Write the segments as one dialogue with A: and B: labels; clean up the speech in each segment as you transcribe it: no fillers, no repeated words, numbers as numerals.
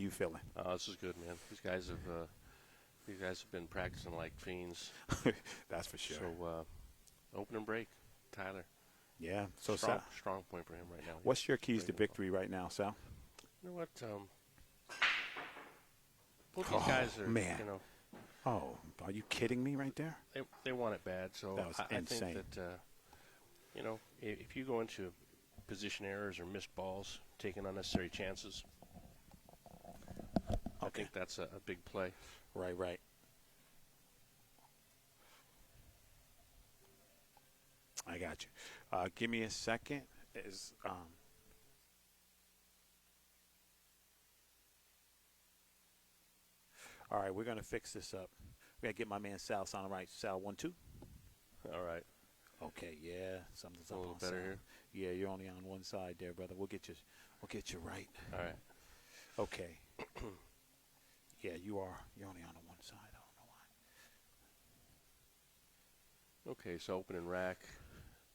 A: you feeling?
B: This is good, man. These guys have been practicing like fiends.
A: That's for sure.
B: So open and break, Tyler.
A: Yeah. So
B: strong point for him right now.
A: What's your keys to victory right now, Sal?
B: You know what? Both these guys are,
A: man.
B: you know.
A: Oh, are you kidding me right there?
B: They want it bad. So
A: that was insane.
B: I think that, you know, if you go into position errors or missed balls, taking unnecessary chances, I think that's a big play.
A: Right. I got you. Give me a second. All right, we're going to fix this up. We got to get my man Sal sounding right. Sal, 1, 2.
B: All right.
A: Okay, yeah, something's
B: A
A: up
B: little
A: on
B: better
A: Sal.
B: here.
A: Yeah, you're only on one side there, brother. We'll get you right.
B: All right.
A: Okay. Yeah, you are. You're only on the one side. I don't know why.
B: Okay, so opening rack,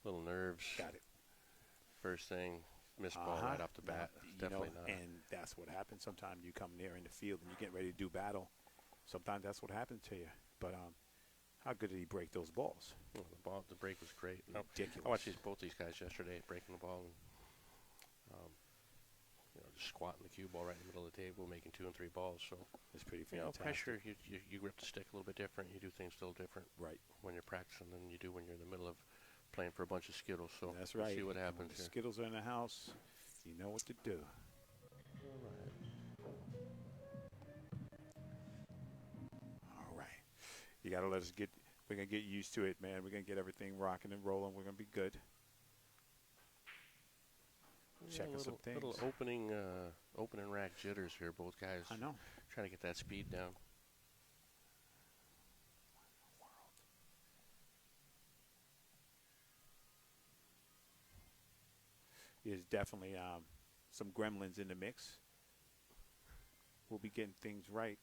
B: little nerves.
A: Got it.
B: First thing, missed ball right off the bat. Definitely not.
A: And that's what happens. Sometimes you come near in the field and you get ready to do battle. Sometimes that's what happens to you. But how good did he break those balls?
B: Well, the break was great.
A: Ridiculous.
B: I watched both these guys yesterday breaking the ball and just squatting the cue ball right in the middle of the table, making 2 and 3 balls. So
A: it's pretty
B: You
A: fantastic.
B: know, pressure. You grip the stick a little bit different. You do things still different.
A: Right.
B: When you're practicing than you do when you're in the middle of playing for a bunch of Skittles. So
A: that's right.
B: We'll see what happens.
A: When the Skittles are in the house, you know what to do. All right. You got to let us get. We're gonna get used to it, man. We're gonna get everything rocking and rolling. We're gonna be good. Checking some things.
B: Little opening rack jitters here. Both guys.
A: I know.
B: Trying to get that speed down.
A: There's definitely some gremlins in the mix. We'll be getting things right.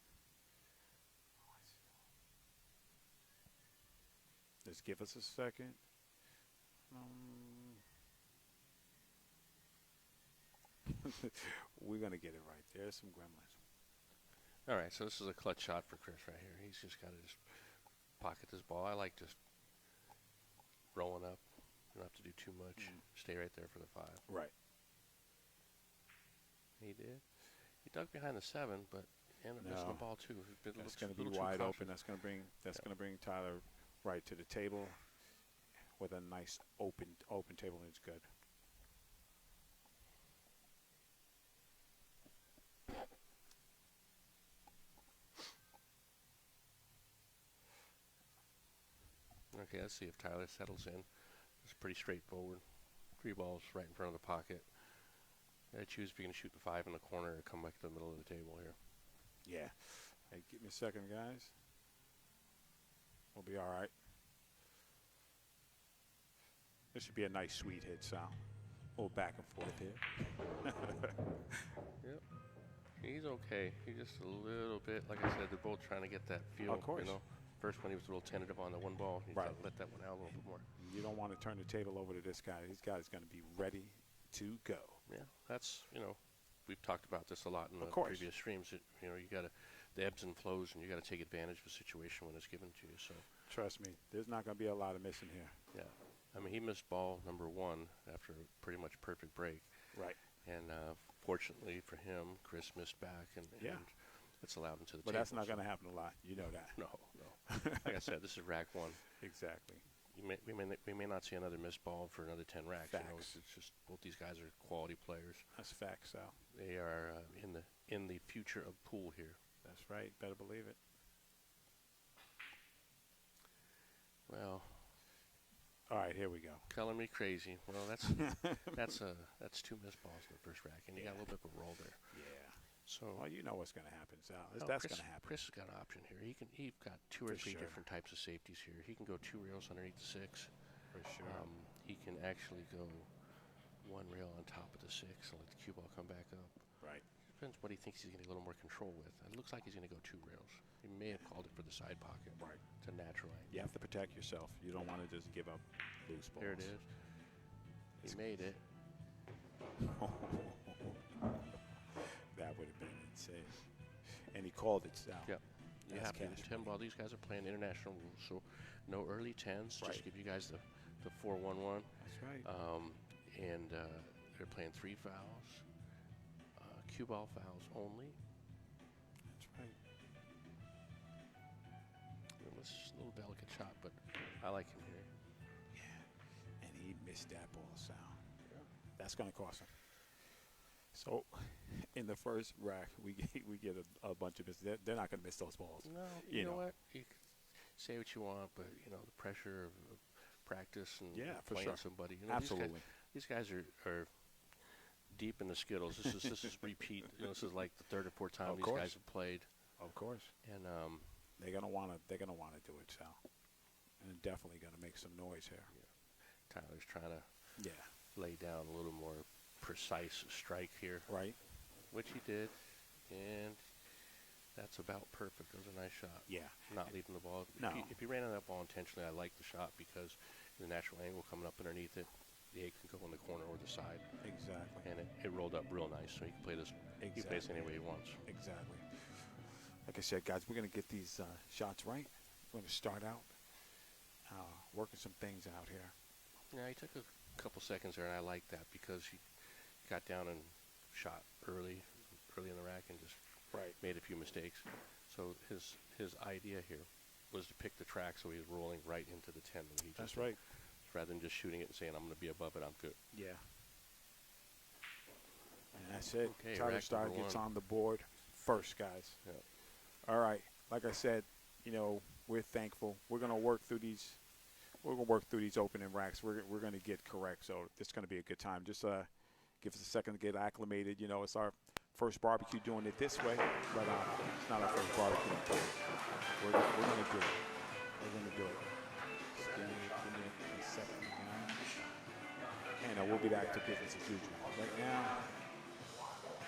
A: Just give us a second. We're going to get it right. There's some gremlins.
B: All right, so this is a clutch shot for Chris right here. He's just got to just pocket this ball. I like just rolling up. You don't have to do too much. Stay right there for the 5.
A: Right.
B: He did. He dug behind the 7, but ended up missing the ball too.
A: That's going to be wide open. That's going to bring Tyler right to the table with a nice open table, and it's good.
B: Okay, let's see if Tyler settles in. It's pretty straightforward. 3 balls right in front of the pocket. I choose if you're going to shoot the 5 in the corner or come back to the middle of the table here.
A: Yeah. Hey, give me a second, guys. We'll be all right. This should be a nice sweet hit, Sal. A little back and forth here.
B: Yep. He's okay. He's just a little bit, like I said, they're both trying to get that feel.
A: Of course.
B: You know? First one, he was a little tentative on the 1 ball. He's got to let that one out a little bit more.
A: You don't want to turn the table over to this guy. This guy's going to be ready to go.
B: Yeah, that's, we've talked about this a lot in the previous streams. You got the ebbs and flows, and you got to take advantage of a situation when it's given to you. So
A: trust me, there's not going to be a lot of missing here.
B: Yeah. I mean, he missed ball number 1 after a pretty much perfect break.
A: Right.
B: And fortunately for him, Chris missed back, and it's allowed him to the table.
A: But that's not going to happen a lot. You know that.
B: No. Like I said, this is rack 1.
A: Exactly.
B: We may not see another missed ball for another 10 racks.
A: Facts.
B: It's just both these guys are quality players.
A: That's facts, Sal.
B: They are in the future of pool here.
A: That's right. Better believe it.
B: Well.
A: All right, here we go.
B: Color me crazy. Well, that's 2 missed balls in the first rack, and you got a little bit of a roll there.
A: Yeah.
B: So,
A: well, you know what's going to happen, Sal. That's going to happen.
B: Chris has got an option here. He's got 2 or 3 different types of safeties here. He can go 2 rails underneath the 6.
A: For sure.
B: He can actually go 1 rail on top of the 6 and let the cue ball come back up.
A: Right.
B: Depends what he thinks he's going to get a little more control with. It looks like he's going to go 2 rails. He may have called it for the side pocket.
A: Right.
B: It's a natural angle.
A: You have to protect yourself. You don't want to just give up loose balls.
B: There it is. He made it.
A: That would have been say it. And he called it, Sal.
B: Yeah. You
A: That's
B: have to.
A: cash
B: 10
A: money.
B: ball. These guys are playing international rules, so no early 10s.
A: Right.
B: Just give you guys the 4-1-1.
A: That's right.
B: And they're playing 3 fouls. Cue ball fouls only.
A: That's right.
B: This is a little delicate shot, but I like him here.
A: Yeah. And he missed that ball, Sal.
B: Yeah.
A: That's going to cost him. So, in the first rack, we get a bunch of misses. They're not going to miss those balls.
B: No, you know what? You can say what you want, but the pressure of practice and
A: for
B: playing
A: sure.
B: somebody.
A: Absolutely.
B: These guys are deep in the Skittles. This is repeat. This is like the third or fourth time
A: Of
B: these
A: course.
B: guys have played.
A: Of course.
B: And
A: they're gonna wanna do it, Sal. And definitely gonna make some noise here.
B: Tyler's trying to
A: Yeah.
B: lay down a little more precise strike here,
A: Right.
B: which he did, and that's about perfect. It was a nice shot.
A: Yeah.
B: Not leaving the ball.
A: No.
B: If you ran on that ball intentionally, I like the shot because the natural angle coming up underneath it, the egg can go in the corner or the side,
A: Exactly.
B: and it rolled up real nice, so he can play this. He can play this any way he wants.
A: Exactly. Like I said, guys, we're gonna get these shots right. We're gonna start out working some things out here.
B: Yeah, he took a couple seconds there, and I like that because he got down and shot early in the rack and just made a few mistakes. So his idea here was to pick the track so he was rolling right into the 10. When he
A: That's
B: just
A: right.
B: Rather than just shooting it and saying, I'm going to be above it, I'm good.
A: Yeah. And that's it.
B: Okay,
A: Tyler
B: rack
A: Styer
B: number
A: gets
B: 1.
A: on the board first, guys.
B: Yeah.
A: All right. Like I said, we're thankful. We're gonna work through these. We're gonna work through these opening racks. We're gonna get correct. So it's gonna be a good time. Just give us a second to get acclimated. It's our first barbecue doing it this way, but it's not our first barbecue. We're gonna do it. We're gonna do it. Just give me a second now. And we'll be back to business as usual. Right now,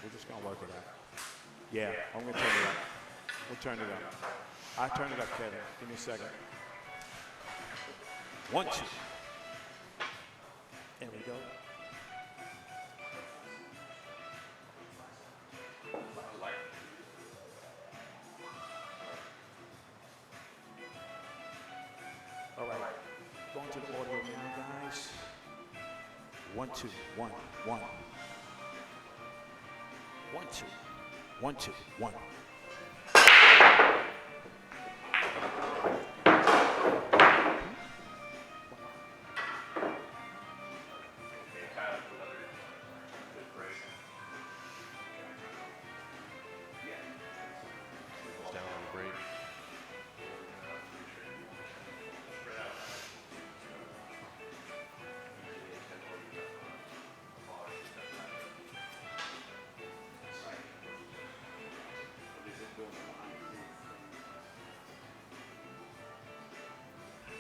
A: we're just gonna work it out. Yeah, I'm gonna turn it up. We'll turn it up. I turn it up, Kevin. Give me a second. 1, 2. There we go. All right. Going to the audio now, guys. 1, 2, 1, 1. 1, 2. 1, 2, 1.
B: Down on the break.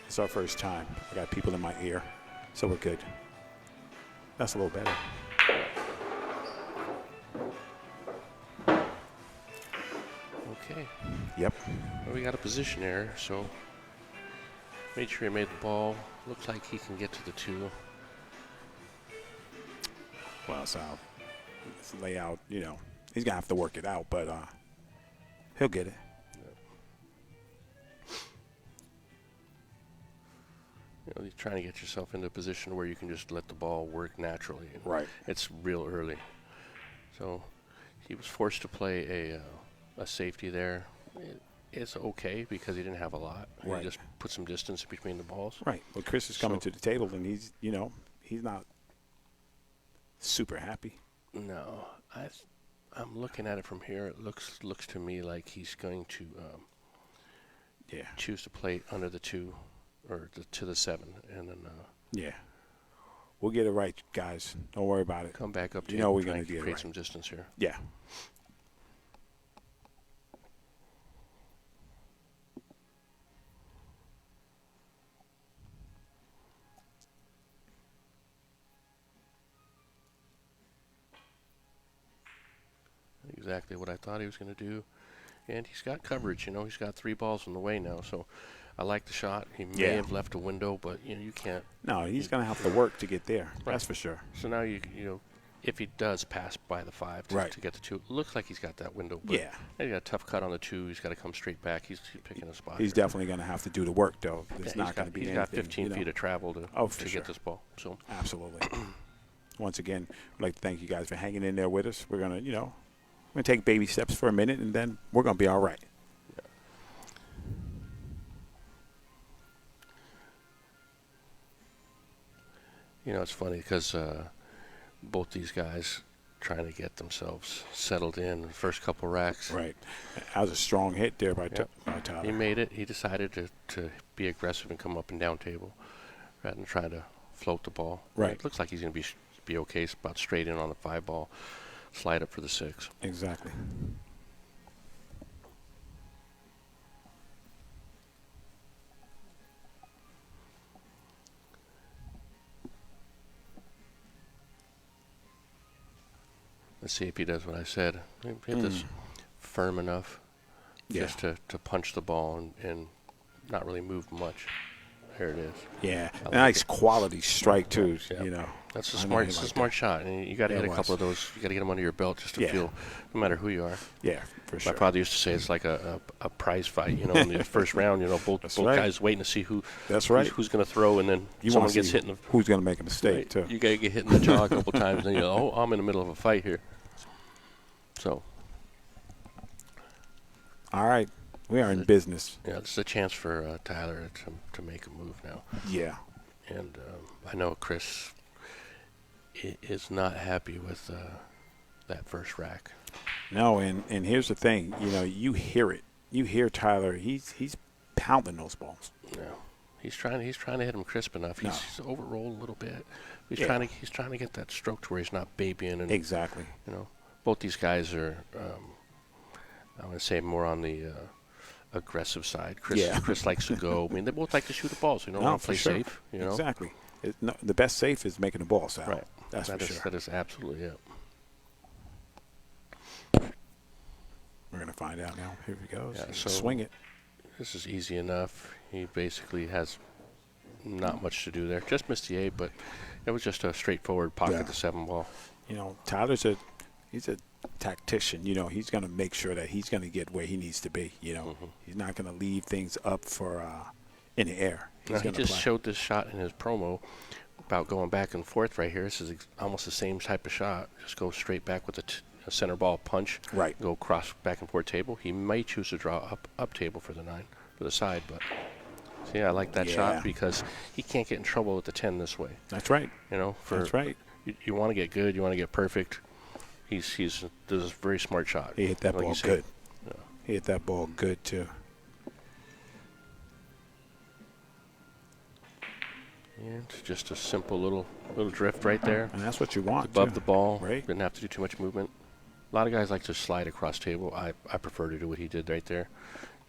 A: It's our first time. I got people in my ear, so we're good. That's a little better.
B: Okay.
A: Yep.
B: Well, we got a position error, so made sure he made the ball. Looks like he can get to the 2.
A: Well, so it's layout, he's going to have to work it out, but he'll get it.
B: You're trying to get yourself into a position where you can just let the ball work naturally.
A: Right.
B: It's real early. So he was forced to play a safety there. It's okay because he didn't have a lot.
A: Right.
B: He just put some distance between the balls.
A: Right. Well, Chris is coming to the table, and he's not super happy.
B: No, I'm looking at it from here. It looks to me like he's going to choose to play under the 2 or to the 7, and then
A: we'll get it right, guys. Don't worry about it.
B: come back up to
A: we're
B: try
A: going
B: and
A: to get it
B: create
A: right.
B: some distance here.
A: Yeah.
B: Exactly what I thought he was going to do. And he's got coverage, He's got 3 balls in the way now, so I like the shot. He may have left a window, but, you can't.
A: No, he's going to have to work to get there. Right. That's for sure.
B: So now you if he does pass by the 5 to get the 2, it looks like he's got that window. But
A: Yeah.
B: He's got a tough cut on the 2. He's got to come straight back. He's picking a spot.
A: He's definitely going to have to do the work, though. It's not going to be
B: He's
A: anything.
B: got 15 feet of travel to get this ball. So
A: absolutely. Once again, I'd like to thank you guys for hanging in there with us. We're going to, we're going to take baby steps for a minute, and then we're going to be all right.
B: It's funny because both these guys trying to get themselves settled in the first couple racks.
A: Right. That was a strong hit there by Tyler.
B: He made it. He decided to be aggressive and come up and down table rather than try to float the ball.
A: Right.
B: It looks like he's going to be okay. It's about straight in on the 5 ball, slide up for the 6.
A: Exactly.
B: Let's see if he does what I said. Hit this firm enough just to punch the ball and not really move much. There it is.
A: Yeah, nice quality strike too.
B: Yep. That's a smart shot, and you got to hit a couple of those. You got to get them under your belt just to feel, no matter who you are.
A: Yeah, for sure.
B: My father used to say it's like a prize fight. In the first round, both guys waiting to see who's going to throw, and then someone gets hit.
A: Who's going to make a mistake
B: right.
A: too?
B: You got to get hit in the jaw a couple times, and I'm in the middle of a fight here. So.
A: All right. We are in business.
B: Yeah, this is a chance for Tyler to make a move now.
A: Yeah.
B: And I know Chris is not happy with that first rack.
A: No, and here's the thing. You hear it. You hear Tyler. He's pounding those balls.
B: Yeah. He's trying to hit him crisp enough. He's overrolled a little bit. He's trying to get that stroke to where he's not babying. And,
A: exactly.
B: Both these guys are, I want to say, more on the aggressive side. Chris likes to go. I mean, they both like to shoot the balls. Want to play safe.
A: Exactly. The best safe is making the ball, Sal.
B: Right.
A: That's for sure.
B: That is absolutely it.
A: We're going to find out now. Here he goes.
B: Yeah, so
A: swing it.
B: This is easy enough. He basically has not much to do there. Just missed the 8, but it was just a straightforward pocket to 7 ball.
A: Tyler's he's a tactician. He's going to make sure that he's going to get where he needs to be. He's not going to leave things up for in the air.
B: He just showed this shot in his promo about going back and forth right here. This is almost the same type of shot. Just go straight back with a center ball punch.
A: Right.
B: Go cross back and forth table. He might choose to draw up table for the 9, for the side, but I like that shot because he can't get in trouble with the 10 this way.
A: That's right.
B: That's right. You want to get good. You want to get perfect. This is a very smart shot.
A: He hit that ball good. Yeah. He hit that ball good too.
B: And just a simple little drift right there.
A: And that's what you want.
B: Above the ball.
A: Right.
B: Didn't have to do too much movement. A lot of guys like to slide across table. I prefer to do what he did right there.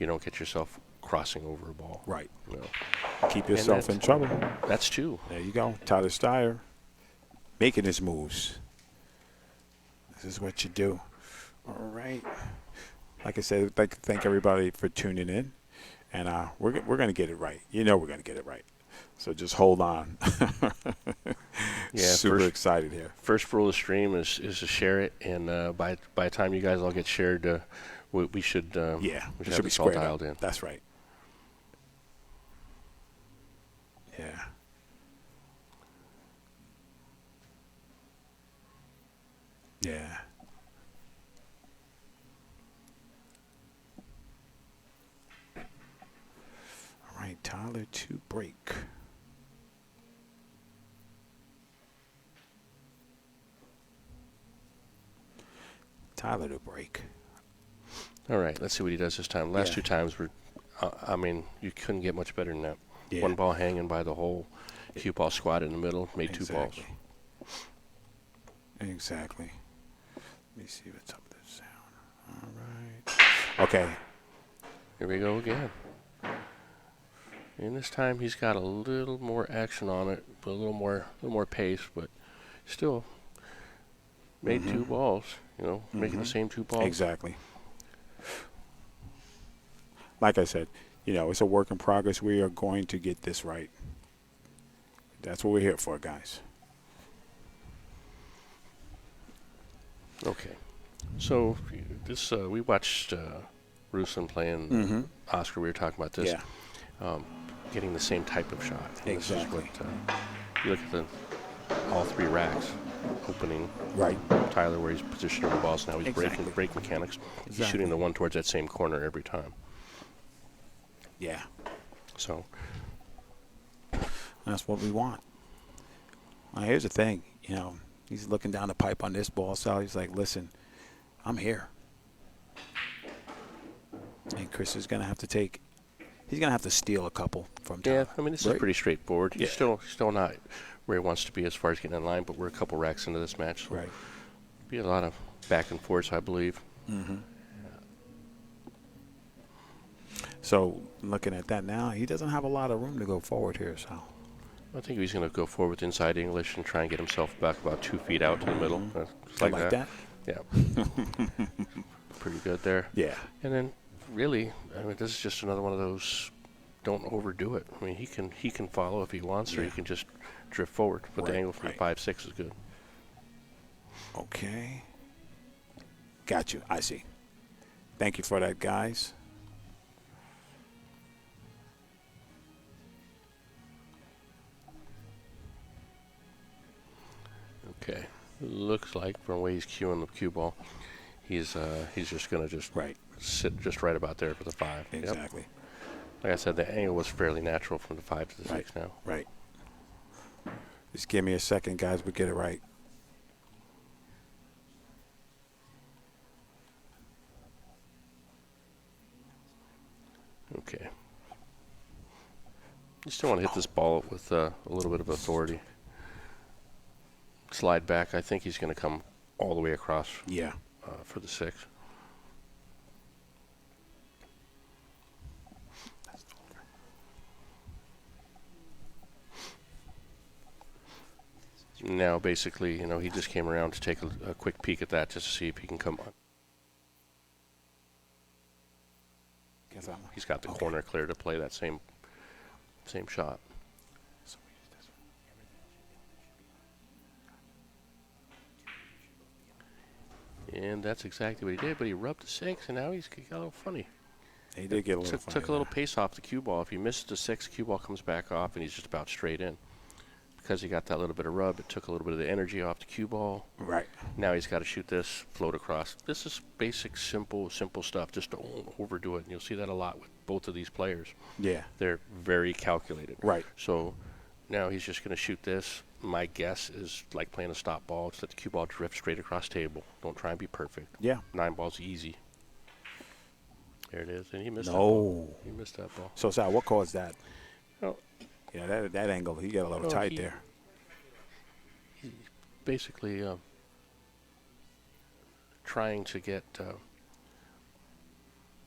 B: You don't get yourself crossing over a ball.
A: Right. Keep yourself in trouble.
B: That's 2.
A: There you go. Tyler Styer making his moves. This is what you do. All right. Like I said, I'd like to thank everybody for tuning in. And we're going to get it right. We're going to get it right. So just hold on. Super excited here.
B: First rule of the stream is to share it. And by the time you guys all get shared, we should
A: we should
B: have
A: be
B: this all dialed
A: up.
B: in.
A: That's right. Yeah. Yeah. All right, Tyler to break. Tyler to break.
B: All right, let's see what he does this time. Last 2 times were, you couldn't get much better than that.
A: Yeah.
B: 1 ball hanging by the hole, cue ball squatted in the middle, made 2 balls.
A: Exactly. Let me see what's up with this sound. All right. Okay.
B: Here we go again. And this time he's got a little more action on it, a little more pace, but still made 2 balls. Making the same 2 balls.
A: Exactly. Like I said, it's a work in progress. We are going to get this right. That's what we're here for, guys.
B: Okay. So this we watched Rusin playing Oscar. We were talking about this.
A: Yeah.
B: Getting the same type of shot. And
A: Exactly.
B: This is what you look at all three racks opening.
A: Right.
B: Tyler, where he's positioning the balls now, he's
A: Exactly.
B: break mechanics. He's
A: Exactly.
B: shooting the one towards that same corner every time.
A: Yeah.
B: So
A: that's what we want. Now, here's the thing. You know, he's looking down the pipe on this ball, so he's like, "Listen, I'm here." And Chris is gonna have to take. He's gonna have to steal a couple from Tyler.
B: yeah, I mean this is pretty straightforward. He's
A: Yeah.
B: still not where he wants to be as far as getting in line, but we're a couple racks into this match. So
A: Right.
B: be a lot of back and forth, I believe.
A: Mm-hmm. So looking at that now, he doesn't have a lot of room to go forward here. So
B: I think he's going to go forward with inside English and try and get himself back about 2 feet out to the middle. Just
A: like that.
B: Yeah. Pretty good there.
A: Yeah.
B: And then really, I mean, this is just another one of those. Don't overdo it. I mean, he can follow if he wants, or he can just drift forward. But the angle from the 5-6 is good.
A: Okay. Got you. I see. Thank you for that, guys.
B: Okay. Looks like from the way he's cueing the cue ball, he's just going to sit just right about there for the 5.
A: Exactly.
B: Yep. Like I said, the angle was fairly natural from the 5 to the 6 now.
A: Right. Just give me a second, guys. We'll get it right.
B: Okay. You still want to hit this ball with a little bit of authority. Slide back. I think he's going to come all the way across.
A: Yeah.
B: For the 6. Now, basically, you know, he just came around to take a quick peek at that just to see if he can come on. He's got the corner clear to play that same shot. And that's exactly what he did, but he rubbed the 6, and now he's got a little funny.
A: He did get a little funny.
B: Took a little pace off the cue ball. If he misses the 6, cue ball comes back off, and he's just about straight in. Because he got that little bit of rub, it took a little bit of the energy off the cue ball.
A: Right.
B: Now he's got to shoot this, float across. This is basic, simple stuff. Just don't overdo it. And you'll see that a lot with both of these players.
A: Yeah.
B: They're very calculated.
A: Right.
B: So now he's just going to shoot this. My guess is like playing a stop ball. Just let the cue ball drift straight across table. Don't try and be perfect.
A: Yeah.
B: 9 balls easy. There it is. And he missed that
A: No.
B: ball. He missed that ball.
A: So, Sal, what caused that?
B: Oh.
A: Yeah, that angle, he got a little tight there.
B: He basically trying to get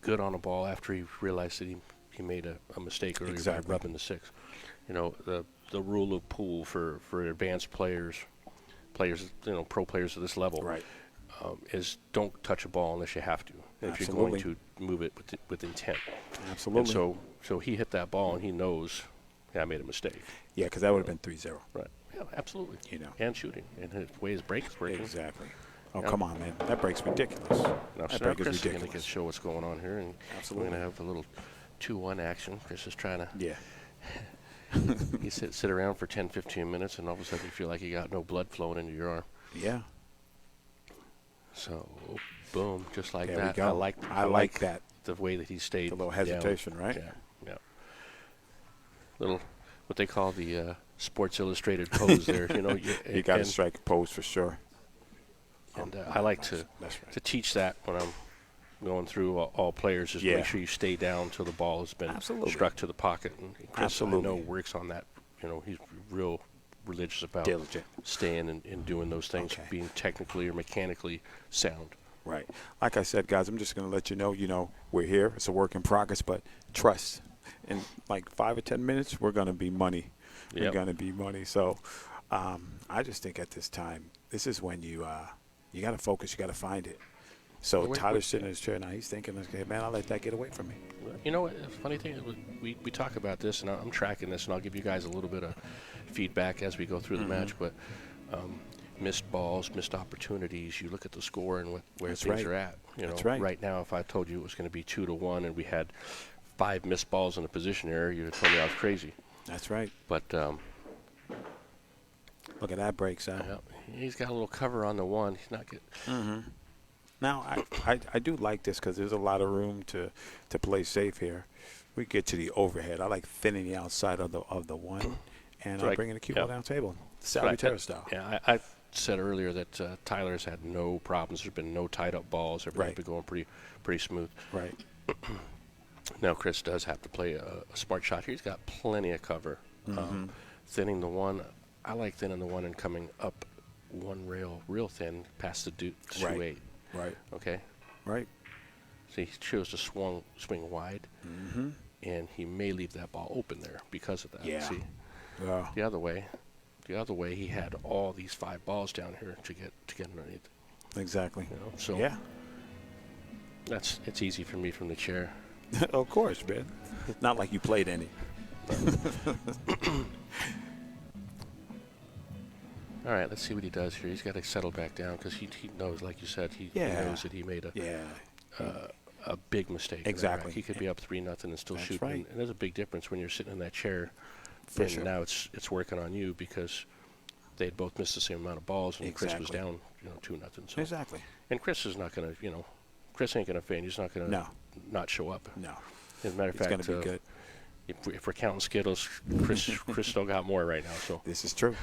B: good on a ball after he realized that he made a mistake earlier by rubbing the 6. You know, the rule of pool for advanced players, you know, pro players at this level,
A: Right.
B: Is don't touch a ball unless you have to. And if you're going to move it with intent.
A: Absolutely.
B: And so he hit that ball and he knows, yeah, I made a mistake.
A: Yeah, because that would have been 3-0.
B: Right. Yeah, absolutely.
A: You know.
B: And shooting. And the way his break is working.
A: Exactly. Oh, come on, man. That break's ridiculous.
B: Now,
A: That
B: so
A: break
B: Chris
A: is
B: is going to
A: ridiculous.
B: show what's going on here. And
A: Absolutely.
B: we're going to have a little 2-1 action. Chris is trying to you sit around for 10, 15 minutes, and all of a sudden you feel like you got no blood flowing into your arm.
A: Yeah.
B: So, boom, just like
A: There
B: that.
A: we go. I like that.
B: The way that he stayed.
A: A little hesitation,
B: down.
A: right?
B: Yeah, yeah. Little, what they call the Sports Illustrated pose there. You know,
A: you got to strike a pose for sure.
B: And I like to teach that when I'm going through all players, is make sure you stay down until the ball has been struck to the pocket. And Chris, I know, works on that. You know, he's real religious about staying and doing those things, being technically or mechanically sound.
A: Right. Like I said, guys, I'm just going to let you know, we're here. It's a work in progress, but trust. In like 5 or 10 minutes, we're going to be money.
B: Yep.
A: We're going to be money. So I just think at this time, this is when you got to focus. You got to find it. So Tyler's sitting in his chair now. He's thinking, okay, man, I'll let that get away from me.
B: You know what? The funny thing is, we talk about this, and I'm tracking this, and I'll give you guys a little bit of feedback as we go through the match. But missed balls, missed opportunities. You look at the score and where
A: That's
B: things
A: right.
B: are at. You know,
A: That's right.
B: right now, if I told you it was going to be 2-1 and we had 5 missed balls in a position error, you'd have told me I was crazy.
A: That's right.
B: But
A: Look at that break, Sal.
B: yeah, he's got a little cover on the one. He's not getting.
A: Mm-hmm. Now, I do like this because there's a lot of room to play safe here. We get to the overhead. I like thinning the outside of the one and bringing the cue ball down table. Salvatore style.
B: Yeah, I said earlier that Tyler's had no problems. There's been no tied-up balls. Everything's been going pretty smooth.
A: Right.
B: Now Chris does have to play a smart shot here. He's got plenty of cover.
A: Mm-hmm.
B: Thinning the one. I like thinning the one and coming up one rail real thin past the 2-8.
A: Right.
B: Okay?
A: Right.
B: So he chose to swing wide,
A: Mm-hmm.
B: and he may leave that ball open there because of that.
A: Yeah.
B: See? The other way, he had all these 5 balls down here to get underneath.
A: Exactly.
B: You know? So
A: yeah.
B: it's easy for me from the chair.
A: Of course, man. Not like you played any.
B: All right, let's see what he does here. He's got to settle back down because he knows, like you said, he knows that he made a big mistake.
A: Exactly.
B: He could be up 3-0 and still shoot.
A: Right.
B: And there's a big difference when you're sitting in that chair.
A: For
B: and
A: sure.
B: now it's working on you because they'd both missed the same amount of balls, and Chris was down, 2-0. So.
A: Exactly.
B: And Chris is not going to, Chris ain't going to faint. He's not going to not show up.
A: No.
B: As a matter of fact,
A: it's going to be good.
B: If we're counting Skittles, Chris still got more right now. So
A: this is true.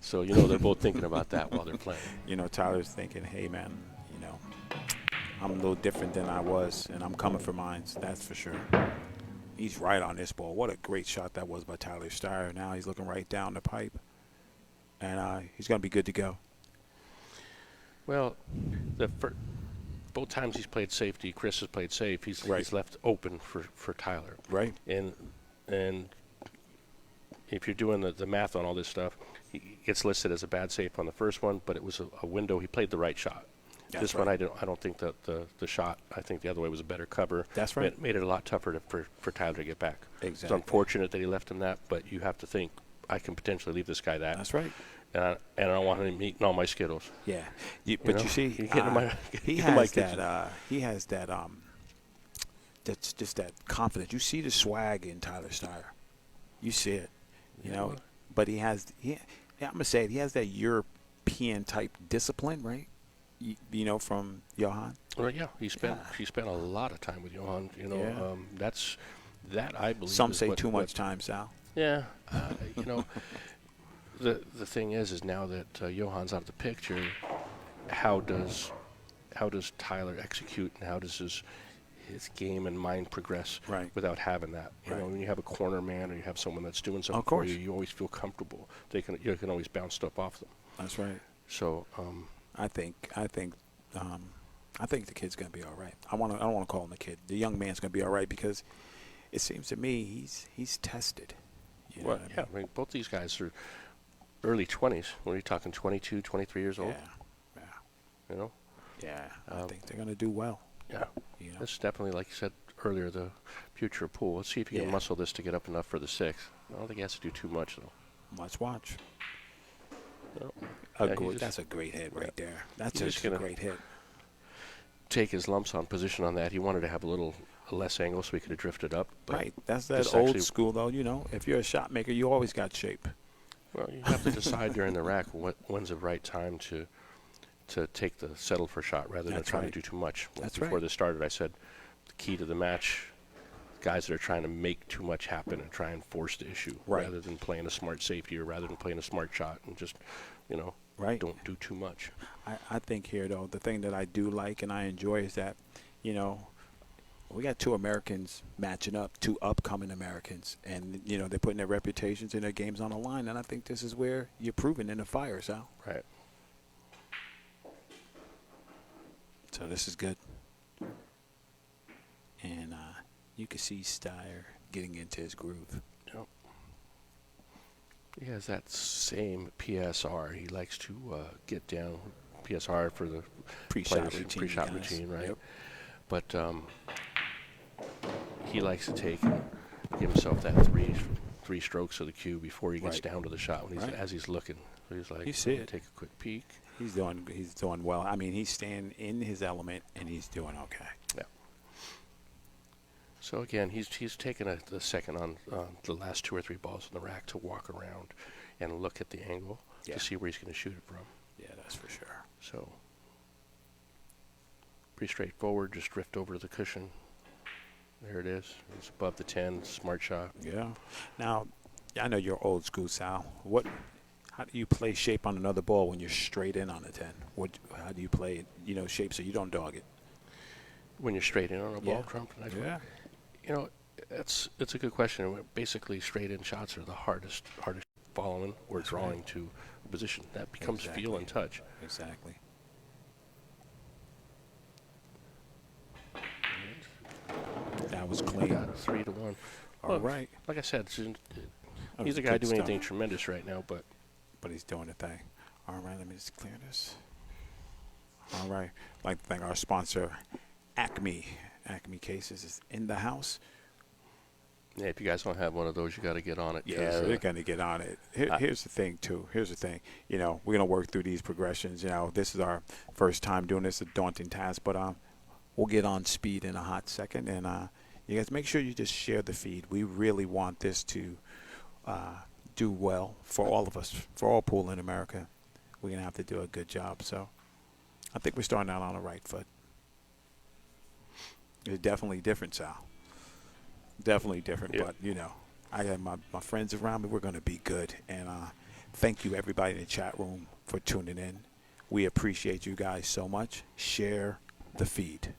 B: So they're both thinking about that while they're playing.
A: Tyler's thinking, hey man, I'm a little different than I was, and I'm coming for mine. That's for sure. He's right on this ball. What a great shot that was by Tyler Styer. Now he's looking right down the pipe, and he's going to be good to go.
B: Well, both times he's played safety, Chris has played safe. He's left open for Tyler.
A: Right.
B: And if you're doing the math on all this stuff, he gets listed as a bad save on the first one, but it was a window. He played the right shot. This one, I don't think that the shot. I think the other way was a better cover.
A: That's right.
B: It made it a lot tougher for Tyler to get back.
A: Exactly.
B: It's unfortunate that he left him that, but you have to think I can potentially leave this guy that.
A: That's right.
B: And I don't want him eating all my Skittles.
A: Yeah, but you see, he has that. That's just that confidence. You see the swag in Tyler Styer. You see it, But he has. I'm gonna say it. He has that European type discipline, right? From Johan.
B: Well, yeah, he spent a lot of time with Johan. That's that I believe.
A: Some say too much time, Sal.
B: Yeah, the thing is now that Johan's out of the picture, how does Tyler execute, and how does his game and mind progress without having that? When you have a corner man or you have someone that's doing something for you, you always feel comfortable. You can always bounce stuff off them.
A: That's right.
B: So
A: I think the kid's gonna be all right. I don't want to call him the kid. The young man's gonna be all right because it seems to me he's tested.
B: I mean, both these guys are early 20s. What are you talking, 22, 23 years old?
A: Yeah. I think they're gonna do well.
B: Yeah. That's definitely, like you said earlier, the future of pool. Let's see if he can muscle this to get up enough for the 6th. I don't think he has to do too much though.
A: Let's watch.
B: No.
A: That's a great hit right there. That's just a great hit.
B: Take his lumps on position on that. He wanted to have a little less angle so he could have drifted up.
A: Right. That's that old school, though. If you're a shot maker, you always got shape.
B: Well, you have to decide during the rack when's the right time to take the settle for shot rather than trying to do too much. Before this started, I said the key to the match, guys that are trying to make too much happen and try and force the issue rather than playing a smart safety or rather than playing a smart shot and just, don't do too much.
A: I think here, though, the thing that I do like and I enjoy is that, we got 2 Americans matching up, 2 upcoming Americans, and, they're putting their reputations and their games on the line, and I think this is where you're proving in the fire, Sal.
B: Right.
A: So this is good. And you can see Styer getting into his groove.
B: Yep. He has that same PSR. He likes to get down PSR for the
A: pre-shot routine,
B: right?
A: Yep.
B: But he likes to give himself that 3 3 strokes of the cue before he gets
A: Right.
B: down to the shot. When he's as he's looking, so he's like,
A: You see it.
B: take a quick peek.
A: He's doing well. I mean, he's staying in his element, and he's doing okay.
B: Yeah. So again, he's taken the second on the last 2 or 3 balls in the rack to walk around and look at the angle to see where he's going to shoot it from.
A: Yeah, that's for sure.
B: So pretty straightforward. Just drift over to the cushion. There it is. It's above the 10. Smart shot.
A: Yeah. Now, I know you're old school, Sal. How do you play shape on another ball when you're straight in on a 10? How do you play it, shape so you don't dog it?
B: When you're straight in on a ball, Trump?
A: Yeah.
B: It's a good question. Basically, straight in shots are the hardest following or drawing to a position. That becomes feel and touch.
A: Exactly. That was clean.
B: Got a 3-1.
A: All right.
B: Like I said,
A: That
B: he's
A: was
B: a guy
A: good
B: doing
A: stuff.
B: anything tremendous right now, but
A: He's doing a thing. All right, let me just clear this. All right. I'd like to thank our sponsor, Acme. Acme Cases is in the house.
B: yeah, if you guys don't have one of those, you got to get on it.
A: Yeah, we're going to get on it. Here's the thing, too. Here's the thing. We're going to work through these progressions. This is our first time doing this, a daunting task, but we'll get on speed in a hot second. And you guys make sure you just share the feed. We really want this to do well for all of us, for all pool in America. We're going to have to do a good job. So I think we're starting out on the right foot. It's definitely different, Sal. Definitely different,
B: Yeah.
A: but I have my friends around me. We're going to be good, and thank you everybody in the chat room for tuning in. We appreciate you guys so much. Share the feed.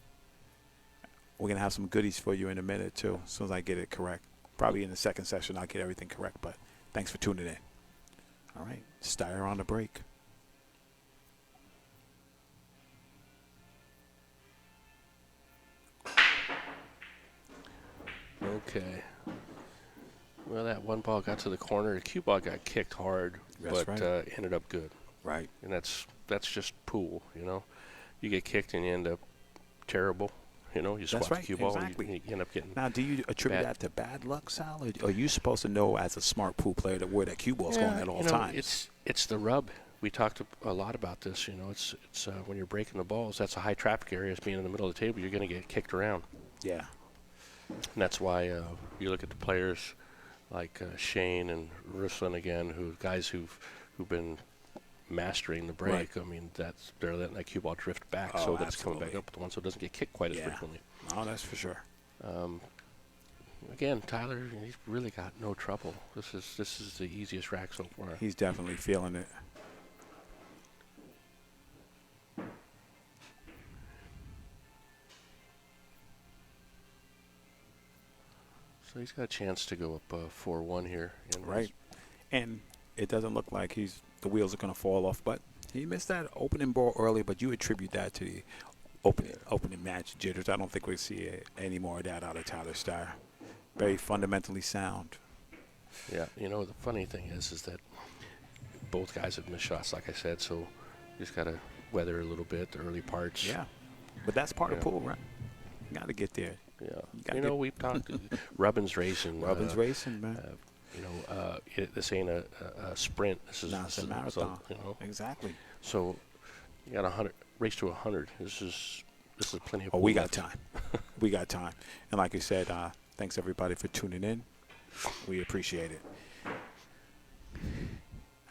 A: We're going to have some goodies for you in a minute too, as soon as I get it correct. Probably in the second session I'll get everything correct, but thanks for tuning in. All right, Styer on the break.
B: Okay. Well, that one ball got to the corner. The cue ball got kicked hard,
A: That's
B: but
A: right.
B: ended up good.
A: Right.
B: And that's just pool, You get kicked and you end up terrible. You swat
A: right,
B: the cue ball,
A: exactly.
B: you end up getting
A: Now, do you attribute that to bad luck, Sal? Or are you supposed to know as a smart pool player that where that cue ball's going at all times?
B: It's the rub. We talked a lot about this. It's when you're breaking the balls, that's a high traffic area. It's being in the middle of the table. You're going to get kicked around.
A: Yeah.
B: And that's why you look at the players like Shane and Ruslan again, guys who've been mastering the break.
A: Right.
B: I mean, they're letting that cue ball drift back
A: Oh,
B: so that it's coming back
A: absolutely.
B: up with the one, so it doesn't get kicked quite as frequently.
A: Oh, that's for sure.
B: Again, Tyler, he's really got no trouble. This is the easiest rack so far.
A: He's definitely feeling it.
B: So he's got a chance to go up 4-1 here.
A: Right. And it doesn't look like the wheels are going to fall off, but he missed that opening ball early, but you attribute that to the opening match jitters. I don't think we'll see any more of that out of Tyler Styer. Very fundamentally sound.
B: Yeah, the funny thing is that both guys have missed shots, like I said, so you just got to weather a little bit, the early parts.
A: Yeah. But that's part of pool, right? You got to get there.
B: Yeah. We've talked Robin's racing.
A: Robin's racing, man.
B: This ain't a sprint. This is
A: It's a marathon. Exactly.
B: So you got 100 race to 100. This is plenty of.
A: Oh, we got time. We got time. And like you said, thanks everybody for tuning in. We appreciate it.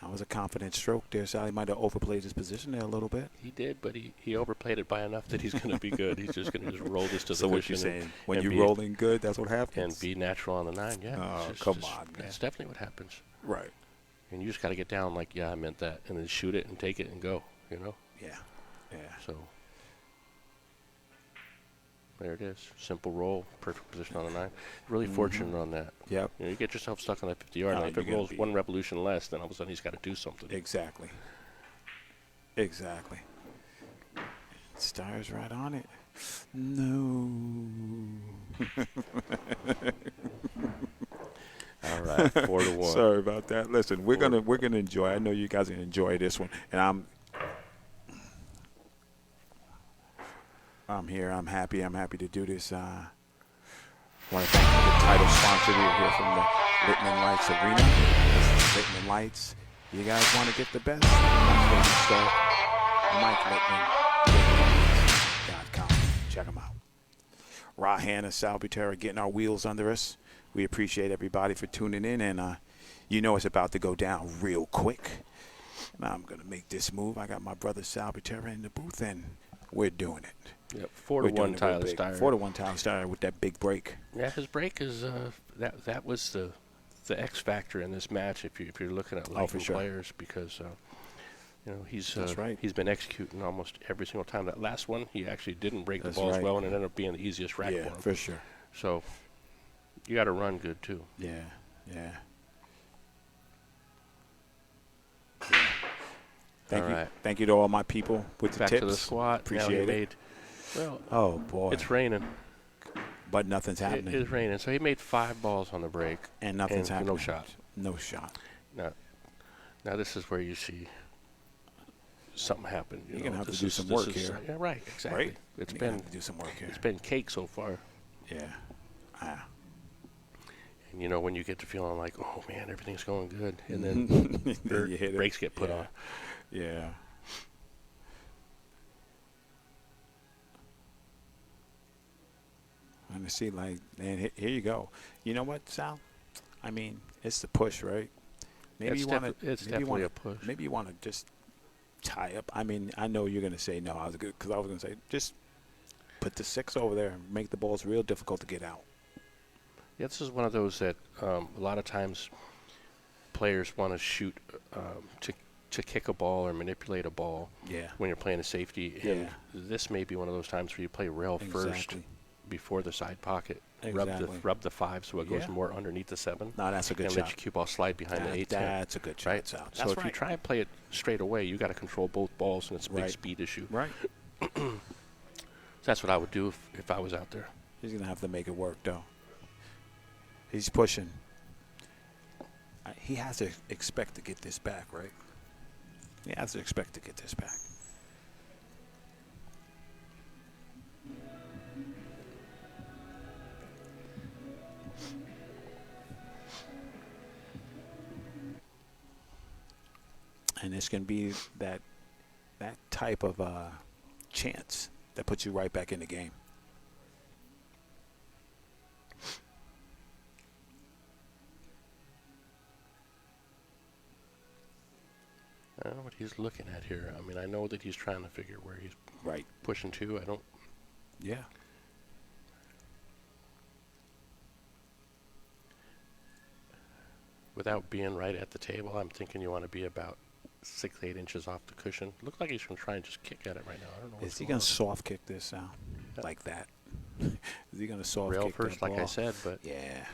A: That was a confident stroke there. Sally might have overplayed his position there a little bit.
B: He did, but he overplayed it by enough that he's going to be good. He's just going to just roll this to the
A: So what
B: cushion
A: you're saying, when
B: and
A: you're
B: be-
A: rolling good, that's what happens?
B: and be natural on the 9. Yeah.
A: Oh,
B: it's
A: come on, man.
B: That's definitely what happens.
A: Right.
B: And you just got to get down like, yeah, I meant that, and then shoot it and take it and go.
A: Yeah. Yeah.
B: So there it is. Simple roll, perfect position on the 9. Really fortunate on that.
A: Yep.
B: You get yourself stuck on that 50-yard line. If
A: you're
B: it
A: gonna
B: rolls
A: be-
B: one revolution less, then all of a sudden he's got to do something.
A: Exactly. Exactly. Styer's right on it. No.
B: All right, 4-1.
A: Sorry about that. Listen, we're gonna enjoy. I know you guys are gonna enjoy this one, and I'm here. I'm happy. I'm happy to do this. Want to thank the title sponsor here from the Littman Lights Arena. This is Littman Lights. You guys want to get the best? That's what you start. Mike Littman. LittmanLights.com. Check them out. Rahan and Sal Butera getting our wheels under us. We appreciate everybody for tuning in, and you know it's about to go down real quick. Now I'm going to make this move. I got my brother Sal Butera in the booth, and we're doing it.
B: Yep, 4-1 Tyler Styer.
A: 4-1 Tyler Styer with that big break.
B: Yeah, his break is that was the X factor in this match. If you're looking at liking players, because he's he's been executing almost every single time. That last one, he actually didn't break the balls well, and it ended up being the easiest rack for him.
A: For sure.
B: So you got to run good too.
A: Yeah. Thank you to all my people with the tips.
B: Back to the squat.
A: Appreciate it.
B: Well,
A: oh boy,
B: it's raining,
A: but nothing's happening.
B: It is raining, so he made 5 balls on the break,
A: and nothing's happening.
B: No shot.
A: No shot.
B: Now this is where you see something happen.
A: You're gonna have to do some work here.
B: Yeah, right. Exactly.
A: Right?
B: It's
A: been have to do some work here.
B: It's been cake so far.
A: Yeah.
B: And when you get to feeling like, oh man, everything's going good, and then brakes get put on.
A: Yeah. And to see, man, here you go. You know what, Sal? I mean, it's the push, right? Maybe you want to.
B: It's definitely a push.
A: Maybe you want to just tie up. I mean, I know you're going to say no. I was good because I was going to say just put the 6 over there and make the balls real difficult to get out.
B: Yeah, this is one of those that a lot of times players want to shoot to kick a ball or manipulate a ball.
A: Yeah.
B: When you're playing a safety, and this may be one of those times where you play rail first before the side pocket.
A: Exactly.
B: Rub the 5 so it goes more underneath the 7.
A: No, that's a good shot.
B: And let your cue ball slide behind the 8.
A: That's a good shot.
B: Right? So if you try and play it straight away, you got to control both balls, and it's a big speed issue.
A: Right.
B: So that's what I would do if I was out there.
A: He's going to have to make it work, though. He's pushing. He has to expect to get this back, right? He has to expect to get this back. And it's going to be that type of chance that puts you right back in the game.
B: I don't know what he's looking at here. I mean, I know that he's trying to figure where he's pushing to. I don't.
A: Yeah.
B: Without being right at the table, I'm thinking you want to be about 6-8 inches off the cushion. Looks like he's going to try and just kick at it right now. I don't know.
A: Is he going to soft kick this out like that? Is he going to soft
B: rail
A: kick
B: first, like I said? But
A: yeah.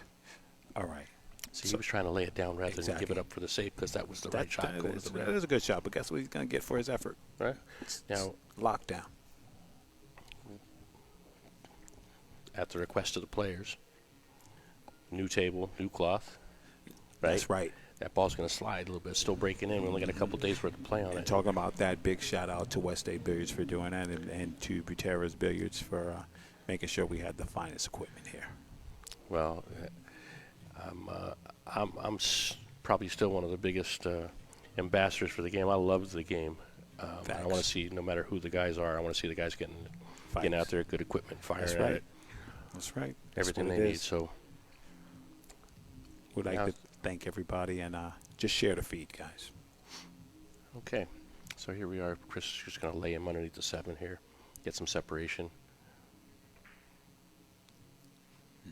A: All right.
B: See, he was trying to lay it down rather than give it up for the safe, because that was the right shot.
A: That is a good shot, but guess what he's going to get for his effort?
B: Right. Now,
A: lockdown.
B: At the request of the players, new table, new cloth. Right?
A: That's right.
B: That ball's going to slide a little bit. Still breaking in. We only got a couple days worth of play on it.
A: Talking about that, big shout out to West State Billiards for doing that, and to Butera's Billiards for making sure we had the finest equipment here.
B: Well, I'm probably still one of the biggest ambassadors for the game. I love the game. I want to see, no matter who the guys are, I want to see the guys getting out there, good equipment, firing at it.
A: That's right.
B: Everything they need. So
A: we'd like to thank everybody, and just share the feed, guys.
B: Okay. So here we are. Chris is just going to lay him underneath the 7 here, get some separation.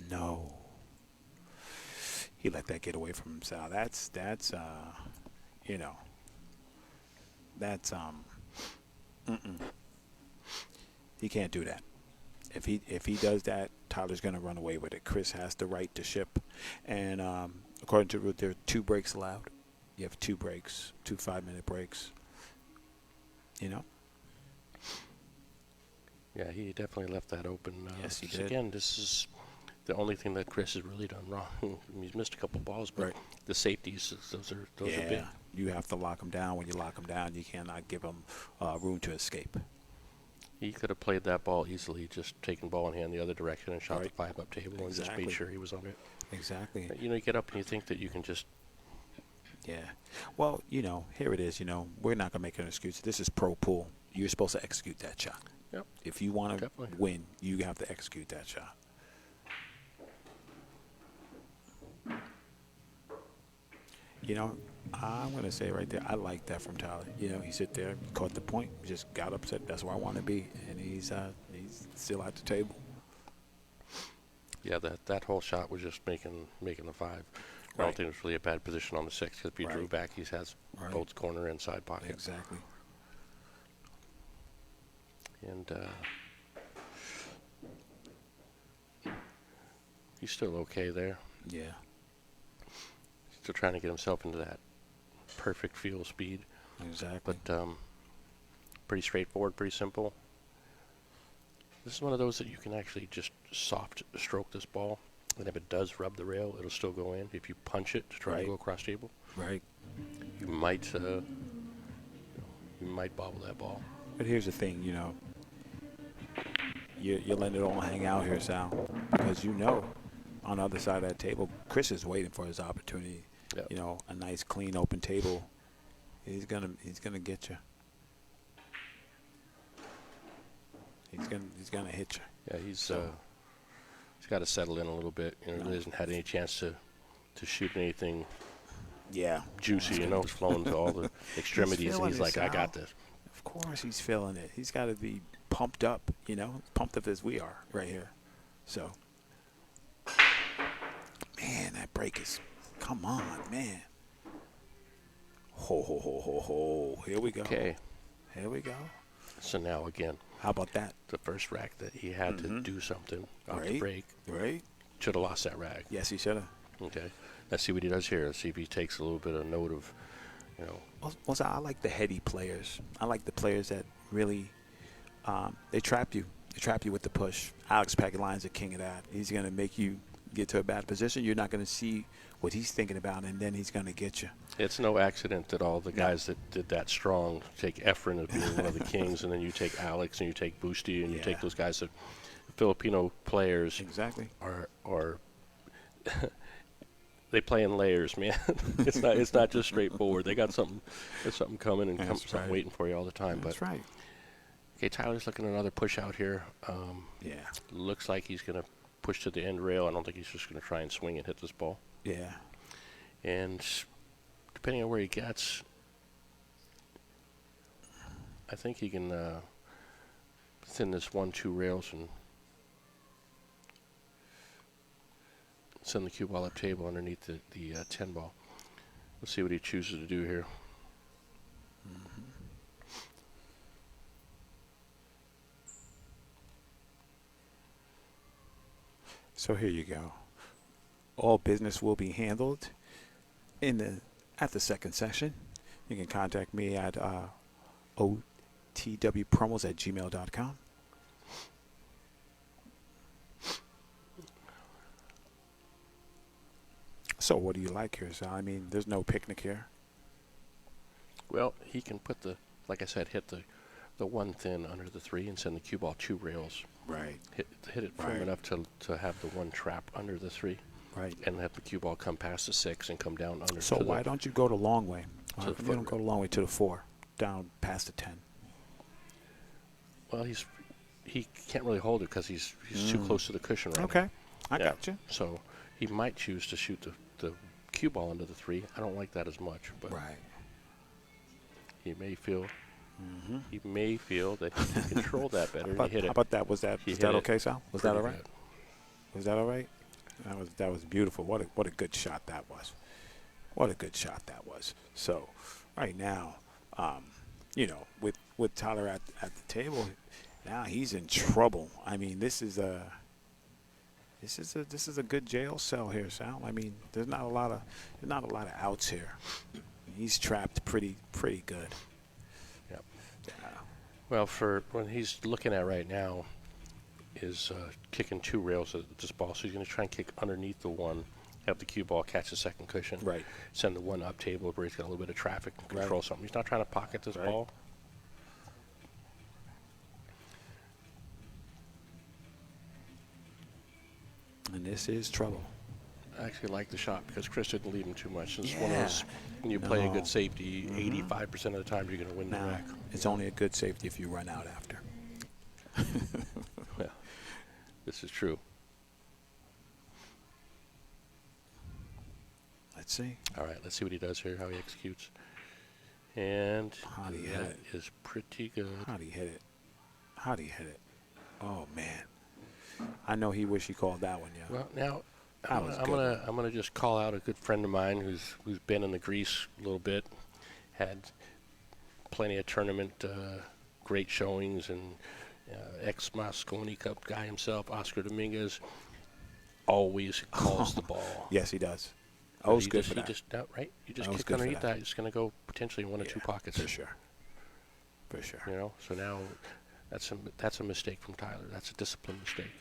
A: No. He let that get away from him, Sal. That's he can't do that. If he does that, Tyler's going to run away with it. Chris has the right to ship, and according to Ruth, there are 2 breaks allowed. You have 2 breaks, 2 5-minute breaks. You know.
B: Yeah, he definitely left that open.
A: Yes, he did.
B: Again, this is the only thing that Chris has really done wrong. He's missed a couple balls, but the safeties, those are big.
A: You have to lock them down. When you lock them down, you cannot give them room to escape.
B: He could have played that ball easily, just taken ball in hand the other direction and shot
A: Right.
B: the 5 up table and just made sure he was on it.
A: Exactly.
B: But, you get up and you think that you can just.
A: Yeah. Well, here it is. We're not going to make an excuse. This is pro pool. You're supposed to execute that shot.
B: Yep.
A: If you want to
B: Definitely.
A: win, you have to execute that shot. I'm going to say right there, I like that from Tyler. He sit there, caught the point, just got upset. That's where I want to be. And he's still at the table.
B: Yeah, that whole shot was just making the 5. I don't think it was really a bad position on the 6 because if he drew back, he has both corner and side pocket.
A: Exactly.
B: And he's still okay there.
A: Yeah.
B: Still trying to get himself into that perfect field speed.
A: Exactly.
B: But pretty straightforward, pretty simple. This is one of those that you can actually just soft stroke this ball, and if it does rub the rail, it'll still go in. If you punch it to try to go across table, you might bobble that ball.
A: But here's the thing, you're letting it all hang out here, Sal, because on the other side of that table, Chris is waiting for his opportunity.
B: Yep.
A: A nice, clean, open table. He's gonna get you. He's gonna hit you.
B: Yeah, he's got to settle in a little bit. He hasn't had any chance to shoot anything.
A: Yeah.
B: Juicy, It's flowing to all the extremities, and he's like, I got this.
A: Of course, he's feeling it. He's got to be pumped up, pumped up as we are right here. So, man, that break is. Come on, man. Ho, ho, ho, ho, ho. Here we go.
B: Okay.
A: Here we go.
B: So now, again,
A: how about that?
B: The first rack that he had to do something off the break.
A: Right.
B: Should have lost that rack.
A: Yes, he should have.
B: Okay. Let's see what he does here. Let's see if he takes a little bit of note of,
A: Also, I like the heady players. I like the players that really, they trap you. They trap you with the push. Alex Pagulayan's a king of that. He's going to make you get to a bad position. You're not going to see what he's thinking about, and then he's going to get you.
B: It's no accident that all the guys that did that strong take Efren as being one of the kings, and then you take Alex and you take Busti and you take those guys that Filipino players are they play in layers, man. It's not just straightforward. They got something. There's something coming and something waiting for you all the time.
A: That's right.
B: Okay, Tyler's looking at another push out here. Looks like he's going to push to the end rail. I don't think he's just going to try and swing and hit this ball.
A: Yeah.
B: And depending on where he gets, I think he can thin this 1-2 rails and send the cue ball up table underneath the 10 ball. Let's see what he chooses to do here.
A: So here you go. All business will be handled at the second session. You can contact me at otwpromos@gmail.com. So what do you like here, Sal? I mean, there's no picnic here.
B: Well, he can put like I said, hit the 1 thin under the 3 and send the cue ball 2 rails.
A: Right.
B: Hit it firm enough to have the 1 trap under the 3.
A: Right.
B: And have the cue ball come past the 6 and come down under.
A: So why don't you go the long way?
B: You
A: don't go the long way to the 4, down past the 10.
B: Well, he can't really hold it because he's too close to the cushion right
A: Okay.
B: now.
A: I got you.
B: So he might choose to shoot the cue ball under the 3. I don't like that as much, but he may feel that he can control that better.
A: How about that? Was that okay, Sal? Was that all right?
B: Good.
A: Was that all right? That was beautiful. What a good shot that was. What a good shot that was. So right now, with Tyler at the table, now he's in trouble. I mean, this is a good jail cell here, Sal. I mean, there's not a lot of outs here. He's trapped pretty good.
B: Yep. Well, for what he's looking at right now is kicking 2 rails at this ball. So he's going to try and kick underneath the 1, have the cue ball catch the second cushion, send the 1 up table where he's got a little bit of traffic and control something. He's not trying to pocket this ball.
A: And this is trouble.
B: I actually like the shot because Chris didn't leave him too much. It's one of those, when you play a
A: No.
B: good safety, 85% of the time you're going to win the
A: Now,
B: rack.
A: it's only a good safety if you run out after.
B: Well, this is true.
A: Let's see.
B: All right, let's see what he does here, how he executes. And
A: How'd he hit
B: that
A: it?
B: is pretty good.
A: How'd he hit it? How'd he hit it? Oh, man. I know he wish he called that one, yeah.
B: Well, now
A: That was
B: I'm
A: good.
B: gonna just call out a good friend of mine who's been in the grease a little bit, had plenty of tournament great showings, and ex-Moscone Cup guy himself, Oscar Dominguez, always calls the ball.
A: Yes, he does.
B: But
A: I was
B: he
A: good
B: just,
A: for
B: he
A: that.
B: just right. You just
A: I was
B: kick
A: good for
B: underneath
A: that.
B: that. It's gonna go potentially in one or two pockets.
A: For sure. For sure.
B: You know. So now that's a mistake from Tyler. That's a discipline mistake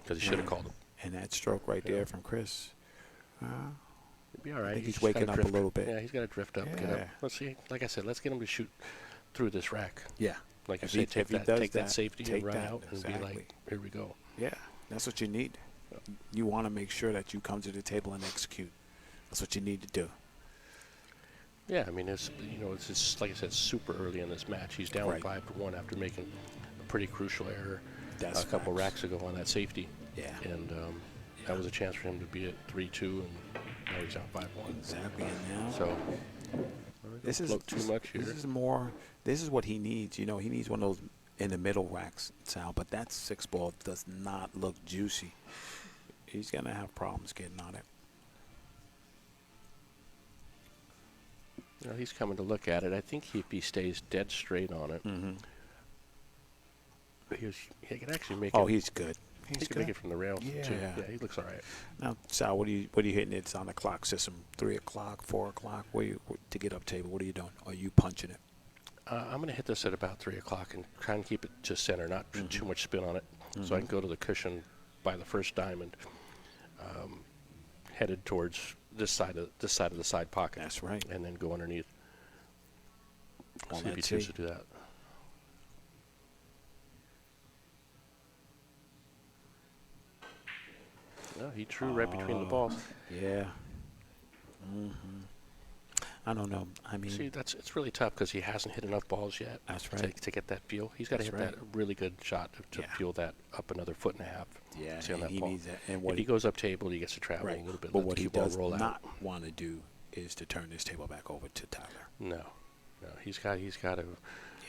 B: because he should have called him.
A: And that stroke right
B: Yeah.
A: there from Chris.
B: It'd be all right.
A: I think he's
B: just gotta
A: waking up a
B: drift.
A: little bit.
B: Yeah, he's got to drift up, get up.
A: Yeah.
B: Let's see. Like I said, let's get him to shoot through this rack.
A: Yeah.
B: Like you
A: If
B: say,
A: he-
B: take
A: if he
B: that,
A: does
B: take that
A: that,
B: safety
A: take
B: and run
A: that,
B: out and be
A: exactly.
B: like, here we go.
A: Yeah. That's what you need. You want to make sure that you come to the table and execute. That's what you need to do.
B: Yeah, I mean, it's just, like I said, super early in this match. He's down
A: Right.
B: 5-1 after making a pretty crucial error
A: That's
B: a couple
A: facts.
B: racks ago on that safety.
A: Yeah.
B: And that was a chance for him to be at 3-2, and now he's down 5-1.
A: Exactly. And now,
B: So
A: this is
B: float too much here.
A: This is more. This is what he needs. You know, he needs one of those in the middle racks, Sal. But that 6-ball does not look juicy. He's gonna have problems getting on it.
B: He's coming to look at it. I think if he stays dead straight on it, he can actually make
A: Oh,
B: it.
A: he's good.
B: He
A: He's
B: can make
A: good.
B: it from the rails too.
A: Yeah.
B: Yeah, he looks all right.
A: Now, Sal, what are you hitting? It's on the clock system. 3 o'clock, 4 o'clock. To get up table? What are you doing? Are you punching it?
B: I'm going to hit this at about 3 o'clock and try and keep it to center, not too much spin on it, so I can go to the cushion by the first diamond, headed towards this side of the side pocket.
A: That's right.
B: And then go underneath.
A: On
B: See if he
A: that
B: chooses
A: tee.
B: to do that. No, he threw right between the balls.
A: Yeah. I don't know. I mean,
B: See, it's really tough because he hasn't hit enough balls yet.
A: That's
B: to-
A: right.
B: To get that feel, he's got to
A: That's
B: hit
A: right.
B: that really good shot to
A: Yeah.
B: feel that up another 1.5 foot.
A: yeah,
B: See on that
A: he
B: ball.
A: needs that. And
B: If
A: what
B: he goes up table, he gets to travel
A: right.
B: a little bit.
A: But
B: let
A: what
B: the
A: he
B: cue ball
A: does
B: roll
A: not
B: out.
A: want to do is to turn this table back over to Tyler.
B: No, he's got to.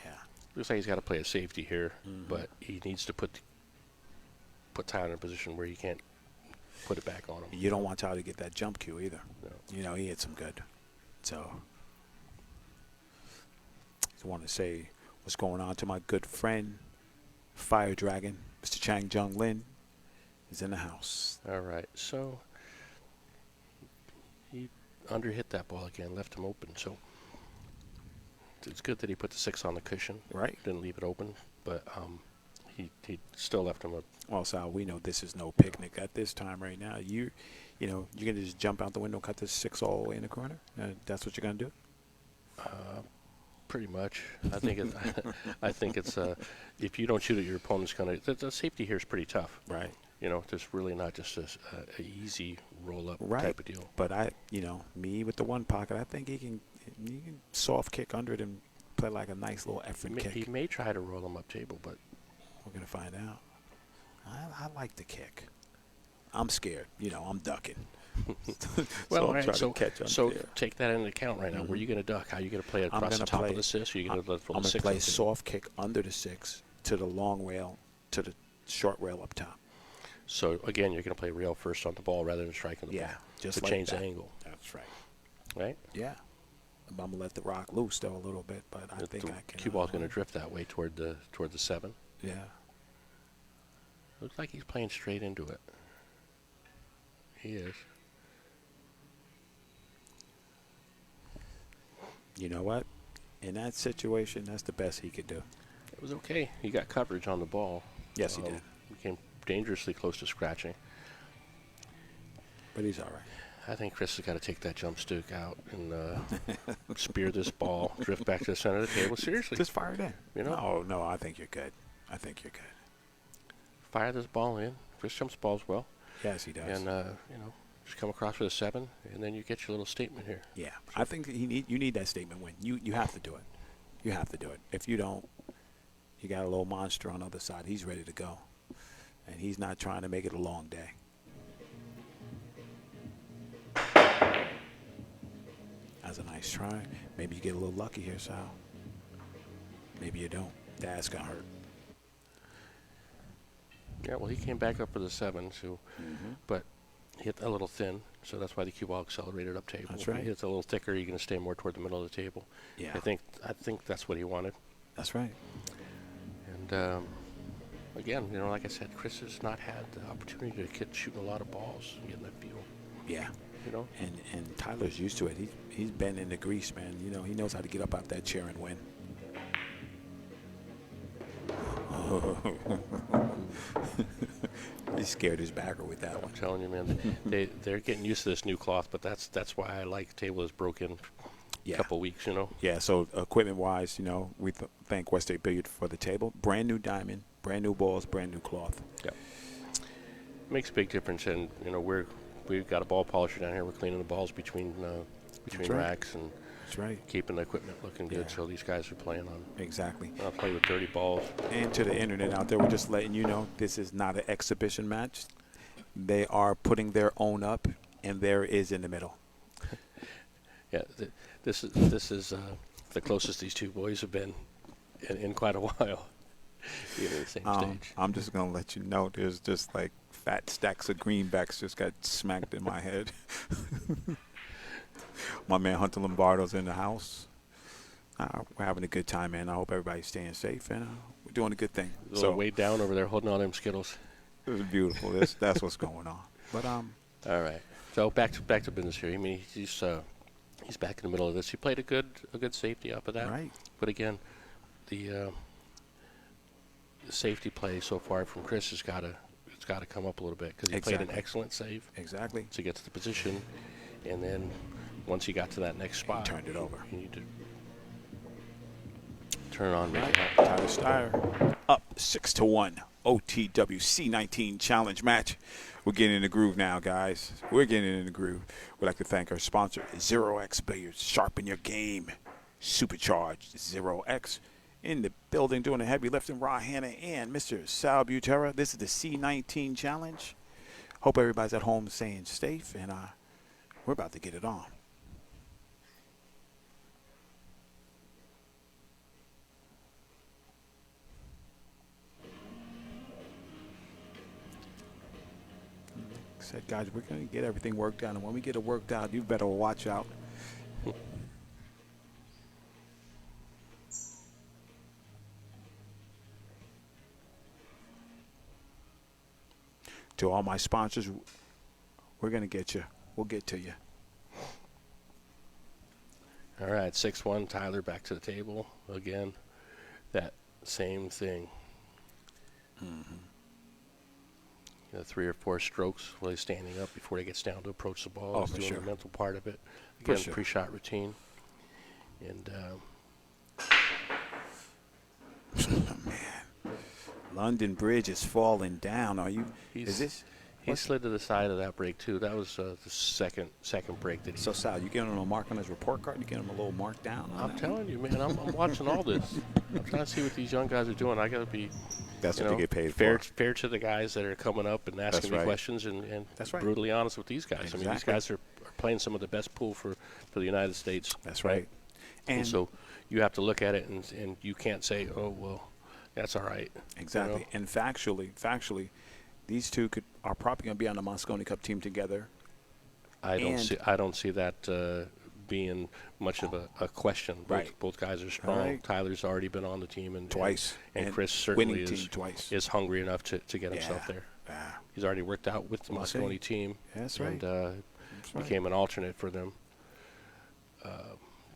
A: Yeah.
B: Looks like he's got to play a safety here,
A: Mhm.
B: but he needs to put Tyler in a position where he can't put it back on him.
A: You don't want Tyler to get that jump cue either.
B: No.
A: You know, he hit some good. So, I want to say what's going on to my good friend, Fire Dragon, Mr. Chang Jung Lin, is in the house.
B: All right, so he underhit that ball again, left him open. So it's good that he put the 6 on the cushion,
A: Right.
B: didn't leave it open, but he still left him a.
A: Well, Sal, we know this is no picnic at this time right now. You know, you're gonna just jump out the window, cut this 6 all the way in the corner. That's what you're gonna do.
B: Pretty much. I think I think it's if you don't shoot it, your opponent's gonna. The safety here is pretty tough.
A: Right.
B: You know, it's really not just a easy roll up
A: Right.
B: type of deal.
A: But me with the one pocket, I think he can soft kick under it and play like a nice little effort kick.
B: He may try to roll him up table, but
A: We're gonna find out. I like the kick. I'm scared. I'm ducking.
B: well,
A: I'm
B: right,
A: trying
B: so
A: to catch under
B: so
A: there.
B: take that into account right now. Where are you going to duck? How are you going to play it
A: I'm
B: across the
A: gonna
B: top
A: play-
B: of the 6? Or are you going to let
A: I'm
B: the
A: gonna
B: 6
A: play
B: up there?
A: soft kick under the 6 to the long rail to the short rail up top.
B: So again, you're going to play rail first on the ball rather than striking the
A: Yeah,
B: ball
A: just
B: to
A: like
B: change
A: that.
B: the angle,
A: That's right.
B: right?
A: Yeah. I'm gonna let the rock loose though a little bit, but I
B: The
A: think I can.
B: cue ball's going to drift that way toward the 7.
A: Yeah.
B: Looks like he's playing straight into it. He is.
A: You know what? In that situation, that's the best he could do.
B: It was okay. He got coverage on the ball.
A: Yes, he did.
B: He came dangerously close to scratching.
A: But he's all right.
B: I think Chris has got to take that jump stick out and spear this ball, drift back to the center of the table. Seriously.
A: Just fire it in.
B: You know?
A: No, I think you're good. I think you're good.
B: Fire this ball in. Chris jumps balls well.
A: Yes, he does.
B: And just come across with a 7, and then you get your little statement here.
A: Yeah, I think you need that statement win. You have to do it. You have to do it. If you don't, you got a little monster on the other side. He's ready to go, and he's not trying to make it a long day. That's a nice try. Maybe you get a little lucky here, Sal. Maybe you don't. Dad's got hurt.
B: Yeah, well, he came back up for the 7, so, but hit a little thin, so that's why the cue ball accelerated up table.
A: That's right.
B: If it hits a little thicker, you're going to stay more toward the middle of the table.
A: Yeah.
B: I think that's what he wanted.
A: That's right.
B: And again, like I said, Chris has not had the opportunity to get shooting a lot of balls and getting that feel.
A: Yeah. And Tyler's used to it. He's been in the grease, man. He knows how to get up out that chair and win. He scared his backer with that one.
B: I'm telling you, man, they're getting used to this new cloth, but that's why I like table is broken.
A: Yeah.
B: Couple weeks,
A: Yeah. So equipment-wise, we thank West State Billiard for the table. Brand new diamond, brand new balls, brand new cloth.
B: Yeah. Makes a big difference, and we've got a ball polisher down here. We're cleaning the balls between
A: right.
B: racks and
A: That's right.
B: keeping the equipment looking good.
A: Yeah.
B: So these guys are playing on.
A: Exactly.
B: I'll play with 30 balls.
A: And to the internet out there, we're just letting you know this is not an exhibition match. They are putting their own up, and there is in the middle.
B: Yeah, this is the closest these two boys have been in quite a while. Being at the same stage.
A: I'm just gonna let you know. There's just like fat stacks of greenbacks just got smacked in my head. My man Hunter Lombardo's in the house. We're having a good time, man. I hope everybody's staying safe, and we're doing a good thing.
B: So way down over there holding all them Skittles.
A: It was beautiful. That's what's going on. But
B: all right. So back to business here. I mean, he's back in the middle of this. He played a good safety up of that.
A: Right.
B: But again, the safety play so far from Chris has got to come up a little bit because he played an excellent save.
A: Exactly.
B: To get to the position, and then once he got to that next spot,
A: he turned it over.
B: You need to turn it on.
A: Right. Tyler Styer up 6-1. OTW C19 challenge match. We're getting in the groove now, guys. We're getting in the groove. We'd like to thank our sponsor, 0X Billiards. Sharpen your game. Supercharged 0X. In the building doing the heavy lifting, Ra Hanna and Mr. Sal Butera. This is the C19 challenge. Hope everybody's at home staying safe, and we're about to get it on. Said, guys, we're going to get everything worked out, and when we get it worked out, you better watch out. To all my sponsors, we're going to get you. We'll get to you.
B: All right, 6-1, Tyler back to the table. Again, that same thing. 3 or 4 strokes while he's standing up before he gets down to approach the ball. He's doing the mental part of it. Again, pre-shot routine. And
A: man, London Bridge is falling down.
B: He slid to the side of that break too. That was the second break that he.
A: So Sal, you giving him a mark on his report card? You giving him a little mark down?
B: I'm telling you, man. I'm watching all this. I'm trying to see what these young guys are doing. I got to be.
A: That's what they get paid
B: fair,
A: for.
B: Fair to the guys that are coming up and asking me questions, and brutally honest with these guys.
A: Exactly.
B: I mean, these guys are playing some of the best pool for the United States.
A: That's right.
B: And so you have to look at it, and you can't say, oh well, that's all right.
A: Exactly. And factually, these two are probably going to be on the Moscone Cup team together.
B: I don't see that being much of a question. Both guys are strong. Right. Tyler's already been on the team
A: twice,
B: and Chris certainly is hungry enough to get himself there. He's already worked out with the Moscone team.
A: That's right.
B: And became an alternate for them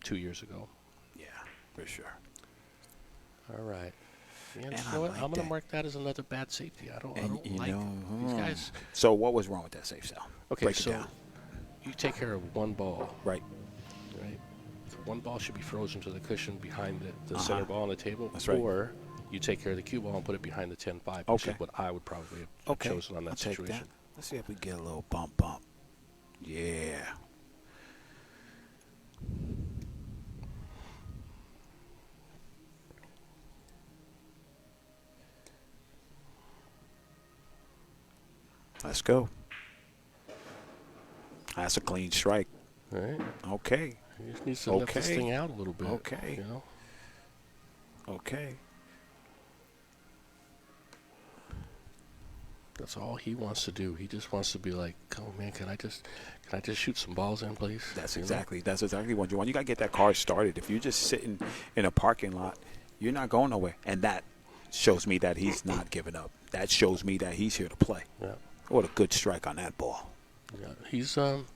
B: 2 years ago.
A: Yeah, for sure.
B: All right. And you know what? I'm going to mark that as another bad safety. I don't like these guys.
A: So what was wrong with that safe, Sal?
B: Okay, so you take care of one ball.
A: Right.
B: One ball should be frozen to the cushion behind the center ball on the table.
A: That's right.
B: Or you take care of the cue ball and put it behind the 10-5, which is what I would probably have chosen on that situation.
A: Let's see if we get a little bump. Yeah. Let's go. That's a clean strike.
B: All right.
A: Okay.
B: He just needs to lift this thing out a little bit.
A: Okay.
B: You know?
A: Okay.
B: That's all he wants to do. He just wants to be like, oh man, can I just shoot some balls in, please?
A: That's exactly what you want. You got to get that car started. If you're just sitting in a parking lot, you're not going nowhere. And that shows me that he's not giving up. That shows me that he's here to play.
B: Yeah.
A: What a good strike on that ball.
B: Yeah. He's gonna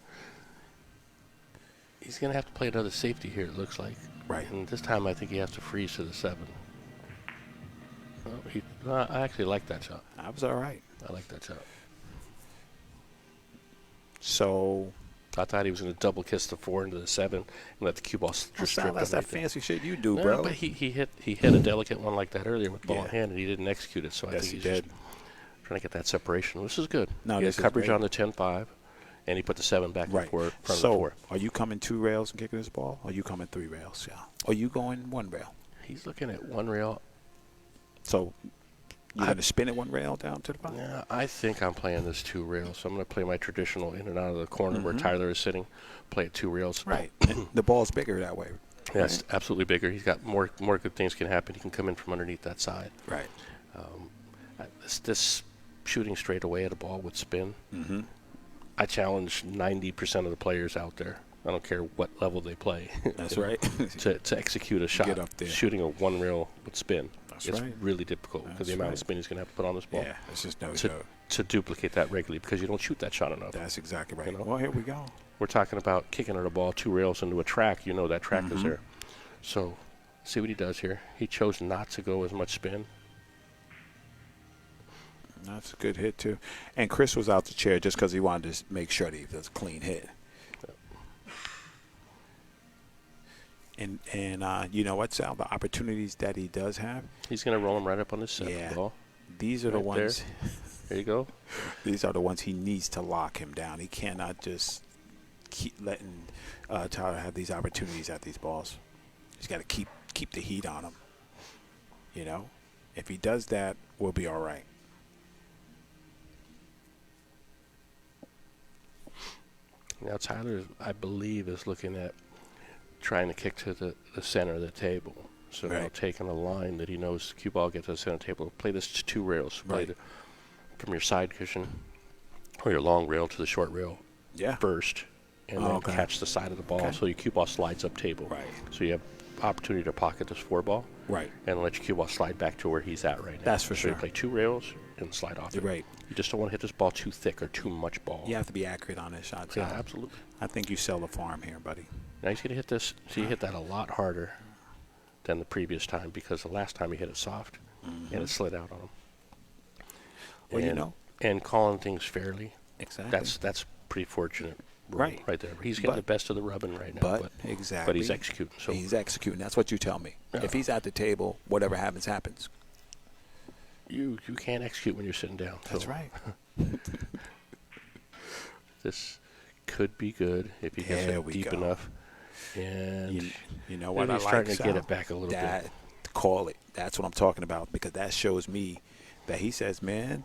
B: have to play another safety here. It looks like.
A: Right.
B: And this time, I think he has to freeze to the 7. I actually like that shot.
A: That was all right.
B: I like that shot.
A: So
B: I thought he was going to double kiss the 4 into the 7 and let the cue ball just strip.
A: that's that fancy shit you do,
B: No,
A: bro.
B: but he hit a delicate one like that earlier with ball in
A: Yeah.
B: hand, and he didn't execute it. So I
A: Yes,
B: think
A: he
B: he's
A: did.
B: just trying to get that separation. This is good.
A: No,
B: he
A: this
B: had
A: is
B: coverage
A: great.
B: on the 10-5, and he put the 7 back
A: Right.
B: in front of the
A: So
B: 4.
A: are you coming 2 rails and kicking this ball? Or are you coming 3 rails? Yeah. Or are you going 1 rail?
B: He's looking at 1 rail.
A: So you're going to spin it 1 rail down to the bottom?
B: Yeah, I think I'm playing this 2 rails. So I'm going to play my traditional in and out of the corner where Tyler is sitting. Play it 2 rails.
A: Right. The ball's bigger that way.
B: Yeah, it's absolutely bigger. He's got more good things can happen. He can come in from underneath that side.
A: Right.
B: This shooting straight away at a ball with spin.
A: Mm-hmm.
B: I challenge 90% of the players out there. I don't care what level they play.
A: That's right.
B: to execute a shot.
A: Get up there.
B: Shooting a 1 rail with spin.
A: That's
B: it's
A: right.
B: really difficult because the
A: That's
B: amount
A: right.
B: of spin he's going to have to put on this ball.
A: Yeah, it's just no
B: to,
A: joke.
B: to duplicate that regularly because you don't shoot that shot enough.
A: That's exactly right.
B: You know?
A: Well, here we go.
B: We're talking about kicking at a ball 2 rails into a track. You know that track is there. So, see what he does here. He chose not to go as much spin.
A: That's a good hit, too. And Chris was out the chair just because he wanted to make sure that he does a clean hit. And you know what, Sal? The opportunities that he does have.
B: He's going to roll him right up on this 7th ball.
A: These are the ones.
B: There you go.
A: These are the ones he needs to lock him down. He cannot just keep letting Tyler have these opportunities at these balls. He's got to keep the heat on him. You know, if he does that, we'll be all right.
B: Now Tyler, I believe, is looking at trying to kick to the center of the table. So now taking a line that he knows cue ball get to the center table. Play this to 2 rails. Play from your side cushion or your long rail to the short rail first, and then catch the side of the ball so your cue ball slides up table.
A: Right.
B: So you have opportunity to pocket this 4 ball.
A: Right.
B: And let your cue ball slide back to where he's at right now.
A: That's for
B: so
A: sure.
B: You play 2 rails and slide off.
A: You're right.
B: You just don't want to hit this ball too thick or too much ball.
A: You have to be accurate on this shot.
B: Yeah, absolutely.
A: I think you sell the farm here, buddy.
B: Now he's going to hit this. So he hit that a lot harder than the previous time because the last time he hit it soft and it slid out on him.
A: Well,
B: and,
A: you know.
B: And calling things fairly.
A: Exactly.
B: That's pretty fortunate.
A: Right
B: there. He's getting the best of the rubbing right now. But he's executing. So
A: he's executing. That's what you tell me.
B: Yeah.
A: If he's at the table, whatever happens, happens.
B: You can't execute when you're sitting down.
A: That's right.
B: This could be good if he gets it deep enough. And
A: you know what I like,
B: starting to get it back a little bit.
A: Call it. That's what I'm talking about because that shows me that he says, man,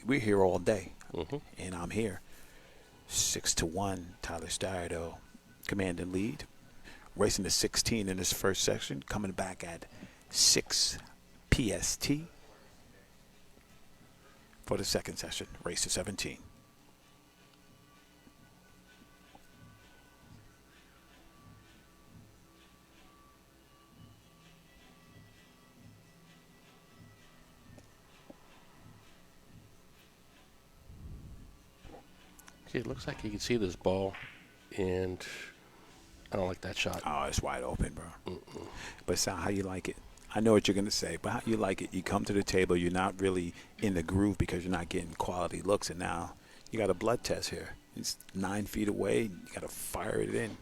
A: we're here all day, and I'm here. 6-1, Tyler Styer, though, commanding lead. Racing to 16 in this first section, coming back at 6 PST for the second session, race to 17.
B: Okay, it looks like you can see this ball, and I don't like that shot.
A: Oh, it's wide open, bro. But Sal, how you like it? I know what you're going to say, but how you like it? You come to the table, you're not really in the groove because you're not getting quality looks, and now you got a blood test here. It's 9 feet away. You got to fire it in.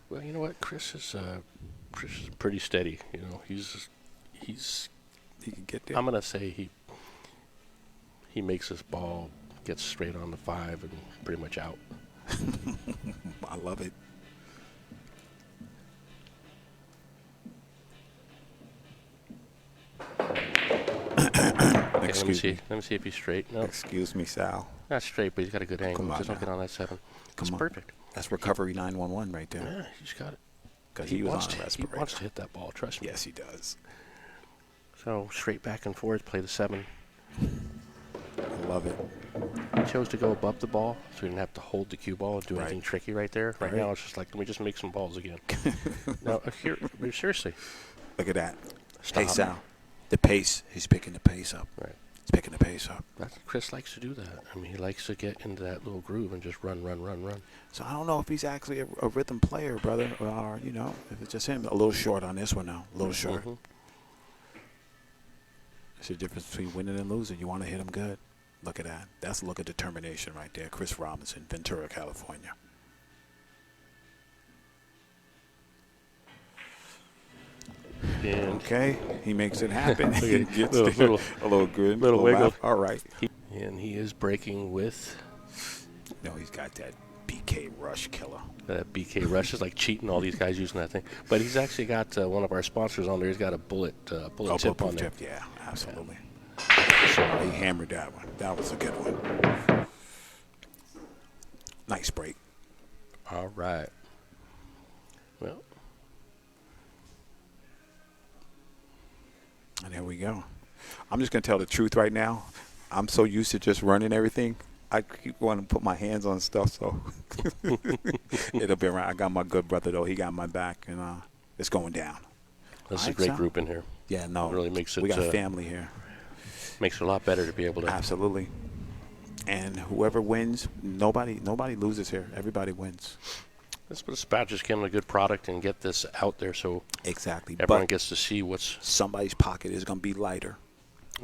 B: Well, you know what? Chris is pretty steady. You know, he's
A: He can get there.
B: I'm going to say he makes this ball gets straight on the 5 and pretty much out.
A: I love it.
B: Okay,
A: Excuse me.
B: Let me see if he's straight. No,
A: Excuse me, Sal.
B: not straight, but he's got a good angle.
A: Come on
B: Just don't
A: now.
B: get on that 7. It's
A: Come on.
B: perfect.
A: That's recovery 911 right there.
B: Yeah, he's got it.
A: Because he was on a
B: He
A: respirator.
B: wants to hit that ball, trust me.
A: Yes, he does.
B: So straight back and forth, play the 7.
A: I love it.
B: He chose to go above the ball, so he didn't have to hold the cue ball and do
A: Right.
B: anything tricky right there. Right now, it's just like, let me just make some balls again. No, here, seriously.
A: Look at that.
B: Stop.
A: Hey, Sal. The pace. He's picking the pace up.
B: Right.
A: He's picking the pace up.
B: Chris likes to do that. I mean, he likes to get into that little groove and just run.
A: So I don't know if he's actually a rhythm player, brother, or, you know, if it's just him. A little short on this one now. A little short.
B: Mm-hmm.
A: It's the difference between winning and losing. You want to hit him good. Look at that. That's a look of determination right there. Chris Robinson, Ventura, California.
B: And
A: Okay, he makes it happen.
B: Look
A: He
B: at-
A: gets
B: little-
A: a little good,
B: little wiggle.
A: laugh. All right.
B: and he is breaking with
A: No, he's got that BK Rush killer.
B: that BK Rush. Is like cheating, all these guys using that thing. But he's actually got one of our sponsors on there. He's got a bullet tip
A: bulletproof
B: on there.
A: tip. Yeah, absolutely. So he hammered that one. That was a good one. Nice break.
B: All right. Well,
A: And there we go. I'm just going to tell the truth right now. I'm so used to just running everything. I keep wanting to put my hands on stuff, so it'll be around. I got my good brother, though. He got my back, and it's going down.
B: this is a
A: Alright,
B: great
A: Sal.
B: group in here.
A: Yeah, no.
B: It really makes it.
A: We got family here.
B: Makes it a lot better to be able to.
A: Absolutely. And whoever wins, nobody loses here. Everybody wins.
B: That's what it's about. Just give them a good product and get this out there so
A: Exactly.
B: everyone
A: But
B: gets to see what's.
A: somebody's pocket is going to be lighter.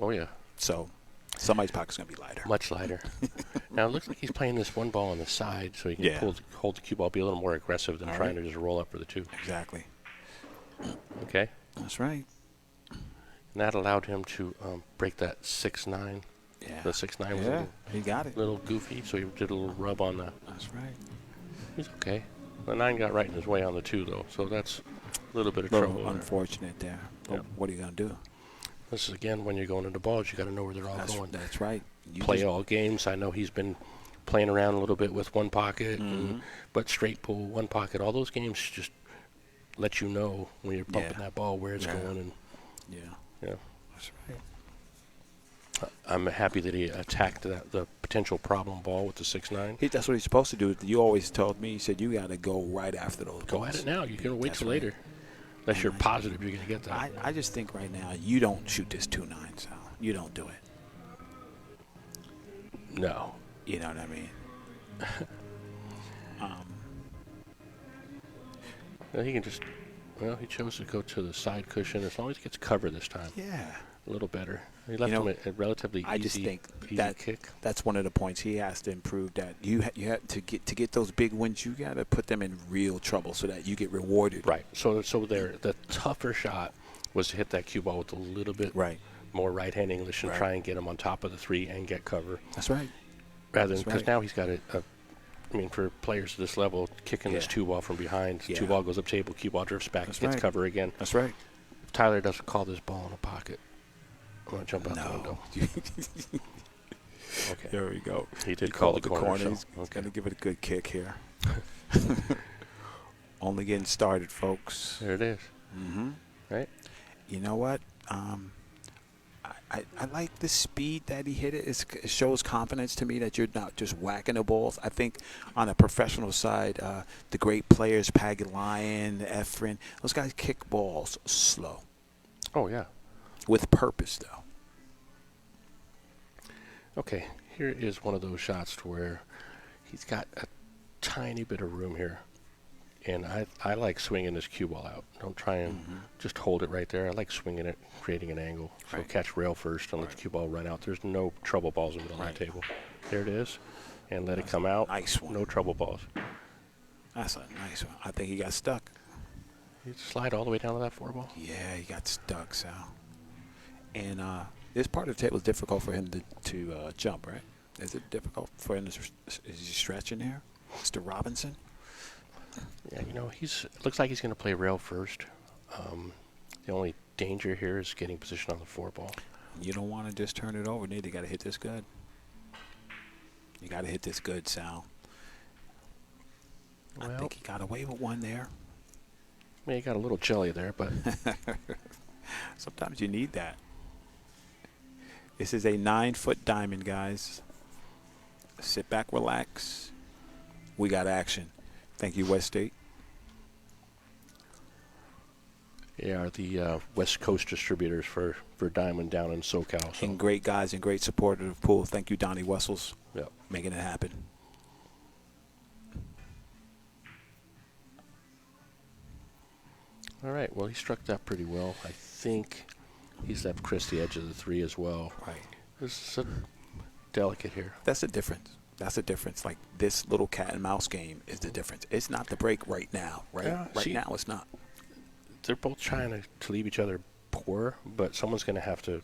B: Oh yeah,
A: So somebody's pocket's going to be lighter.
B: much lighter. Now it looks like he's playing this one ball on the side, so he can
A: Yeah.
B: hold the cue ball, be a little more aggressive than
A: All
B: trying
A: right.
B: to just roll up for the 2.
A: Exactly.
B: Okay,
A: That's right.
B: and that allowed him to break that 6-9.
A: Yeah.
B: The 6-9 was
A: Yeah, he got it.
B: a little goofy, so he did a little rub on the.
A: That's right.
B: He's okay. The 9 got right in his way on the 2 though, so that's a little bit of
A: Little
B: trouble. there.
A: unfortunate there. But
B: Yep.
A: what are you going to do?
B: This is again when you're going into balls, you got to know where they're all
A: That's,
B: going.
A: that's right. You
B: Play
A: just-
B: all games. I know he's been playing around a little bit with one pocket,
A: Mhm.
B: but straight pull, one pocket. All those games just let you know when you're bumping
A: Yeah.
B: that ball where it's
A: Yeah.
B: going. And
A: Yeah.
B: Yeah.
A: That's right.
B: I'm happy that he attacked the potential problem ball with the 6-9.
A: That's what he's supposed to do. You always told me, you said you got to go right after those
B: Go
A: balls.
B: at it now. You can wait
A: That's
B: till
A: right.
B: later, unless you're
A: Alright.
B: positive you're going to get that.
A: I just think right now you don't shoot this 2-9, Sal. You don't do it.
B: No.
A: You know what I mean?
B: Well, he can just. Well, he chose to go to the side cushion. As long as he gets cover this time,
A: Yeah.
B: a little better. He left
A: know,
B: him a relatively
A: I
B: easy,
A: just think
B: easy
A: that
B: kick.
A: that's one of the points he has to improve. That you have to get those big wins. You got to put them in real trouble so that you get rewarded.
B: Right. So there, the tougher shot was to hit that cue ball with a little bit
A: Right.
B: more right-hand English and
A: Right.
B: try and get him on top of the 3 and get cover.
A: That's right.
B: Rather than
A: That's
B: because
A: right.
B: now he's got I mean, for players at this level, kicking this
A: Yeah.
B: 2 ball from behind,
A: Yeah.
B: 2 ball goes up table, cue ball drifts back,
A: That's
B: gets
A: right.
B: cover again.
A: That's right.
B: If Tyler doesn't call this ball in the pocket, I'm going to jump out the window.
A: No.
B: Okay.
A: There we go.
B: He did
A: He
B: call
A: called
B: the corner. So,
A: He's
B: okay.
A: going to give it a good kick here. Only getting started, folks.
B: There it is.
A: Mm-hmm.
B: Right?
A: You know what? I like the speed that he hit it. It shows confidence to me that you're not just whacking the balls. I think on a professional side, the great players, Pagulayan, Efren, those guys kick balls slow.
B: Oh, yeah.
A: With purpose, though.
B: Okay, here is one of those shots to where he's got a tiny bit of room here. And I like swinging this cue ball out. Don't try and just hold it right there. I like swinging it, creating an angle. So
A: Right.
B: catch rail first and let the cue ball run out. There's no trouble balls in the middle of the table. There it is. And let it come out.
A: Nice one.
B: No trouble balls.
A: That's a nice one. I think he got stuck.
B: You slide all the way down to that 4 ball.
A: Yeah, he got stuck, Sal. And this part of the table is difficult for him to jump, right? Is it difficult for him? Is he stretching here, Mr. Robinson?
B: Yeah, looks like he's going to play rail first. The only danger here is getting position on the 4-ball.
A: You don't want to just turn it over, Nate. You got to hit this good. You got to hit this good, Sal.
B: Well,
A: I think he got away with one there.
B: I mean, he got a little jelly there, but
A: sometimes you need that. This is a 9-foot diamond, guys. Sit back, relax. We got action. Thank you, West State.
B: Yeah, the West Coast distributors for Diamond down in SoCal. So.
A: And great guys and great support of the pool. Thank you, Donnie Wessels,
B: Yep.
A: making it happen.
B: All right, well, he struck that pretty well. I think he's left Chris the edge of the 3 as well.
A: Right.
B: This is a delicate here.
A: That's the difference. That's the difference. Like, this little cat and mouse game is the difference. It's not the break right now, right?
B: Yeah,
A: right now, it's not.
B: They're both trying to leave each other poor, but someone's going to have to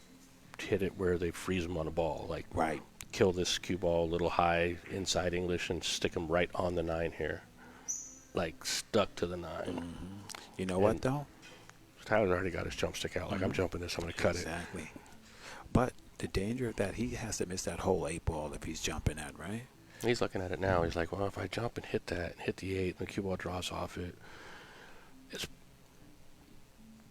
B: hit it where they freeze them on the ball. Like,
A: right.
B: Kill this cue ball a little high inside English and stick him right on the 9 here. Like, stuck to the 9.
A: Mm-hmm. You know what, though?
B: Tyler's already got his jump stick out. Like, I'm jumping this, I'm going to cut it.
A: Exactly. But the danger of that, he has to miss that whole 8 ball if he's jumping at, right?
B: He's looking at it now. He's like, well, if I jump and hit that, and hit the 8, and the cue ball draws off it,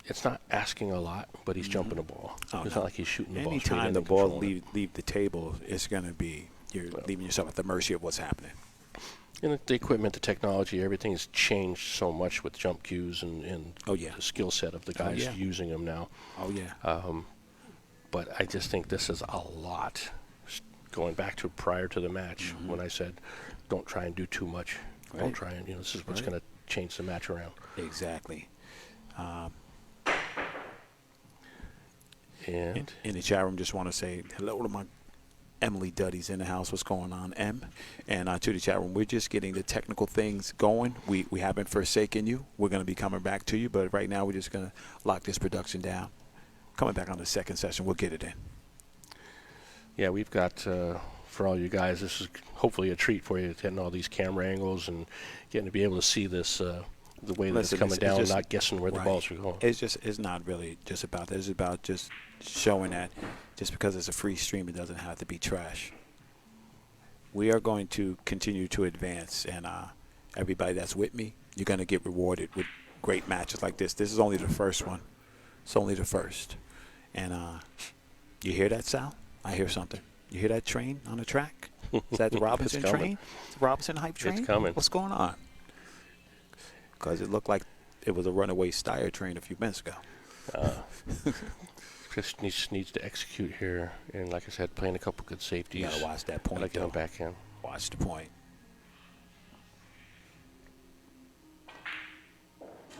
B: it's not asking a lot, but he's jumping a ball. It's not like he's shooting the ball straight in.
A: Anytime the ball leave the table, it's going to be, you're leaving yourself at the mercy of what's happening.
B: And the equipment, the technology, everything's changed so much with jump cues and the skill set of the guys using them now.
A: Oh, yeah.
B: But I just think this is a lot. Going back to prior to the match when I said, don't try and do too much.
A: Right.
B: Don't try and, this is what's going to change the match around.
A: Exactly.
B: And
A: in the chat room, just want to say hello to my Emily Duddy's in the house. What's going on, Em? And to the chat room, we're just getting the technical things going. We haven't forsaken you. We're going to be coming back to you, but right now we're just going to lock this production down. Coming back on the second session, we'll get it in.
B: Yeah, we've got, for all you guys, this is hopefully a treat for you, getting all these camera angles and getting to be able to see this the way that it's coming down, just, not guessing where the balls are going.
A: It's not really just about that. It's about just showing that just because it's a free stream, it doesn't have to be trash. We are going to continue to advance, and everybody that's with me, you're going to get rewarded with great matches like this. This is only the first one. It's only the first. And you hear that, Sal? I hear something. You hear that train on the track? Is that the Robinson train? The Robinson hype train?
B: It's coming.
A: What's going on? Because it looked like it was a runaway Styer train a few minutes ago.
B: Chris needs to execute here, and like I said, playing a couple good safeties.
A: You gotta watch that point.
B: Gotta get him back in.
A: Watch the point.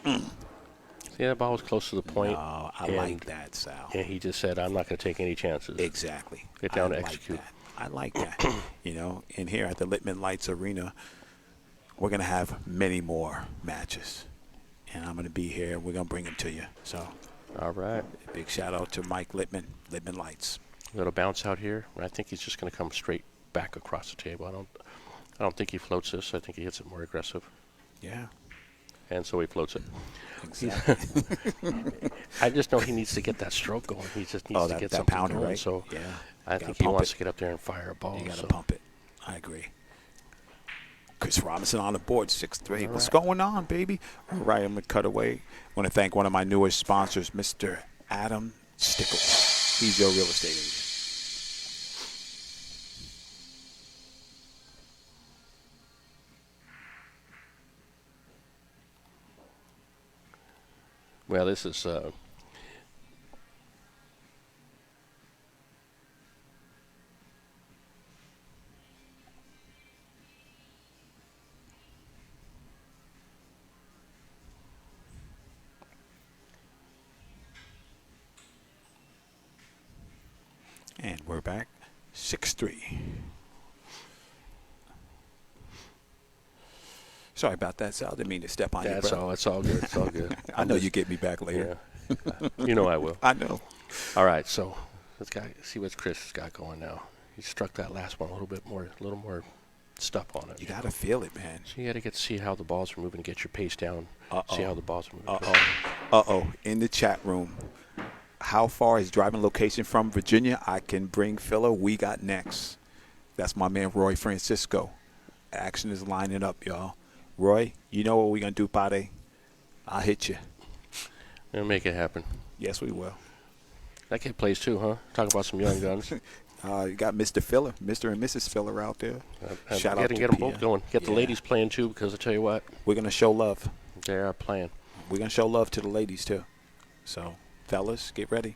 B: See, that ball was close to the point.
A: No, I like that, Sal.
B: And he just said, "I'm not going to take any chances."
A: Exactly.
B: Get down to execute.
A: I like that. In here at the Littman Lights Arena, we're gonna have many more matches, and I'm gonna be here. We're gonna bring them to you. So.
B: All right.
A: Big shout out to Mike Littman, Littman Lights.
B: Little bounce out here. I think he's just going to come straight back across the table. I don't think he floats this. I think he hits it more aggressive.
A: Yeah.
B: And so he floats it.
A: Exactly.
B: I just know he needs to get that stroke going. He just needs to get that something
A: pounder,
B: going.
A: Right?
B: So
A: yeah.
B: I think he wants to get up there and fire a ball.
A: You got to pump it. I agree. Chris Robinson on the board, 6'3". What's going on, baby? All right, I'm going to cut away. I want to thank one of my newest sponsors, Mr. Adam Stickles. He's your real estate agent.
B: Well, this is
A: and we're back, 6'3". Sorry about that, Sal. Didn't mean to step on you, bro.
B: It's all good. It's all good.
A: I know you get me back later.
B: Yeah. You know I will.
A: I know.
B: All right, so let's see what Chris has got going now. he struck that last one a little more stuff on it.
A: You got to feel it, man.
B: So you got to see how the balls are moving, get your pace down, see how the balls are moving.
A: In the chat room, how far is driving location from Virginia? I can bring Philo. We got next. That's my man, Roy Francisco. Action is lining up, y'all. Roy, you know what we're going to do, Pade? I'll hit you.
B: We'll make it happen.
A: Yes, we will.
B: That kid plays too, huh? Talk about some young guns.
A: You got Mr. Filler, Mr. and Mrs. Filler out there. Shout out to
B: get them both going. Get the ladies playing too, because I tell you what,
A: we're gonna show love.
B: They are playing.
A: We're gonna show love to the ladies too. So, fellas, get ready.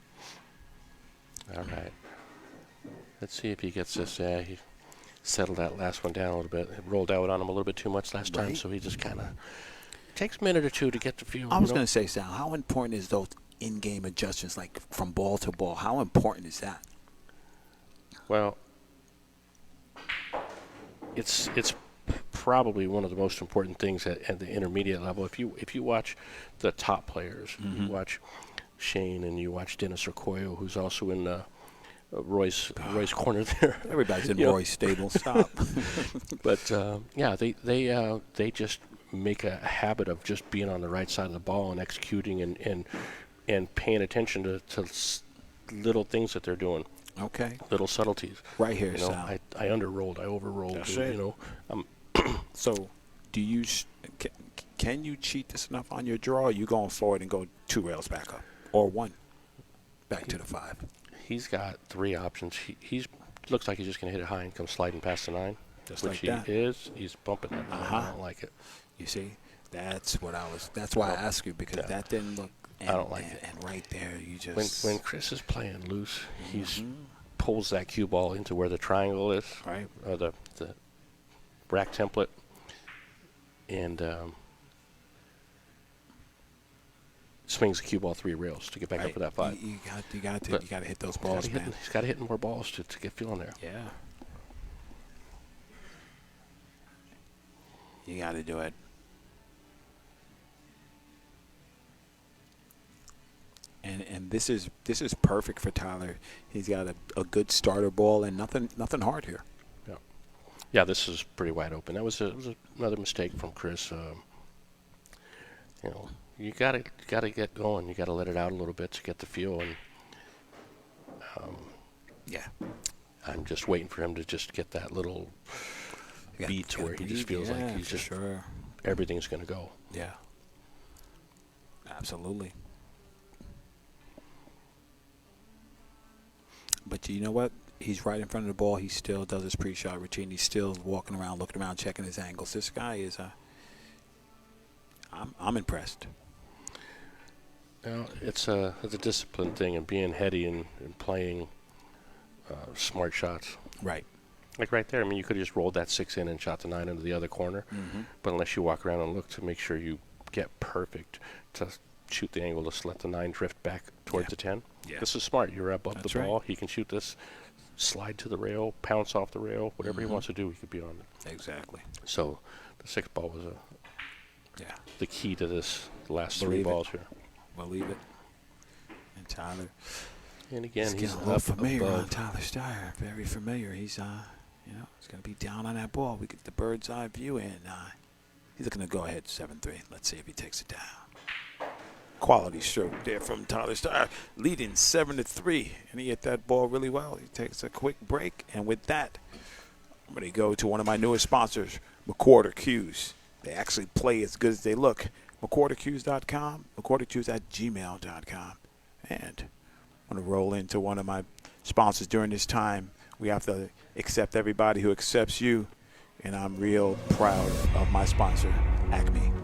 B: All right. Let's see if he gets this. Yeah, he settled that last one down a little bit. It rolled out on him a little bit too much last time, so he just kind of takes a minute or two to get the feel.
A: I was gonna say, Sal, how important is those in-game adjustments, like from ball to ball? How important is that?
B: Well, it's probably one of the most important things at the intermediate level. If you watch the top players, you watch Shane and you watch Dennis Okoye, who's also in Roy's corner there.
A: Everybody's in Roy's stable. Stop.
B: But they just make a habit of just being on the right side of the ball and executing and paying attention to little things that they're doing.
A: Okay.
B: Little subtleties.
A: Right here,
B: you know,
A: Sal.
B: I underrolled, I overrolled.
A: That's
B: and,
A: it.
B: You know,
A: so, do you can you cheat this enough on your draw? Or you going forward and go 2 rails back up, or 1 back to the 5?
B: He's got 3 options. He's looks like he's just going to hit it high and come sliding past the 9,
A: just
B: which
A: like that.
B: He's bumping it. I don't like it.
A: You see, that's why I asked you, because that didn't look. And,
B: I don't like it.
A: And right there, you just
B: when Chris is playing loose, he's pulls that cue ball into where the triangle is,
A: right,
B: or the rack template, and swings the cue ball 3 rails to get back up to that 5.
A: You got to hit those balls, man.
B: He's got to hit more balls to get feeling there.
A: Yeah. You got to do it. And this is perfect for Tyler. He's got a good starter ball and nothing hard here.
B: Yeah, this is pretty wide open. That was another mistake from Chris. You know, you gotta get going. You gotta let it out a little bit to get the feel. And I'm just waiting for him to just get that little beat to where he just feels like he's just everything's gonna go.
A: Yeah, absolutely. But you know what? He's right in front of the ball. He still does his pre-shot routine. He's still walking around, looking around, checking his angles. This guy is I'm impressed.
B: Well, it's a discipline thing, and being heady and playing smart shots.
A: Right.
B: Like right there, I mean, you could have just rolled that 6 in and shot the 9 into the other corner. But unless you walk around and look to make sure you get perfect to shoot the angle, to let the 9 drift back towards the 10.
A: Yeah.
B: This is smart. You're above
A: That's
B: the ball.
A: right.
B: He can shoot this, slide to the rail, pounce off the rail, whatever he wants to do, he could be on it.
A: Exactly.
B: So the 6 ball was the key to this last
A: Believe
B: 3 balls here.
A: Believe it. And Tyler.
B: And again,
A: he's
B: a
A: a little familiar
B: above.
A: on Tyler Styer. Very familiar. He's he's gonna be down on that ball. We get the bird's eye view, and he's looking to go ahead 7-3. Let's see if he takes it down. Quality stroke there from Tyler Styer, leading 7-3, and he hit that ball really well. He takes a quick break, and with that, I'm going to go to one of my newest sponsors, McQuarter Cues. They actually play as good as they look. McQuarterCues.com, McQuarterCues@gmail.com. And I'm going to roll into one of my sponsors during this time. We have to accept everybody who accepts you, and I'm real proud of my sponsor, Acme.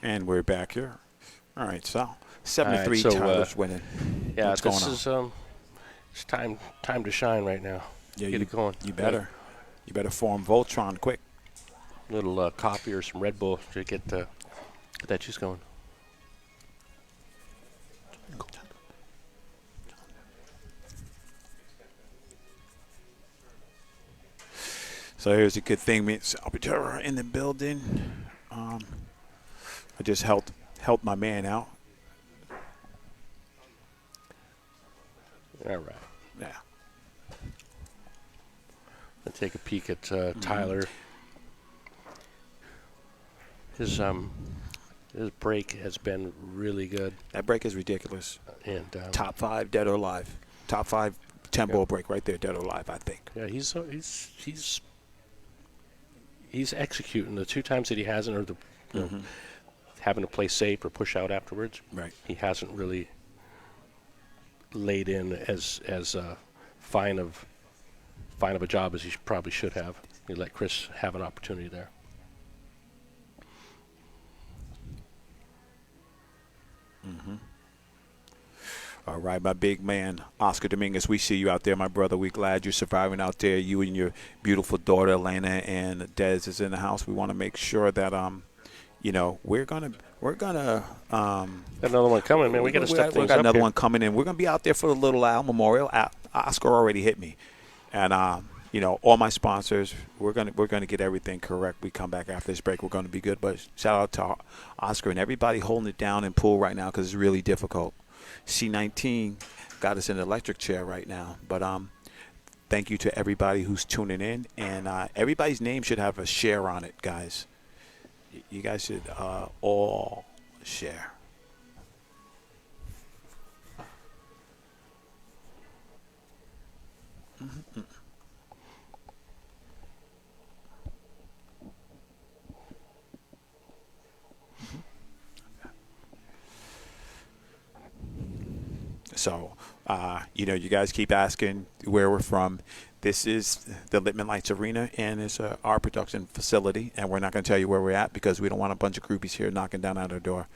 A: And we're back here. All right, so 7-3,
B: so,
A: Tyler's winning.
B: Yeah,
A: What's going
B: on? It's time to shine right now.
A: Yeah,
B: get it going.
A: You better. You better form Voltron quick.
B: Little coffee or some Red Bull to get that juice going.
A: So here's a good thing, man. Salvatore in the building. I just helped my man out.
B: All right.
A: Yeah.
B: Let's take a peek at Tyler. His break has been really good.
A: That break is ridiculous.
B: And
A: Top 5 dead or alive. Top 5 10-ball break right there, dead or alive, I think.
B: Yeah, he's executing. The 2 times that he hasn't, or the having to play safe or push out afterwards.
A: Right.
B: He hasn't really laid in as fine of a job as he probably should have. He let Chris have an opportunity there.
A: All right, my big man, Oscar Dominguez, we see you out there, my brother. We're glad you're surviving out there. You and your beautiful daughter, Elena, and Dez is in the house. We want to make sure that, we're gonna.
B: Got another one coming, man. We got to step things up.
A: We got another
B: here.
A: one coming in. We're gonna be out there for the Little Al Memorial. Oscar already hit me, and all my sponsors. We're gonna get everything correct. We come back after this break. We're gonna be good. But shout out to Oscar and everybody holding it down in pool right now because it's really difficult. C19 got us in the electric chair right now. But thank you to everybody who's tuning in. And everybody's name should have a share on it, guys. You guys should all share. So, you guys keep asking where we're from. This is the Littman Lights Arena, and it's our production facility. And we're not going to tell you where we're at because we don't want a bunch of groupies here knocking down at our door.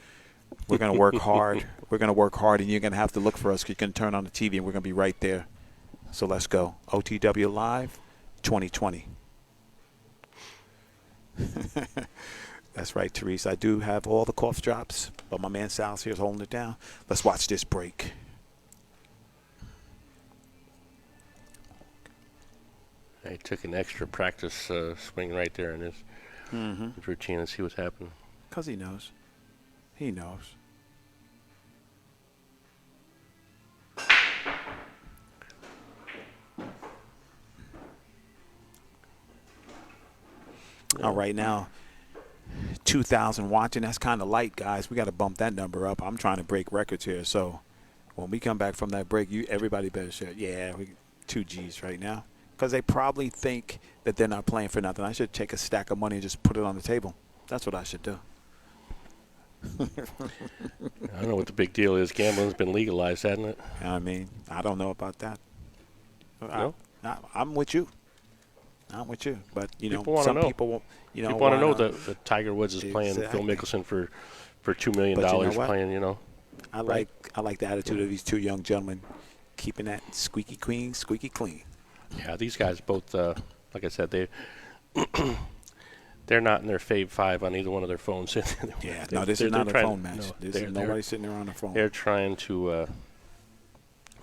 A: We're going to work hard. We're going to work hard, and you're going to have to look for us. You can turn on the TV, and we're going to be right there. So let's go. OTW Live 2020. That's right, Therese. I do have all the cough drops, but my man Sal's here is holding it down. Let's watch this break.
B: He took an extra practice swing right there in his routine and see what's happening.
A: Because he knows. He knows. All right, now, 2,000 watching. That's kind of light, guys. We got to bump that number up. I'm trying to break records here. So when we come back from that break, everybody better share. Yeah, 2 G's right now. Because they probably think that they're not playing for nothing. I should take a stack of money and just put it on the table. That's what I should do.
B: I don't know what the big deal is. Gambling's been legalized, hasn't it?
A: I mean, I don't know about that.
B: No?
A: I'm with you. I'm with you. But,
B: some
A: people won't.
B: People want to know that Tiger Woods is playing Phil Mickelson for $2 million playing,
A: I like the attitude of these 2 young gentlemen keeping that squeaky clean.
B: Yeah, these guys both, like I said, they're not in their Fave 5 on either one of their phones.
A: Yeah, no, this is not a phone match. This is nobody sitting there on the phone.
B: They're trying to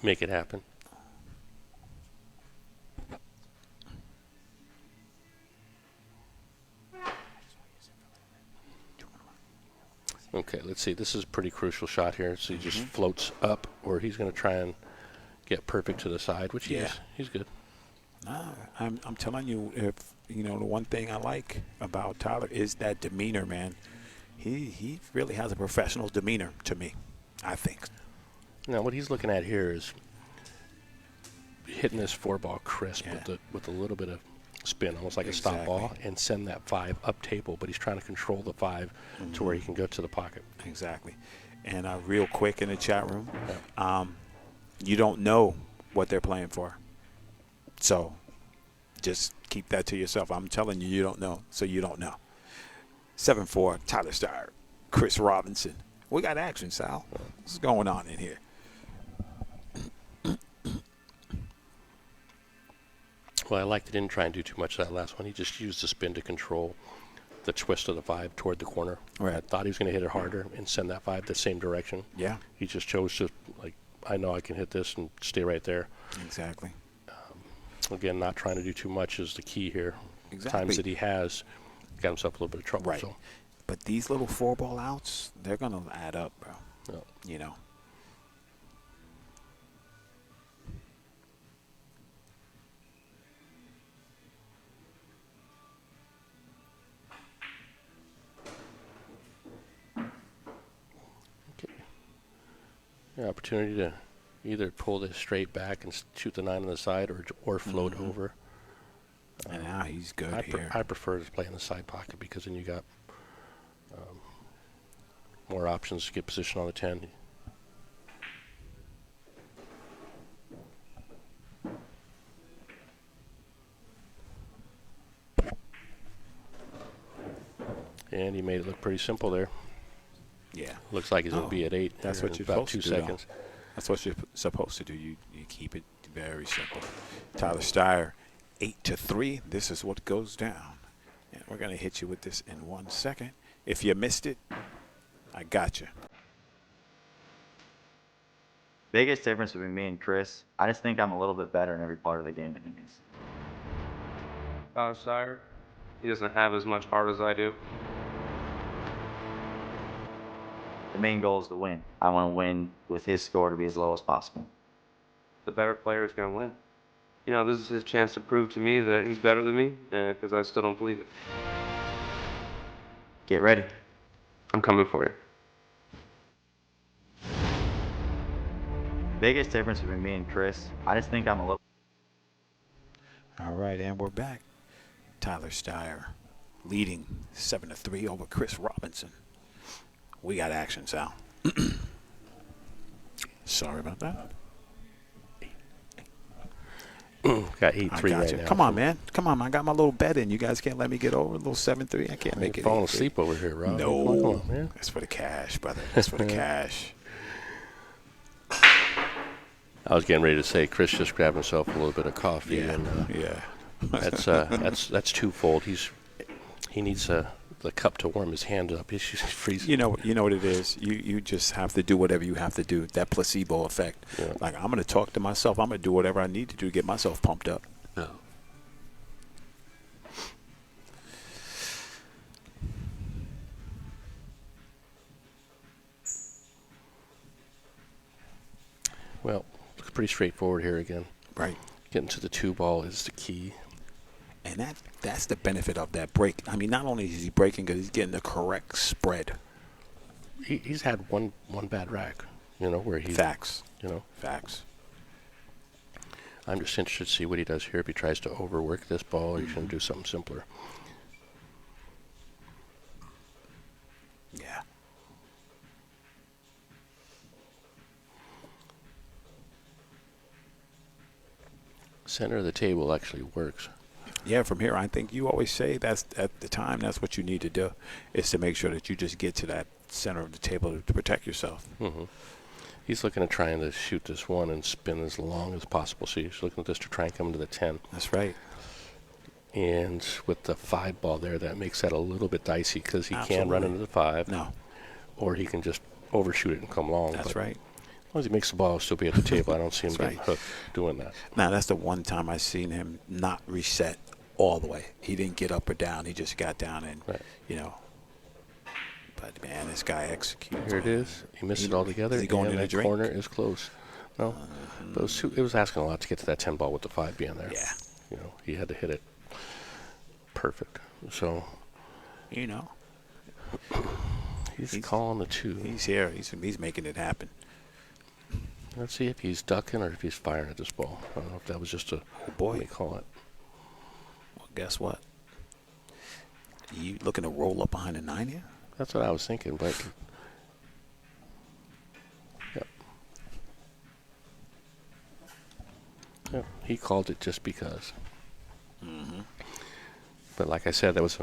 B: make it happen. Okay, let's see. This is a pretty crucial shot here. So he just floats up, or he's going to try and get perfect to the side, which he's good.
A: I'm telling you, if the one thing I like about Tyler is that demeanor, man. He really has a professional demeanor to me, I think.
B: Now, what he's looking at here is hitting this 4-ball crisp with a little bit of spin, almost like a stop ball, and send that 5 up table. But he's trying to control the 5 to where he can go to the pocket.
A: Exactly. And real quick in the chat room, you don't know what they're playing for. So just keep that to yourself. I'm telling you, you don't know, so you don't know. 7-4, Tyler Styer, Chris Robinson. We got action, Sal. What's going on in here?
B: Well, I like they didn't try and do too much of that last one. He just used the spin to control the twist of the 5 toward the corner.
A: Right. I
B: thought he was going to hit it harder and send that 5 the same direction.
A: Yeah.
B: He just chose to, I know I can hit this and stay right there.
A: Exactly.
B: Again, not trying to do too much is the key here. times that he has, got himself a little bit of trouble.
A: Right.
B: So.
A: But these little 4-ball outs, they're going to add up, bro.
B: Yeah.
A: You know.
B: Okay. Yeah, opportunity to either pull this straight back and shoot the 9 on the side, or float over.
A: And now he's good here.
B: I prefer to play in the side pocket because then you got more options to get position on the 10. And he made it look pretty simple there.
A: Yeah.
B: Looks like he's going to be at 8.
A: That's what you're
B: about
A: supposed
B: 2
A: to do.
B: seconds.
A: That's what you're supposed to do. You keep it very simple. Tyler Styer, 8-3. This is what goes down. And we're going to hit you with this in 1 second. If you missed it, I got you.
C: Biggest difference between me and Chris, I just think I'm a little bit better in every part of the game than he is.
D: Styer, he doesn't have as much heart as I do.
C: The main goal is to win. I want to win with his score to be as low as possible.
D: The better player is going to win. You know, this is his chance to prove to me that he's better than me, because I still don't believe it.
C: Get ready.
D: I'm coming for you.
C: Biggest difference between me and Chris, I just think I'm a little...
A: All right, and we're back. Tyler Styer leading 7-3 over Chris Robinson. We got action, Sal. Sorry about that.
B: Got 8-3 right now.
A: Come on, man. Come on, I got my little bet in. You guys can't let me get over a little 7-3. I can't make it.
B: Falling asleep over here, Rob.
A: No.
B: Come on, man.
A: That's for the cash, brother. That's for the cash.
B: I was getting ready to say Chris just grabbed himself a little bit of coffee.
A: Yeah.
B: And that's twofold. He needs the cup to warm his hand up. He's freezing.
A: You know what it is. You just have to do whatever you have to do. That placebo effect.
B: Yeah.
A: Like, I'm gonna talk to myself. I'm gonna do whatever I need to do to get myself pumped up.
B: No. Well, it's pretty straightforward here again.
A: Right.
B: Getting to the 2-ball is the key.
A: And that's the benefit of that break. I mean, not only is he breaking good, he's getting the correct spread.
B: He's had one bad rack, where he...
A: Facts.
B: Facts. I'm just interested to see what he does here. If he tries to overwork this ball, he's going to do something simpler.
A: Yeah.
B: Center of the table actually works.
A: Yeah, from here, I think you always say that's at the time, that's what you need to do, is to make sure that you just get to that center of the table to protect yourself.
B: Mm-hmm. He's looking at trying to shoot this 1 and spin as long as possible. So he's looking at this to try and come to the 10.
A: That's right.
B: And with the 5-ball there, that makes that a little bit dicey because he can run into the 5.
A: No.
B: Or he can just overshoot it and come long.
A: That's right.
B: As long as he makes the ball still be at the table, I don't see him getting hooked doing that.
A: Now, that's the one time I've seen him not reset all the way. He didn't get up or down. He just got down and, But, man, this guy executes.
B: Here it is. He missed it all together.
A: Is he going
B: and
A: in
B: that
A: the drink?
B: corner is close. No. Those two, it was asking a lot to get to that 10 ball with the 5 being there.
A: Yeah.
B: He had to hit it perfect. So, he's calling the 2.
A: He's here. He's making it happen.
B: Let's see if he's ducking or if he's firing at this ball. I don't know if that was just a, what do you call it?
A: Well, guess what? You looking to roll up behind the 9 here?
B: That's what I was thinking, but yep, he called it just because.
A: Mm-hmm.
B: But like I said, that was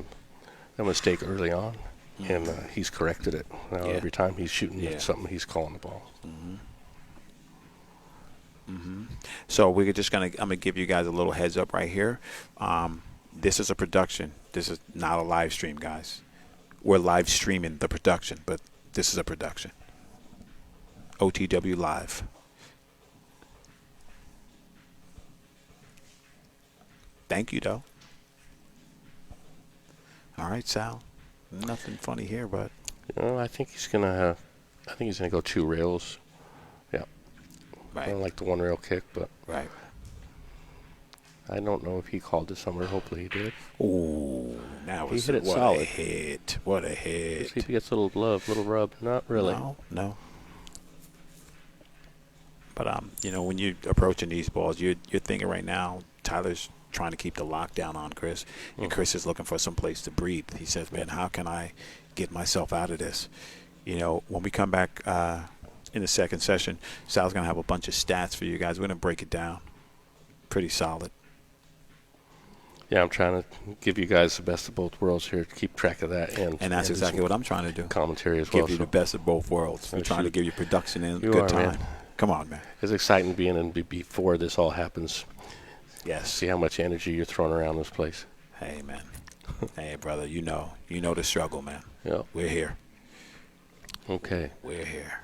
B: a mistake early on, and he's corrected it. Now every time he's shooting at something, he's calling the ball.
A: So I'm gonna give you guys a little heads up right here. This is a production. This is not a live stream, guys. We're live streaming the production, but this is a production. OTW Live. Thank you, though. All right, Sal. Nothing funny here, but
B: I think he's gonna. I think he's gonna go 2 rails. Yeah. I
A: right,
B: don't like the 1 rail kick, but
A: right.
B: I don't know if he called it somewhere. Hopefully he did.
A: Ooh, now
B: He
A: it's
B: hit it
A: what a
B: solid.
A: hit! What a
B: Let's
A: hit!
B: see if he gets a little love, little rub. Not really.
A: No. But when you're approaching these balls, you're thinking right now. Tyler's trying to keep the lockdown on Chris, and Chris is looking for some place to breathe. He says, "Man, how can I get myself out of this?" When we come back in the second session, Sal's gonna have a bunch of stats for you guys. We're gonna break it down. Pretty solid.
B: Yeah, I'm trying to give you guys the best of both worlds here. Keep track of that, and
A: And that's
B: do
A: exactly
B: some
A: what I'm trying to do.
B: commentary as well.
A: Give you the best of both worlds. We're trying to
B: shoot.
A: give you production and
B: You
A: good
B: are,
A: time.
B: man.
A: Come on, man.
B: It's exciting being in before this all happens.
A: Yes.
B: See how much energy you're throwing around this place.
A: Hey, man. Hey, brother. You know the struggle, man.
B: Yeah.
A: We're here.
B: Okay.
A: We're here.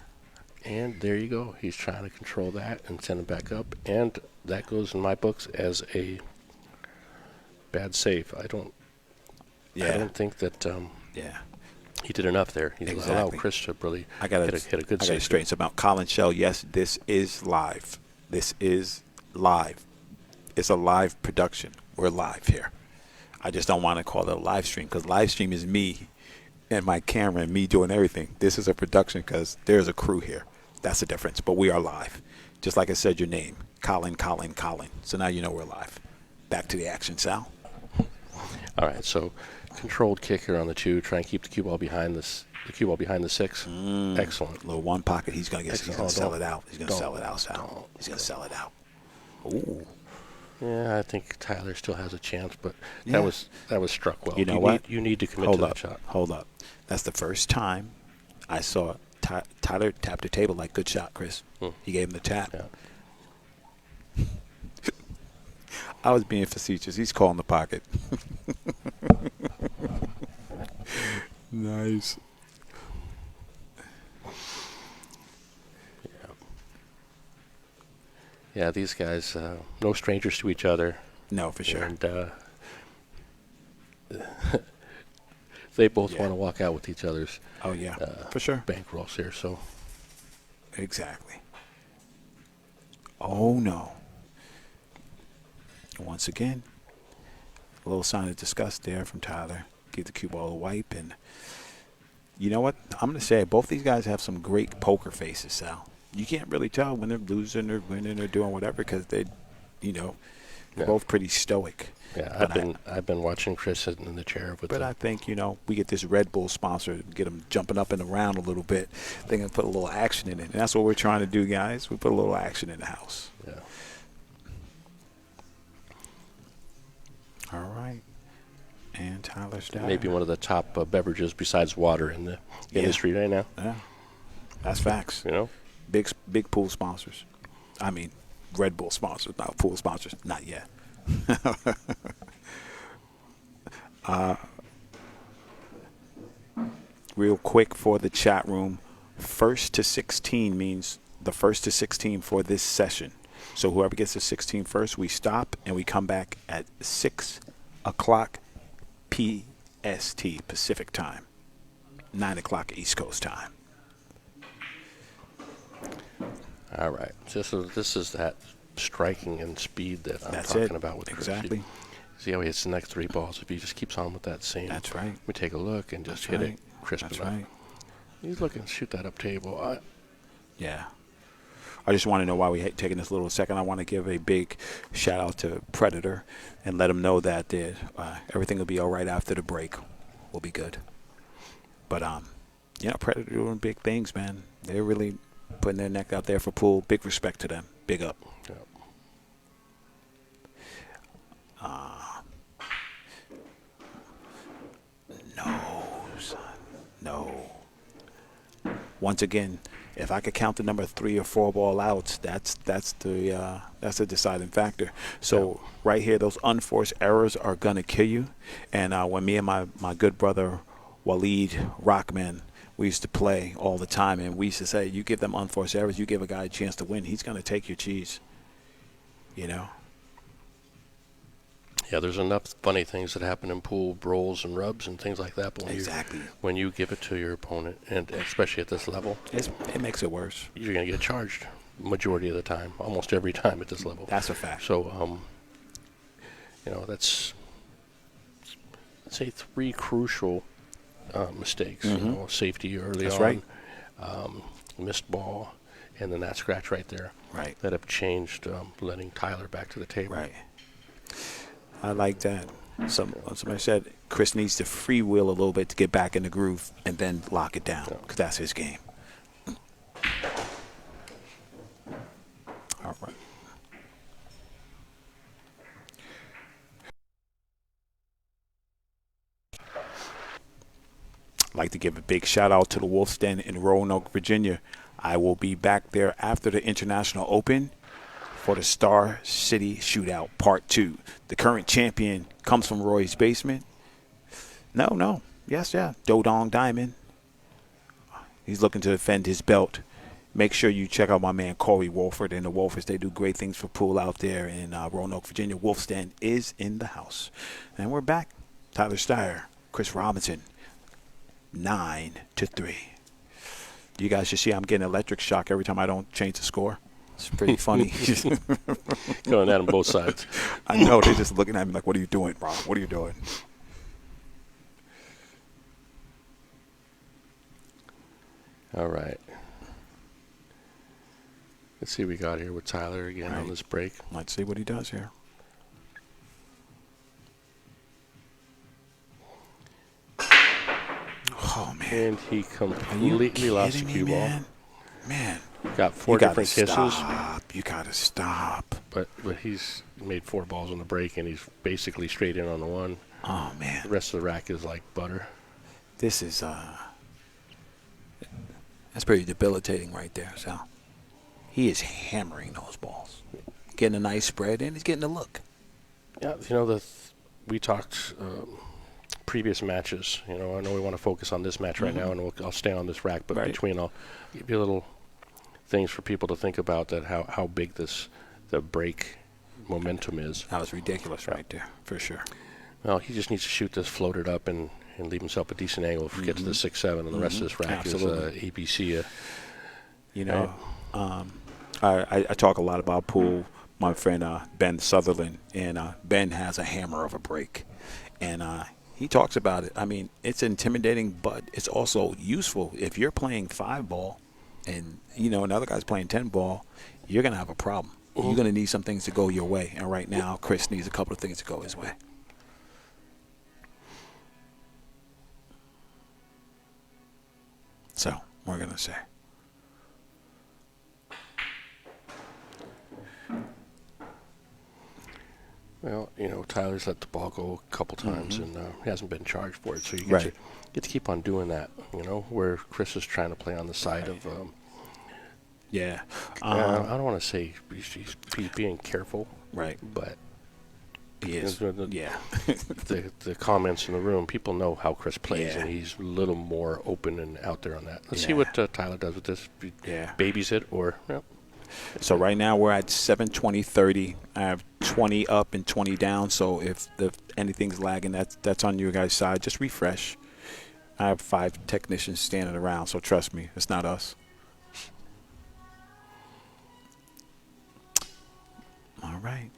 B: And there you go. He's trying to control that and send it back up, and that goes in my books as a bad save. I don't think that
A: Yeah.
B: he did enough there. He allowed
A: Exactly.
B: Chris to really
A: I gotta
B: hit a good
A: I gotta
B: save.
A: straighten something out. Colin Shell, yes, this is live. This is live. It's a live production. We're live here. I just don't want to call it a live stream because live stream is me and my camera and me doing everything. This is a production because there's a crew here. That's the difference. But we are live. Just like I said, your name, Colin. So now you know we're live. Back to the action, Sal.
B: All right, so controlled kick here on the 2. Try and keep the cue ball behind this. The cue ball behind the 6. Excellent.
A: Little one pocket. He's gonna
B: Excellent.
A: sell it out. He's gonna
B: Don't.
A: sell it out, Sal.
B: Don't.
A: He's gonna sell it out. Ooh.
B: Yeah, I think Tyler still has a chance, but
A: Yeah.
B: that was struck well.
A: You know what?
B: You need to commit
A: Hold
B: to
A: up.
B: that shot.
A: Hold up. That's the first time I saw Tyler tap the table like, good shot, Chris. He gave him the tap.
B: Yeah.
A: I was being facetious. He's calling the pocket. Nice.
B: Yeah, these guys, no strangers to each other.
A: No, for sure.
B: And they both
A: Yeah.
B: want to walk out with each other's
A: Oh, yeah. For sure.
B: bankrolls here. So
A: Exactly. Oh, no. Once again, a little sign of disgust there from Tyler. Give the cue ball a wipe. And you know what? I'm going to say both these guys have some great poker faces, Sal. You can't really tell when they're losing or winning or doing whatever because they're
B: Yeah.
A: both pretty stoic.
B: yeah,
A: But
B: I've been watching Chris sitting in the chair with
A: But
B: the,
A: I think, we get this Red Bull sponsor, get them jumping up and around a little bit. They're going to put a little action in it. And that's what we're trying to do, guys. We put a little action in the house.
B: yeah.
A: All right. And Tyler Styer.
B: Maybe one of the top beverages besides water in the industry right now.
A: Yeah. That's facts.
B: You know,
A: Big pool sponsors. I mean, Red Bull sponsors, not pool sponsors. Not yet. Real quick for the chat room, 1st to 16 means the 1st to 16 for this session. So whoever gets to 16 first, we stop and we come back at 6 o'clock PST, Pacific time, 9 o'clock East Coast time.
B: all right. This is that striking and speed that I'm
A: That's
B: talking
A: it.
B: about with Chris.
A: Exactly.
B: See how he hits the next 3 balls. If he just keeps on with that same,
A: That's right.
B: we take a look and just
A: That's
B: hit
A: right.
B: it crisp
A: That's
B: enough.
A: right.
B: He's looking to shoot that up table.
A: Yeah. I just want to know why we taking this little second. I want to give a big shout out to Predator and let him know that everything will be all right after the break. We'll be good. But Predator doing big things, man. They're really putting their neck out there for pool. Big respect to them. Big up.
B: Yeah.
A: No, son. No. Once again, if I could count the number 3 or 4 ball outs, that's the deciding factor. So right here, those unforced errors are gonna kill you. And when me and my good brother Waleed Rockman, we used to play all the time, and we used to say, you give them unforced errors, you give a guy a chance to win, he's gonna take your cheese.
B: Yeah, there's enough funny things that happen in pool, rolls and rubs and things like that. But when you give it to your opponent, and especially at this level,
A: it makes it worse.
B: You're going to get charged majority of the time, almost every time at this level.
A: That's a fact.
B: So, that's, let's say, 3 crucial mistakes. Safety early on.
A: That's right.
B: Missed ball, and then that scratch right there.
A: Right.
B: That have changed, letting Tyler back to the table.
A: Right. I like that. Somebody said Chris needs to freewheel a little bit to get back in the groove and then lock it down, because that's his game. All right. I'd like to give a big shout out to the Wolf's Den in Roanoke, Virginia. I will be back there after the International Open for the Star City Shootout Part 2. The current champion comes from Roy's basement. No. Yes, yeah. Dodong Diamond. He's looking to defend his belt. Make sure you check out my man Corey Wolford and the Wolfords. They do great things for pool out there in Roanoke, Virginia. Wolf's Den is in the house. And we're back. Tyler Styer, Chris Robinson, 9-3. You guys should see I'm getting electric shock every time I don't change the score. It's pretty funny.
B: Going at them both sides.
A: I know. They're just looking at me like, what are you doing, Rob? What are you doing?
B: All right. Let's see what we got here with Tyler again on this break.
A: Let's see what he does here. Oh, man.
B: And he completely lost the cue ball.
A: Man.
B: Got 4 different kisses.
A: You got to stop.
B: But he's made 4 balls on the break, and he's basically straight in on the one.
A: Oh, man.
B: The rest of the rack is like butter.
A: This is, that's pretty debilitating right there, Sal. He is hammering those balls. Getting a nice spread, and he's getting a look.
B: Yeah, we talked previous matches. I know we want to focus on this match right now, and I'll stay on this rack. But between, I'll give you little things for people to think about that how big the break momentum is.
A: That was ridiculous right there, for sure.
B: Well, he just needs to shoot this floated up and leave himself a decent angle if we get to the 6-7, and the rest of this rack is ABC.
A: I talk a lot about pool. My friend Ben Sutherland, and Ben has a hammer of a break, and he talks about it. I mean, it's intimidating, but it's also useful. If you're playing 5-ball, and another guy's playing 10-ball, you're gonna have a problem. You're gonna need some things to go your way, and right now, Chris needs a couple of things to go his way. So we're gonna say.
B: Well, Tyler's let the ball go a couple times, and he hasn't been charged for it. So you get to keep on doing that, where Chris is trying to play on the side of. I don't want to say he's being careful. Right. But
A: he is.
B: The comments in the room, people know how Chris plays, and he's a little more open and out there on that. Let's see what Tyler does with this. Babies it or.
A: So right now we're at 7:20:30. I have 20 up and 20 down. So if anything's lagging, that's on your guys' side. Just refresh. I have 5 technicians standing around, so trust me, it's not us. All right.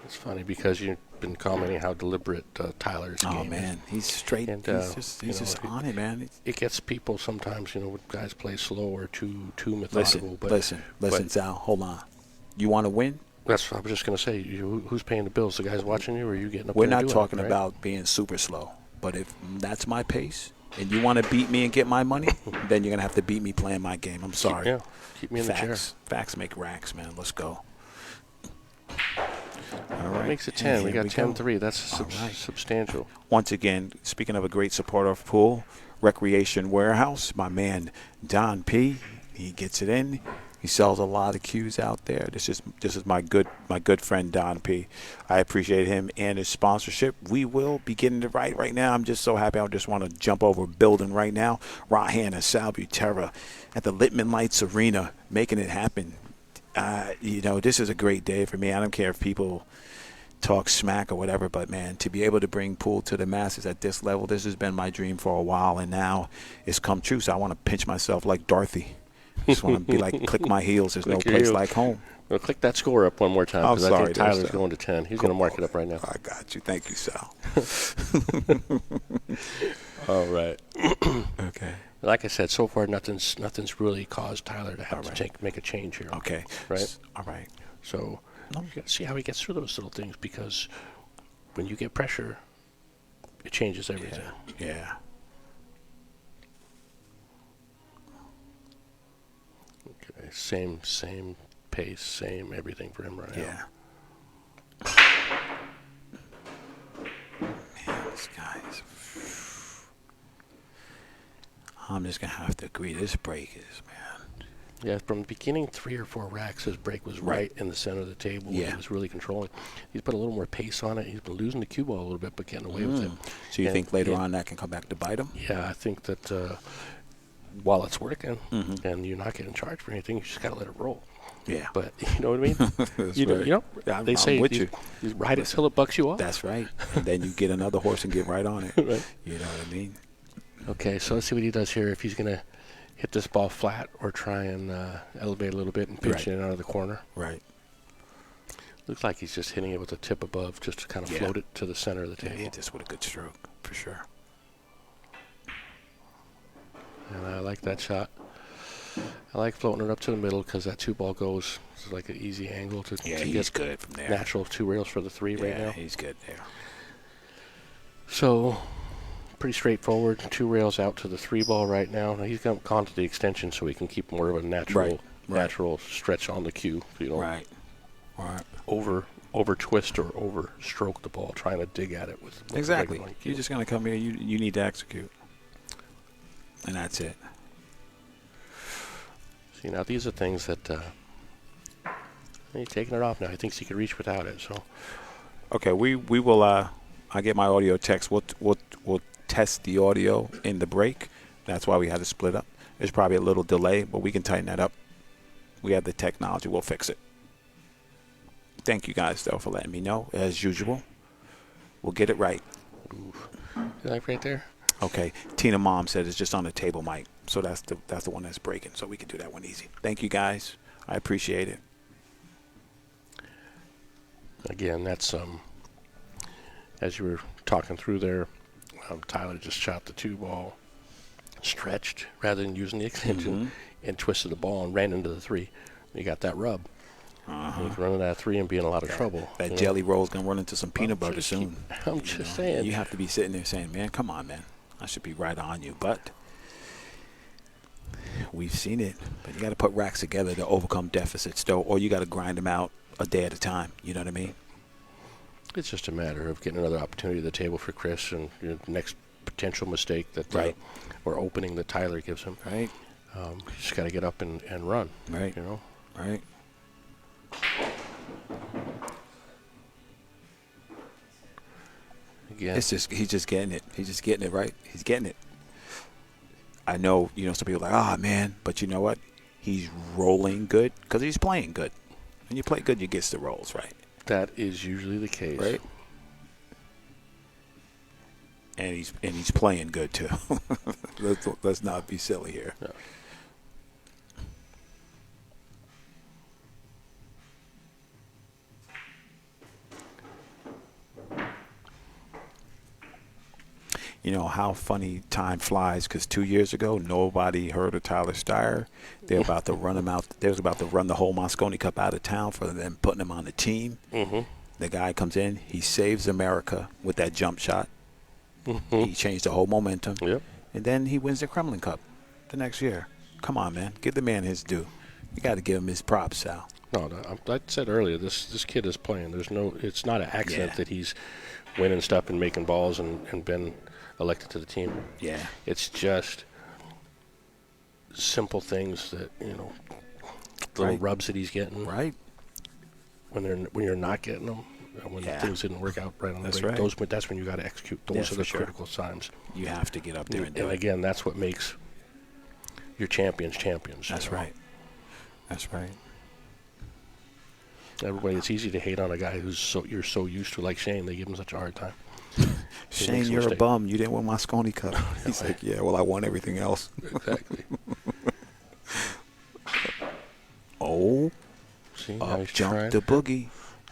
B: It's funny because you've been commenting how deliberate Tyler's game is.
A: Oh, man. He's straight. And, he's just on it, man.
B: It gets people sometimes, when guys play slow or too methodical.
A: Listen, Sal, hold on. You want to win?
B: That's what I was just going to say. Who's paying the bills? The guys watching you, or are you getting up
A: We're
B: there
A: not talking about being super slow. But if that's my pace and you want to beat me and get my money, then you're going to have to beat me playing my game. I'm sorry.
B: Keep me in the chair.
A: Facts make racks, man. Let's go.
B: All right. Makes it 10. We got 10-3. That's substantial.
A: Once again, speaking of a great supporter of pool, Recreation Warehouse, my man Don P. He gets it in. He sells a lot of cues out there. This is my good friend Don P. I appreciate him and his sponsorship. We will be getting it right now. I'm just so happy. I just want to jump over a building right now. Rahan and Sal Butera at the Littman Lights Arena, making it happen. This is a great day for me. I don't care if people talk smack or whatever, but man, to be able to bring pool to the masses at this level, this has been my dream for a while, and now it's come true. So I want to pinch myself like Dorothy. Just want to be like, click my heels. There's no place like home.
B: Well, click that score up one more time,
A: I'm
B: because I
A: sorry,
B: think Tyler's
A: Sal.
B: going to 10. He's going to mark it up right now.
A: I got you. Thank you, Sal.
B: All right.
A: Okay.
B: Like I said, so far nothing's really caused Tyler to have
A: All
B: to
A: right.
B: make a change here.
A: Okay.
B: Right?
A: All right.
B: So you got to see how he gets through those little things, because when you get pressure, it changes everything.
A: Yeah.
B: Okay. Same pace, same everything for him right now.
A: Yeah. Man, this guy is. I'm just gonna have to agree. This break is, man.
B: Yeah, from the beginning 3 or 4 racks, his break was right in the center of the table.
A: Yeah.
B: He was really controlling. He's put a little more pace on it. He's been losing the cue ball a little bit, but getting away with it.
A: So you
B: And-
A: think later
B: yeah.
A: on that can come back to bite him?
B: Yeah, I think that while it's working and you're not getting charged for anything, you just got to let it roll.
A: Yeah.
B: But you know what I mean?
A: That's
B: you
A: right.
B: know,
A: I'm
B: they say
A: with you.
B: you ride it till it bucks you off.
A: That's right. And then you get another horse and get right on it.
B: Right.
A: You know what I mean?
B: Okay, so let's see what he does here. If he's going to hit this ball flat or try and elevate a little bit and pinch it out of the corner.
A: Right.
B: Looks like he's just hitting it with a tip above just to kind of
A: Yeah.
B: float it to the center of the
A: Yeah,
B: table.
A: hit this with a good stroke, for sure.
B: And I like that shot. I like floating it up to the middle because that 2-ball goes. It's like an easy angle to
A: Yeah,
B: get
A: he's good from there.
B: natural 2 rails for the 3 right
A: Yeah,
B: now.
A: he's good there.
B: So, pretty straightforward. 2 rails out to the 3-ball right now. Now he's gone to the extension so he can keep more of a natural natural stretch on the cue. So you don't
A: Right.
B: over twist or over stroke the ball trying to dig at it with
A: Exactly.
B: regular
A: You're
B: cue.
A: just going to come here. You need to execute. And that's it.
B: See, now these are things that he's taking it off now. He thinks he can reach without it. So
A: Okay, we will. I get my audio text. We'll test the audio in the break. That's why we had to split up. There's probably a little delay, but we can tighten that up. We have the technology. We'll fix it. Thank you guys though for letting me know. As usual, we'll get it right.
B: like right there.
A: Okay. Tina Mom said it's just on the table mic, so that's the one that's breaking. So we can do that one easy. Thank you guys. I appreciate it.
B: Again, that's as you were talking through there, Tyler just shot the 2-ball stretched rather than using the extension and twisted the ball and ran into the 3. You got that rub. You can run into that 3 and be in a lot of trouble.
A: That
B: you know?
A: jelly roll's gonna run into some peanut butter
B: just
A: soon.
B: I'm just saying.
A: You have to be sitting there saying, "Man, come on, man. I should be right on you." But we've seen it. But you got to put racks together to overcome deficits, though, or you got to grind them out a day at a time. You know what I mean?
B: It's just a matter of getting another opportunity at the table for Chris and the next potential mistake that or opening that Tyler gives him.
A: Right.
B: You just got to get up and run.
A: Right.
B: You know.
A: Right.
B: Again.
A: It's just he's just getting it. He's just getting it right. He's getting it. I know, some people are like, "Ah, man," but you know what? He's rolling good because he's playing good. When you play good, you get the rolls, right?
B: That is usually the case.
A: Right. And he's playing good too. let's not be silly here.
B: No.
A: You know how funny time flies because 2 years ago nobody heard of Tyler Styer. They're about to run him out. They was about to run the whole Moscone Cup out of town for them putting him on the team.
B: Mm-hmm.
A: The guy comes in, he saves America with that jump shot. He changed the whole momentum.
B: Yep.
A: And then he wins the Kremlin Cup the next year. Come on, man. Give the man his due. You got to give him his props, Sal.
B: No, I said earlier, this kid is playing. It's not an accident that he's winning stuff and making balls and been elected to the team.
A: Yeah.
B: It's just simple things that, the little
A: Right.
B: rubs that he's getting
A: Right.
B: when you're not getting them, when
A: Yeah.
B: things didn't work out right on the
A: That's
B: break.
A: right.
B: That's when you got to execute. Those
A: Yeah,
B: are
A: for
B: the
A: sure.
B: critical times.
A: You have to get up there and do
B: And
A: it.
B: again, that's what makes your champions champions. you
A: That's
B: know?
A: right. That's right.
B: Everybody, it's easy to hate on a guy you're so used to, like Shane. They give him such a hard time. He
A: Shane,
B: makes a
A: you're a
B: mistake.
A: bum. You didn't win my Scony Cup. He's like, yeah, well, I won everything else.
B: Exactly.
A: Oh,
B: See, now
A: up
B: he's
A: jumped
B: trying-
A: the boogie.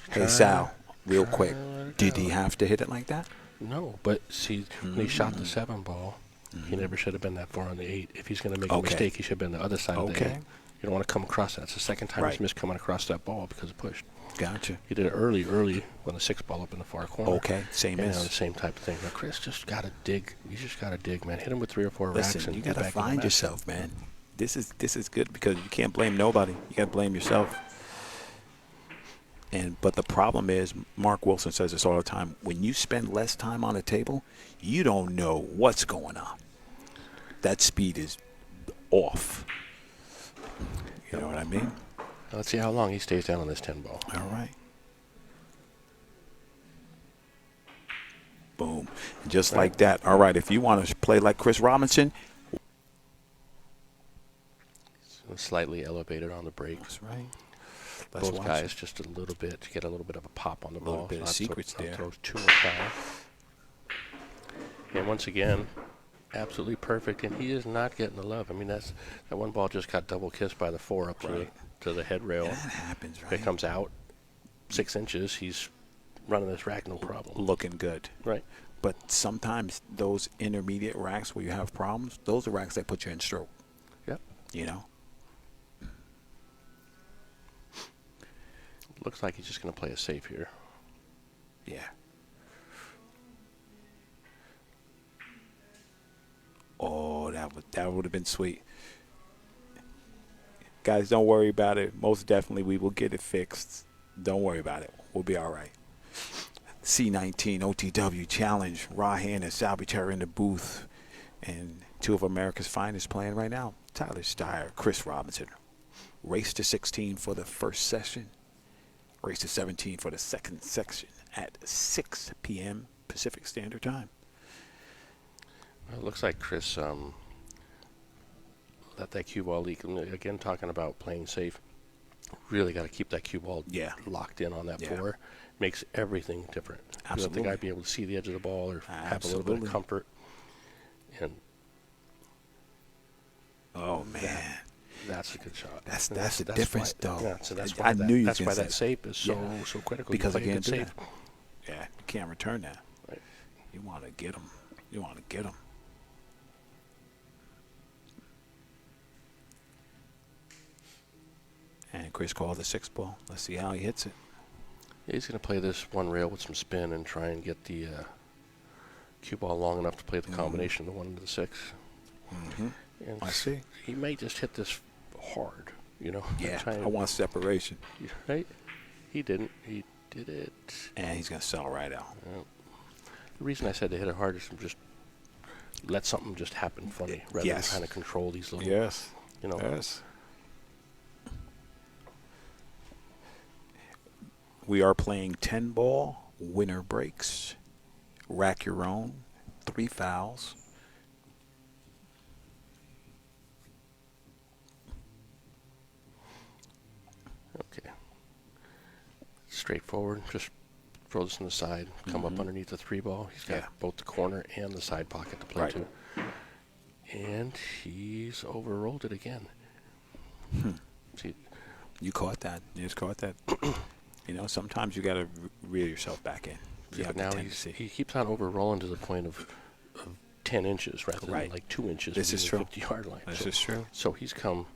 A: Hey,
B: trying-
A: Sal, real
B: trying
A: quick.
B: to let it
A: Did
B: go.
A: he have to hit it like that?
B: No, but see, when he shot the
A: Mm.
B: 7 ball, he never should have been that far on the 8. If he's going to make
A: Okay.
B: a mistake, he should have been the other side of the 8.
A: Okay.
B: You don't want to come across that. It's the second time
A: Right.
B: he's missed coming across that ball because it pushed.
A: Gotcha.
B: He did it early when the 6 ball up in the far corner.
A: Okay, same
B: And
A: as.
B: the same type of thing. Now, Chris just got to dig. You just got to dig, man. Hit him with 3 or 4 racks
A: Listen,
B: and
A: you
B: get
A: gotta
B: back in the
A: find
B: match.
A: yourself, man. This is good because you can't blame nobody. You gotta blame yourself. But the problem is, Mark Wilson says this all the time. When you spend less time on a table, you don't know what's going on. That speed is off. You know what I mean?
B: Let's see how long he stays down on this 10 ball.
A: All right. Boom. And just like that. All right. If you want to play like Chris Robinson,
B: Slightly elevated on the break.
A: that's right. Let's
B: Both
A: watch
B: guys
A: it.
B: just a little bit to get a little bit of a pop on the
A: Little
B: ball.
A: bit of
B: not
A: secrets
B: not
A: there.
B: throws too much power. And once again, absolutely perfect. And he is not getting the love. I mean, that one ball just got double kissed by the 4 up
A: Right.
B: to the head rail.
A: That happens,
B: If
A: right?
B: it comes out 6 inches, he's running this rack no problem.
A: Looking good.
B: Right.
A: But sometimes those intermediate racks where you have problems, those are racks that put you in stroke.
B: Yep.
A: You know?
B: Looks like he's just going to play it safe here.
A: Yeah. Oh, that would have been sweet. Guys, don't worry about it. Most definitely we will get it fixed. Don't worry about it. We'll be all right. C19 OTW Challenge. Rahan and Salvatore in the booth. And 2 of America's finest playing right now. Tyler Styer, Chris Robinson. Race to 16 for the first session. Race to 17 for the second section at 6 p.m. Pacific Standard Time.
B: Well, it looks like Chris let that cue ball leak. And again, talking about playing safe. Really got to keep that cue ball
A: Yeah.
B: locked in on that
A: Yeah.
B: 4. Makes everything different. You let
A: Absolutely.
B: the guy be able to see the edge of the ball or have a little bit
A: Absolutely.
B: of comfort. And
A: Oh, man.
B: that's a good shot.
A: That's
B: And
A: the difference,
B: why,
A: though.
B: Yeah, so that's
A: I
B: why
A: knew you was
B: that's
A: gonna
B: why
A: say
B: that safe is so
A: Yeah.
B: so critical.
A: Because I
B: you play a
A: can't
B: good
A: do
B: safe.
A: that. Yeah, you can't return that.
B: Right.
A: You want to get them. You want to get them. And Chris called the 6 ball. Let's see how he hits it.
B: He's going to play this one rail with some spin and try and get the cue ball long enough to play the combination of the 1 to the 6.
A: Mm-hmm.
B: And
A: I see.
B: he may just hit this hard, you know.
A: Yeah,
B: try and-
A: I want separation.
B: Right? He didn't. He did it.
A: And he's going to sell right out.
B: The reason I said to hit it hard is to just let something just happen funny rather
A: Yes.
B: than trying to control these little,
A: Yes.
B: you know.
A: Yes. We are playing 10 ball, winner breaks, rack your own, 3 fouls.
B: Okay. Straightforward. Just throw this on the side. Come up underneath the 3 ball. He's got
A: Yeah.
B: both the corner and the side pocket to play
A: Right.
B: to. And he's overrolled it again. See,
A: You caught that. You just caught that. You know, sometimes you got to reel yourself back in. You
B: but
A: have the
B: now
A: tendency.
B: he keeps on overrolling to the point of 10 inches rather than
A: Right.
B: like 2 inches.
A: This
B: within
A: is
B: the
A: true.
B: 50-yard line.
A: This
B: So-
A: is true.
B: So he's come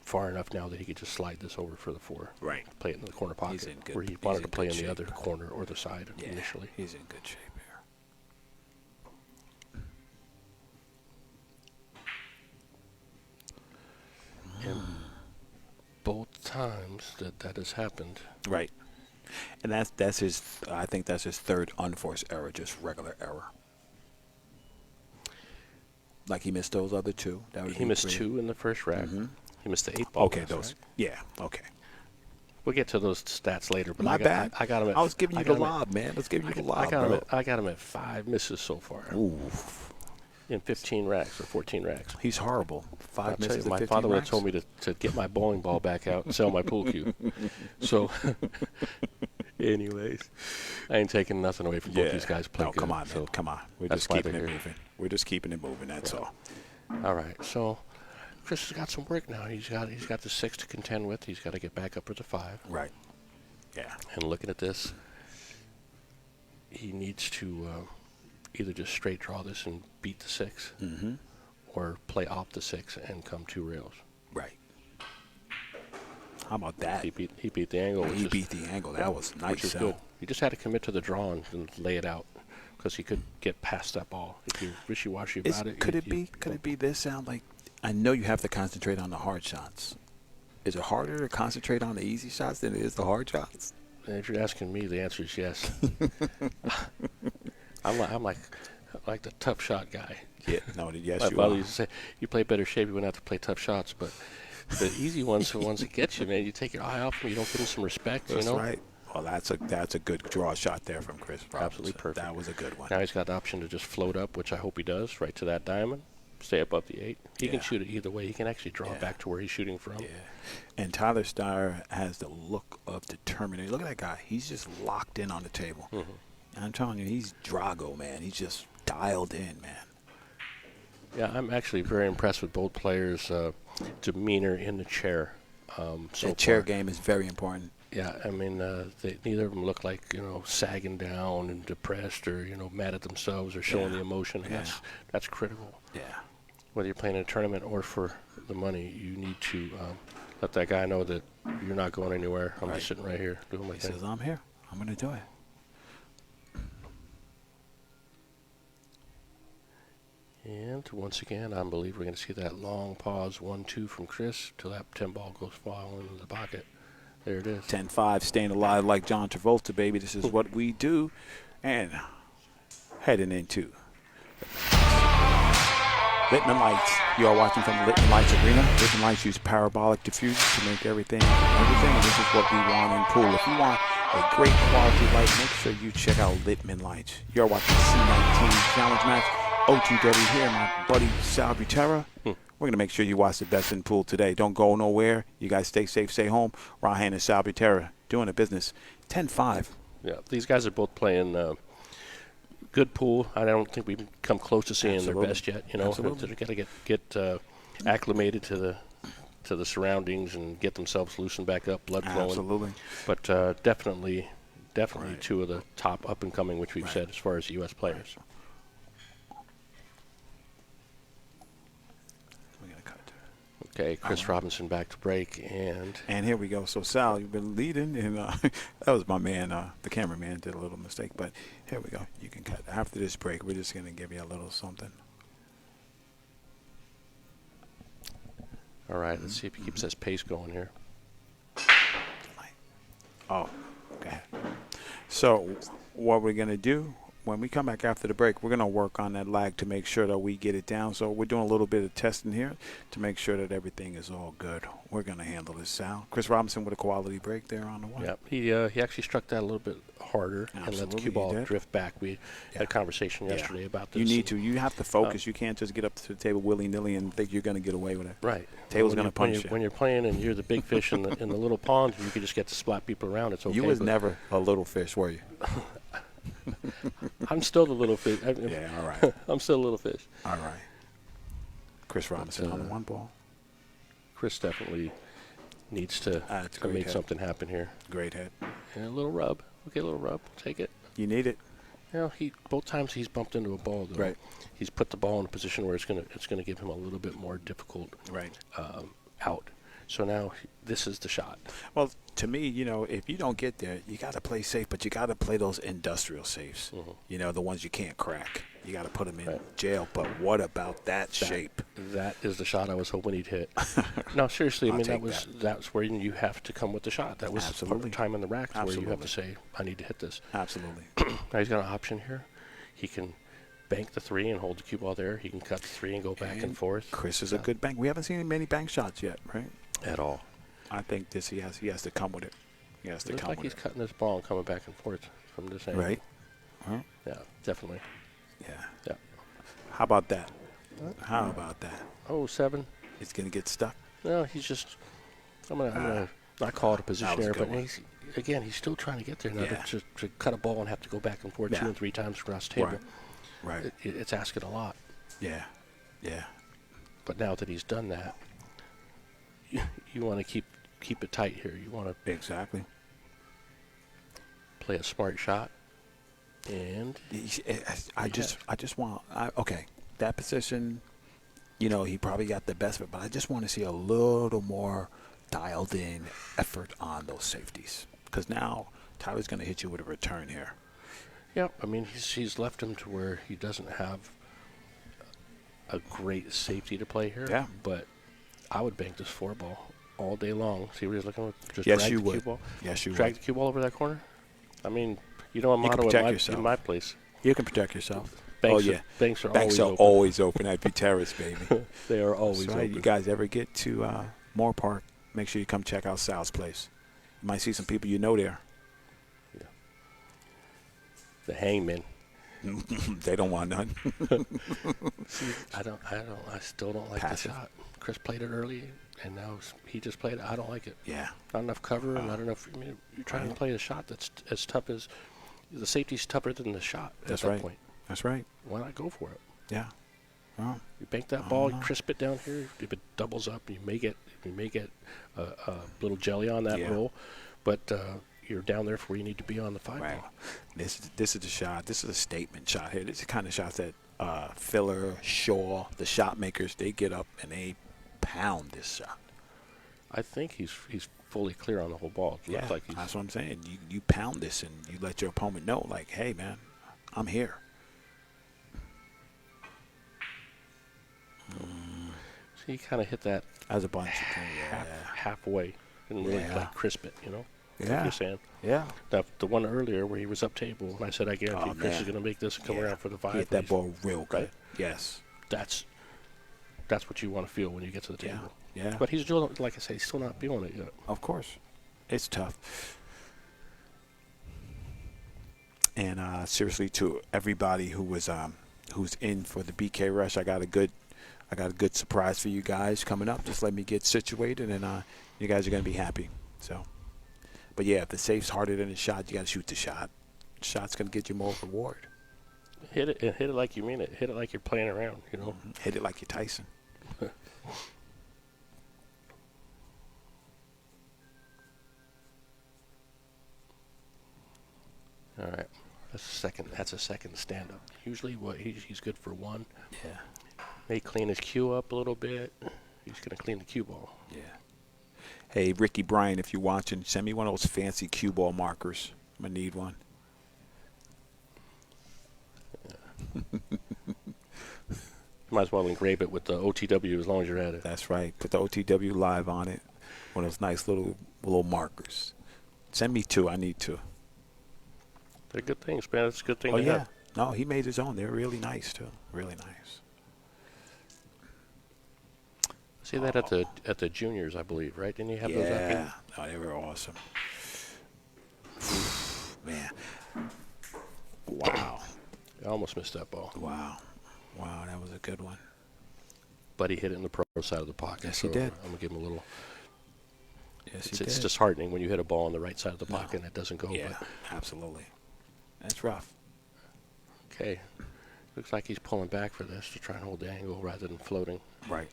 B: far enough now that he could just slide this over for the 4.
A: Right.
B: Play it in the corner pocket
A: in good-
B: where he
A: he's
B: wanted
A: in
B: to play
A: good
B: in the
A: shape.
B: other corner or the side
A: Yeah,
B: initially.
A: he's in good shape here.
B: And both times that has happened,
A: Right. And that's his. I think that's his 3rd unforced error, just regular error. Like he missed those other 2. That would
B: he missed 2 in the first rack.
A: Mhm.
B: He missed the 8 ball.
A: Okay,
B: pass,
A: those.
B: right?
A: Yeah. Okay.
B: We'll get to those stats later. But
A: My bad.
B: I got him at.
A: I was giving
B: I
A: you
B: got
A: the
B: him at-
A: lob, man. Let's give you the lob,
B: I got him
A: bro.
B: at. I got him at 5 misses so far
A: Ooh,
B: in 15 racks or 14 racks.
A: he's horrible.
B: I'll
A: 5
B: tell
A: misses.
B: you, my father would have told me to get my bowling ball back out and sell my pool cue. So, anyways, I ain't taking nothing away from both these guys. Play
A: No,
B: good,
A: come on,
B: so
A: man. Come on. We're
B: that's
A: just
B: why
A: keeping
B: they're
A: it
B: here.
A: moving. We're just keeping it moving. That's all.
B: All right, so Chris has got some work now. He's got the 6 to contend with. He's got to get back up to the 5.
A: Right. Yeah.
B: And looking at this, he needs to either just straight draw this and beat the 6,
A: Mm-hmm.
B: or play off the 6 and come 2 rails.
A: Right. How about that?
B: He beat the angle.
A: He beat the angle. That was nice.
B: Which is good. He just had to commit to the draw and lay it out, because he could get past that ball. If you're wishy-washy about it,
A: Could it be this sound like? I know you have to concentrate on the hard shots. Is it harder to concentrate on the easy shots than it is the hard shots?
B: If you're asking me, the answer is yes. I'm like the tough shot guy.
A: Yeah. No. Yes,
B: My
A: you
B: father
A: are.
B: used to say, "You play better shape, you wouldn't have to play tough shots." But the easy ones are the ones that get you, man. You take your eye off them, you don't give them some respect.
A: That's
B: you know.
A: right. Well, that's a good draw shot there from Chris Robinson.
B: Absolutely perfect.
A: That was a good one.
B: Now he's got the option to just float up, which I hope he does, right to that diamond, stay above the 8. He can
A: Yeah.
B: shoot it either way. He can actually draw it
A: Yeah.
B: back to where he's shooting from.
A: Yeah. And Tyler Styer has the look of determination. Look at that guy. He's just locked in on the table.
B: Mm-hmm.
A: I'm telling you, he's Drago, man. He's just dialed in, man.
B: Yeah, I'm actually very impressed with both players' demeanor in the chair. So
A: The chair
B: far.
A: game is very important.
B: Yeah, I mean, neither of them look like, sagging down and depressed, or mad at themselves or showing
A: Yeah.
B: the emotion. And
A: Yeah.
B: that's critical.
A: Yeah.
B: Whether you're playing in a tournament or for the money, you need to let that guy know that you're not going anywhere. I'm
A: Right.
B: just sitting right here doing my
A: He
B: thing.
A: says, I'm here. I'm going to do it.
B: And once again, I believe we're going to see that long pause 1-2 from Chris till that 10 ball goes falling into the pocket. There it is.
A: 10-5, staying alive like John Travolta, baby. This is what we do. And heading into Littman Lights. You are watching from the Littman Lights Arena. Littman Lights use parabolic diffusion to make everything. And this is what we want in pool. If you want a great quality light, make sure you check out Littman Lights. You are watching C19 Challenge Match. OTW here, my buddy Sal Butera. We're going to make sure you watch the best in pool today. Don't go nowhere. You guys stay safe, stay home. Rahan and Sal Butera doing the business. 10-5.
B: Yeah, these guys are both playing good pool. I don't think we've come close to seeing
A: Absolutely.
B: their best yet.
A: Absolutely.
B: They've got to get acclimated to the surroundings and get themselves loosened back up, blood flowing.
A: Absolutely.
B: But definitely
A: Right.
B: two of the top up and coming, which we've
A: Right.
B: said as far as U.S. players.
A: We're going to cut.
B: Okay, Chris
A: right.
B: Robinson back to break, and
A: And here we go. So, Sal, you've been leading, and that was my man, the cameraman, did a little mistake. But here we go. You can cut. After this break, we're just going to give you a little something.
B: all right, let's see if he keeps this pace going here.
A: Oh, okay. So, what we're going to do, when we come back after the break, we're going to work on that lag to make sure that we get it down. So, we're doing a little bit of testing here to make sure that everything is all good. We're going to handle this, Sal. Chris Robinson with a quality break there on the one.
B: Yeah, he actually struck that a little bit harder and let the
A: Absolutely,
B: cue
A: he
B: ball
A: did.
B: drift back. We had a conversation
A: Yeah.
B: yesterday about this.
A: You need
B: and-
A: to. You have to focus. You can't just get up to the table willy-nilly and think you're going to get away with it.
B: Right.
A: Table's
B: When
A: gonna
B: you-
A: punish you.
B: When you're playing and you're the big fish in the little pond, you can just get to splat people around. It's okay.
A: You was
B: but
A: never a little fish, were you?
B: I'm still the little fish.
A: Yeah, all right.
B: I'm still a little fish.
A: All right. Chris Robinson on the one ball.
B: Chris definitely needs to
A: That's a great
B: make
A: hit.
B: something happen here.
A: Great hit.
B: And a little rub. Okay, a little rub. We'll take it.
A: You need it.
B: Both times he's bumped into a ball, though.
A: Right.
B: He's put the ball in a position where it's gonna give him a little bit more difficult
A: Right.
B: out. So now this is the shot.
A: Well, to me, if you don't get there, you got to play safe, but you got to play those industrial safes. The ones you can't crack. You got to put them in
B: Right.
A: jail. But what about that shape?
B: That is the shot I was hoping he'd hit. No, seriously,
A: I'll
B: I mean
A: take
B: that's where you have to come with the shot. That was part of
A: Absolutely.
B: the time in the racks where you have
A: Absolutely.
B: to say, I need to hit this.
A: Absolutely.
B: Now he's got an option here. He can bank the three and hold the cue ball there. He can cut the three and go back and forth.
A: Chris is a good bank. We haven't seen many bank shots yet, right?
B: At all.
A: I think he has to come with it. He has to
B: Looks
A: come
B: like
A: with
B: he's
A: it.
B: cutting this ball and coming back and forth from this angle.
A: Right. Huh?
B: Yeah, definitely.
A: Yeah.
B: Yeah.
A: How about that? How about that?
B: Oh, 7.
A: He's gonna get stuck.
B: No, he's just. I'm gonna not call it a position
A: was a
B: error,
A: good
B: but
A: one.
B: he's still trying to get there now
A: Yeah.
B: to cut a ball and have to go back and forth 2 and 3 times across the table.
A: Right.
B: It's asking a lot.
A: Yeah. Yeah.
B: But now that he's done that, you want to keep it tight here. You want to
A: Exactly.
B: play a smart shot, and
A: I just want. Okay, that position. You know, he probably got the best of it, but I just want to see a little more dialed in effort on those safeties, because now Tyler's going to hit you with a return here.
B: yeah, I mean he's left him to where he doesn't have a great safety to play here.
A: Yeah.
B: But I would bank this 4 ball all day long. See what he's looking with? Just
A: Yes,
B: drag
A: you
B: the cue
A: would.
B: ball.
A: Yes, you
B: Drag
A: would.
B: the cue ball over that corner. I mean, you know a
A: You can
B: motto
A: protect
B: in
A: yourself.
B: my place.
A: You can protect yourself.
B: Banks
A: oh yeah,
B: banks are
A: banks
B: always
A: are
B: open.
A: always open at Buterres, baby.
B: They are always
A: That's right.
B: open.
A: You guys ever get to Moore Park, make sure you come check out Sal's place. You might see some people you know there.
B: The hangman.
A: They don't want none.
B: I still don't like
A: Passive.
B: the shot. Chris played it early, and now he just played it. I don't like it.
A: Yeah.
B: Not enough cover, not enough. I mean, you're trying to play a shot that's as tough as the safety's tougher than the shot.
A: That's
B: at that
A: right.
B: point.
A: That's right.
B: Why not go for it?
A: Yeah. Well,
B: You bank that ball, you crisp it down here. If it doubles up, you may get a little jelly on that
A: Yeah.
B: roll, but you're down there for where you need to be on the 5
A: right.
B: ball.
A: This is the shot. This is a statement shot here. This is the kind of shots that Filler, Shaw, the shot makers, they get up and they pound this shot.
B: I think he's fully clear on the whole ball. It looks like he's,
A: that's what I'm saying. You pound this and you let your opponent know, like, hey, man, I'm here.
B: so he kind of hit that
A: As a bunch.
B: halfway and really
A: Yeah.
B: like crisp it, you know? Like
A: Yeah.
B: you're saying.
A: Yeah.
B: The one earlier where he was up table, and I said, I guarantee Chris is
A: man.
B: going to make this and come around for the 5.
A: He hit that ball real good.
B: Right.
A: Yes.
B: That's what you want to feel when you get to the
A: Yeah.
B: table.
A: Yeah.
B: But he's still, like I say, he's still not feeling it yet.
A: Of course. It's tough. And seriously, to everybody who was who's in for the BK Rush, I got a good surprise for you guys coming up. Just let me get situated, and you guys are gonna be happy. So, but yeah, if the safe's harder than the shot, you gotta shoot the shot. The shot's gonna get you more reward.
B: Hit it and hit it like you mean it. Hit it like you're playing around, you know?
A: Hit it like you're Tyson.
B: All right. That's a second stand up. Usually he's good for 1.
A: Yeah.
B: May clean his cue up a little bit. He's going to clean the cue ball.
A: Yeah. Hey, Ricky Bryan, if you're watching, send me one of those fancy cue ball markers. I'm gonna need one.
B: Might as well engrave it with the OTW as long as you're at it.
A: That's right. Put the OTW live on it. One of those nice little markers. Send me 2. I need 2.
B: They're good things, man. It's a good thing
A: Oh
B: to
A: yeah.
B: have.
A: No, he made his own. They're really nice too. Really nice.
B: See that at the juniors, I believe, right? Didn't you have those up
A: Yeah.
B: here?
A: Oh, they were awesome. Man. Wow.
B: I almost missed that ball.
A: Wow. Wow, that was a good one.
B: But he hit it in the pro side of the pocket.
A: Yes,
B: so
A: he did.
B: I'm going to give him a little.
A: Yes,
B: It's
A: he did.
B: disheartening when you hit a ball on the right side of the
A: No.
B: pocket and it doesn't go.
A: Yeah, absolutely. That's rough.
B: But, okay. Looks like he's pulling back for this to try and hold the angle rather than floating.
A: Right.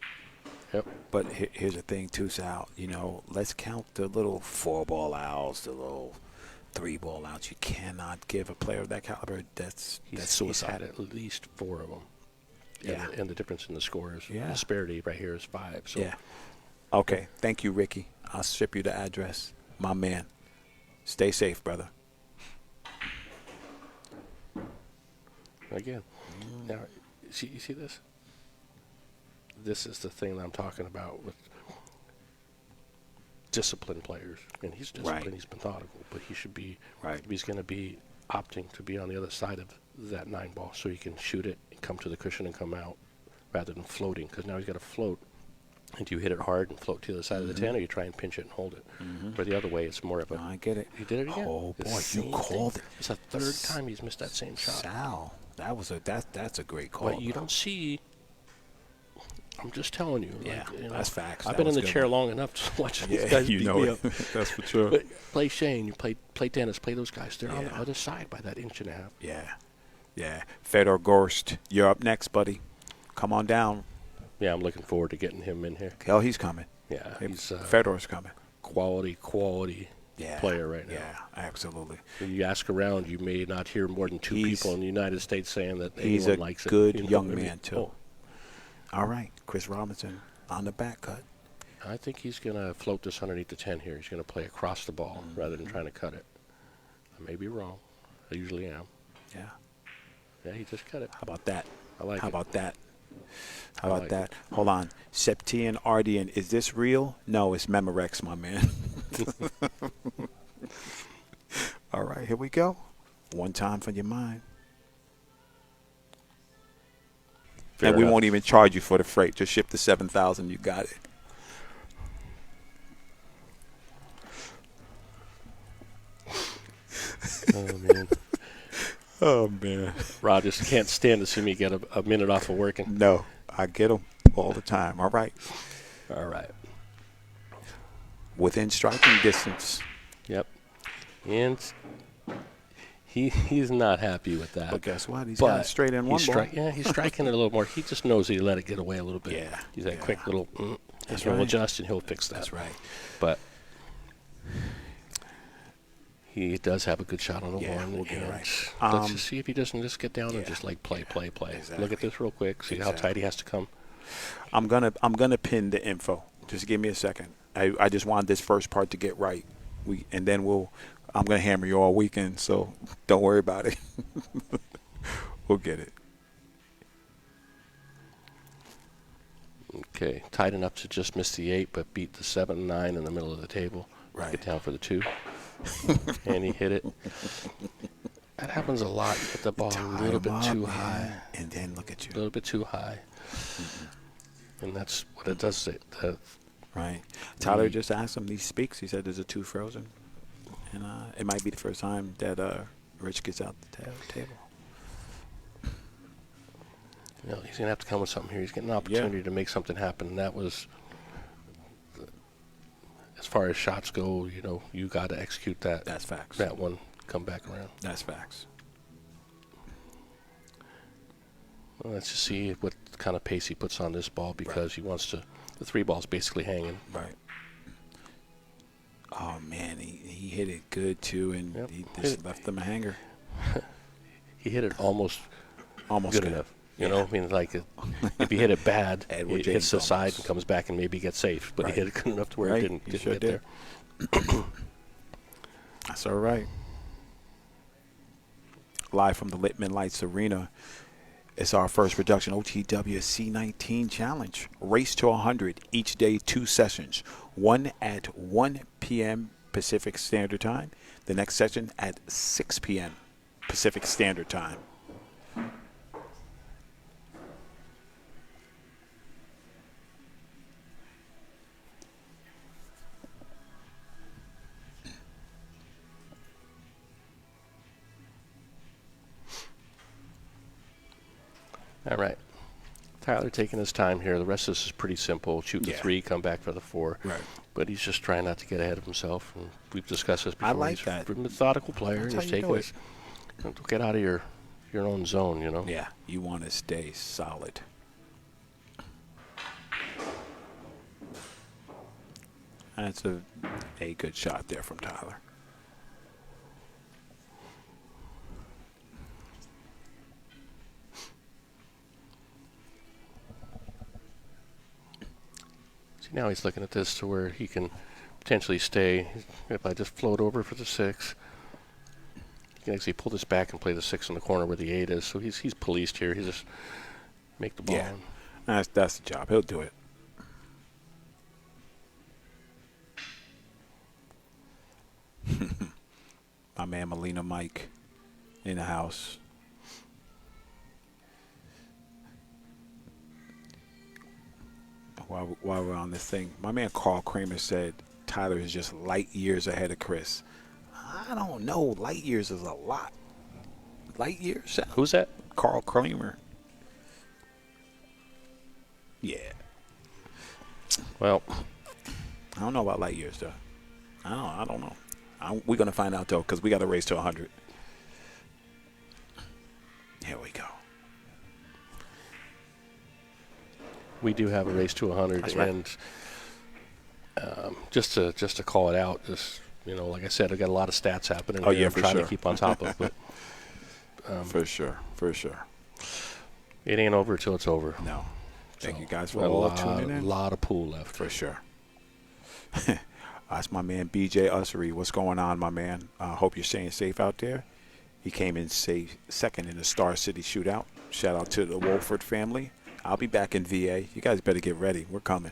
B: Yep.
A: But here's the thing, too, Sal. You know, let's count the little 4-ball outs, the little 3-ball outs. You cannot give a player of that caliber. That's
B: He's
A: suicide.
B: had at least 4 of them.
A: Yeah.
B: And the difference in the scores,
A: Yeah.
B: disparity right here is 5. So
A: Yeah. Okay. Thank you, Ricky. I'll ship you the address. My man. Stay safe, brother.
B: again, now you see this? This is the thing that I'm talking about with disciplined players. And he's disciplined,
A: Right.
B: he's methodical, but he should be,
A: Right.
B: if he's going to be opting to be on the other side of that 9 ball so he can shoot it, come to the cushion, and come out rather than floating. Because now he's got to float. And do you hit it hard and float to the other side of the 10, or you try and pinch it and hold it? Or the other way, it's more of a.
A: No, I get it.
B: He did it again.
A: Oh
B: The
A: boy, you
B: same
A: called
B: thing.
A: it.
B: It's the third time he's missed that same shot.
A: Sal, that's a great call.
B: But you don't see. I'm just telling you.
A: Yeah,
B: like,
A: that's facts.
B: I've
A: That
B: been in
A: was
B: the
A: good
B: chair
A: one.
B: long enough to watch these
A: Yeah,
B: guys
A: you
B: beat
A: know
B: me
A: it.
B: up.
A: That's for sure.
B: But play Shane, you play tennis, play those guys. They're on the
A: Yeah.
B: other side by that inch and a half.
A: Yeah. Fedor Gorst, you're up next, buddy. Come on down.
B: Yeah, I'm looking forward to getting him in here.
A: Hell, he's coming.
B: Yeah, he's
A: Fedor's coming.
B: quality
A: Yeah.
B: player right now.
A: Yeah, absolutely.
B: When you ask around, you may not hear more than 2
A: He's-
B: people in the United States saying that
A: He's
B: anyone
A: a
B: likes it.
A: good
B: You know
A: young
B: what I mean?
A: man too.
B: Oh,
A: All right, Chris Robinson on the back cut.
B: I think he's going to float this underneath the 10 here. He's going to play across the ball rather than trying to cut it. I may be wrong. I usually am.
A: Yeah.
B: Yeah, he just cut it.
A: How about that?
B: I like
A: How
B: it.
A: about that? How
B: I
A: about
B: like
A: that? Hold on. Septian Ardian, is this real? No, it's Memorex, my man. All right, here we go. One time for your mind.
B: Fair
A: and we
B: enough.
A: won't even charge you for the freight. Just ship the 7,000. You got it.
B: Oh, man.
A: Oh, man.
B: Rod just can't stand to see me get a minute off of working.
A: No, I get them all the time. All right.
B: All right.
A: Within striking distance.
B: Yep. And he's not happy with that.
A: But guess what? He's
B: But
A: got it straight in one ball.
B: He's striking it a little more. He just knows he let it get away a little bit.
A: Yeah,
B: He's that
A: yeah.
B: quick little.
A: That's
B: he'll
A: right.
B: adjust and he'll fix that.
A: That's right.
B: But he does have a good shot on the
A: Yeah,
B: one.
A: we'll get it
B: and
A: right.
B: Let's just see if he doesn't just get down and
A: yeah.
B: just like play.
A: Exactly.
B: Look at this real quick. See how tight he has to come.
A: I'm gonna pin the info. Just give me a second. I just wanted this first part to get right. And then I'm gonna hammer you all weekend, so don't worry about it. We'll get it.
B: Okay, tight enough to just miss the 8, but beat the 7, 9 in the middle of the table.
A: Right.
B: Get down for the 2. And he hit it. That happens a lot. You hit the ball a little bit too high.
A: And then look at
B: A
A: you.
B: little bit too high. And that's what it does.
A: Right. Tyler just asked him. He speaks. He said there's a 2 frozen, and it might be the first time that Rich gets out the table.
B: He's going to have to come with something here. He's getting an opportunity to make something happen. And that was, as far as shots go, you got to execute that.
A: That's facts.
B: That one, come back around.
A: That's facts.
B: Well, let's just see what kind of pace he puts on this ball because he wants to. The 3 ball's basically hanging.
A: Right. Oh man, he hit it good too, and
B: Yep.
A: he just left them a hanger.
B: He hit it almost
A: Almost
B: good enough. You know, I mean, like if he hit it bad,
A: Edward
B: it hits the
A: James
B: side
A: almost.
B: and comes back and maybe gets safe. But
A: Right.
B: he hit it good enough to where
A: Right,
B: it didn't
A: he
B: get
A: sure did.
B: there.
A: That's all right. Live from the Littman Lights Arena. It's our first production OTW C19 challenge. Race to 100 each day, 2 sessions. One at 1 p.m. Pacific Standard Time. The next session at 6 p.m. Pacific Standard Time.
B: All right. Tyler taking his time here. The rest of this is pretty simple. Shoot the
A: Yeah.
B: 3, come back for the 4.
A: Right.
B: But he's just trying not to get ahead of himself. And we've discussed this before.
A: I like
B: He's
A: that.
B: a methodical player.
A: That's
B: Just
A: how you
B: take
A: do
B: it. Don't get out of your own zone,
A: Yeah, you want to stay solid. That's a good shot there from Tyler.
B: See, now he's looking at this to where he can potentially stay. If I just float over for the 6, he can actually pull this back and play the 6 in the corner where the 8 is. So he's policed here. He just make the ball.
A: Yeah. That's the job. He'll do it. My man Molina Mike in the house. while we're on this thing, my man Carl Kramer said Tyler is just light years ahead of Chris. I don't know. Light years is a lot. Light years?
B: Who's that?
A: Carl Kramer. Yeah.
B: Well,
A: I don't know about light years, though. I don't know. We're going to find out, though, because we got to race to 100. Here we go.
B: we do have a race to 100,
A: That's right.
B: and just to call it out, just like I said, I got a lot of stats happening.
A: Oh,
B: here
A: yeah,
B: I'm
A: for
B: trying
A: sure.
B: to keep on top of, but
A: For sure.
B: it ain't over till it's over.
A: No. Thank
B: So,
A: you guys for
B: we got
A: all tuning
B: a
A: in.
B: lot of pool left.
A: For sure. That's my man, BJ Ussery. What's going on, my man? Hope you're staying safe out there. He came in safe second in the Star City shootout. Shout out to the Wolford family. I'll be back in VA. You guys better get ready. We're coming.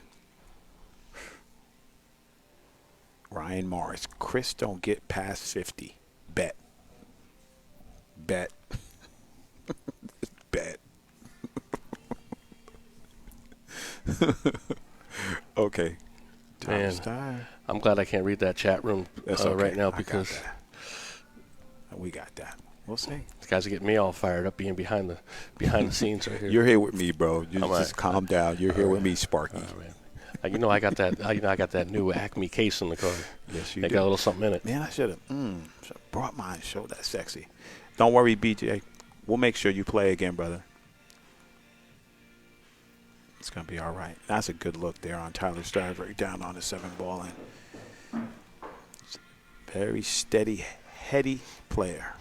A: Ryan Morris. Chris don't get past 50. Bet. Bet. Bet. Okay.
B: Man,
A: Time's time.
B: I'm glad I can't read that chat room
A: That's okay.
B: right now
A: I got
B: because
A: that. We got that. We'll see.
B: these guys are getting me all fired up being behind the scenes right here.
A: You're here with me, bro. You
B: I'm
A: just calm down. You're here with me, Sparky.
B: Oh, man. I got that. I got that new Acme case in the car.
A: Yes, you
B: They
A: do.
B: got a little something in it.
A: Man, I should have brought mine. Show that sexy. Don't worry, BJ. We'll make sure you play again, brother. It's gonna be all right. That's a good look there on Tyler Styer, right down on the 7-ball and very steady, heady player.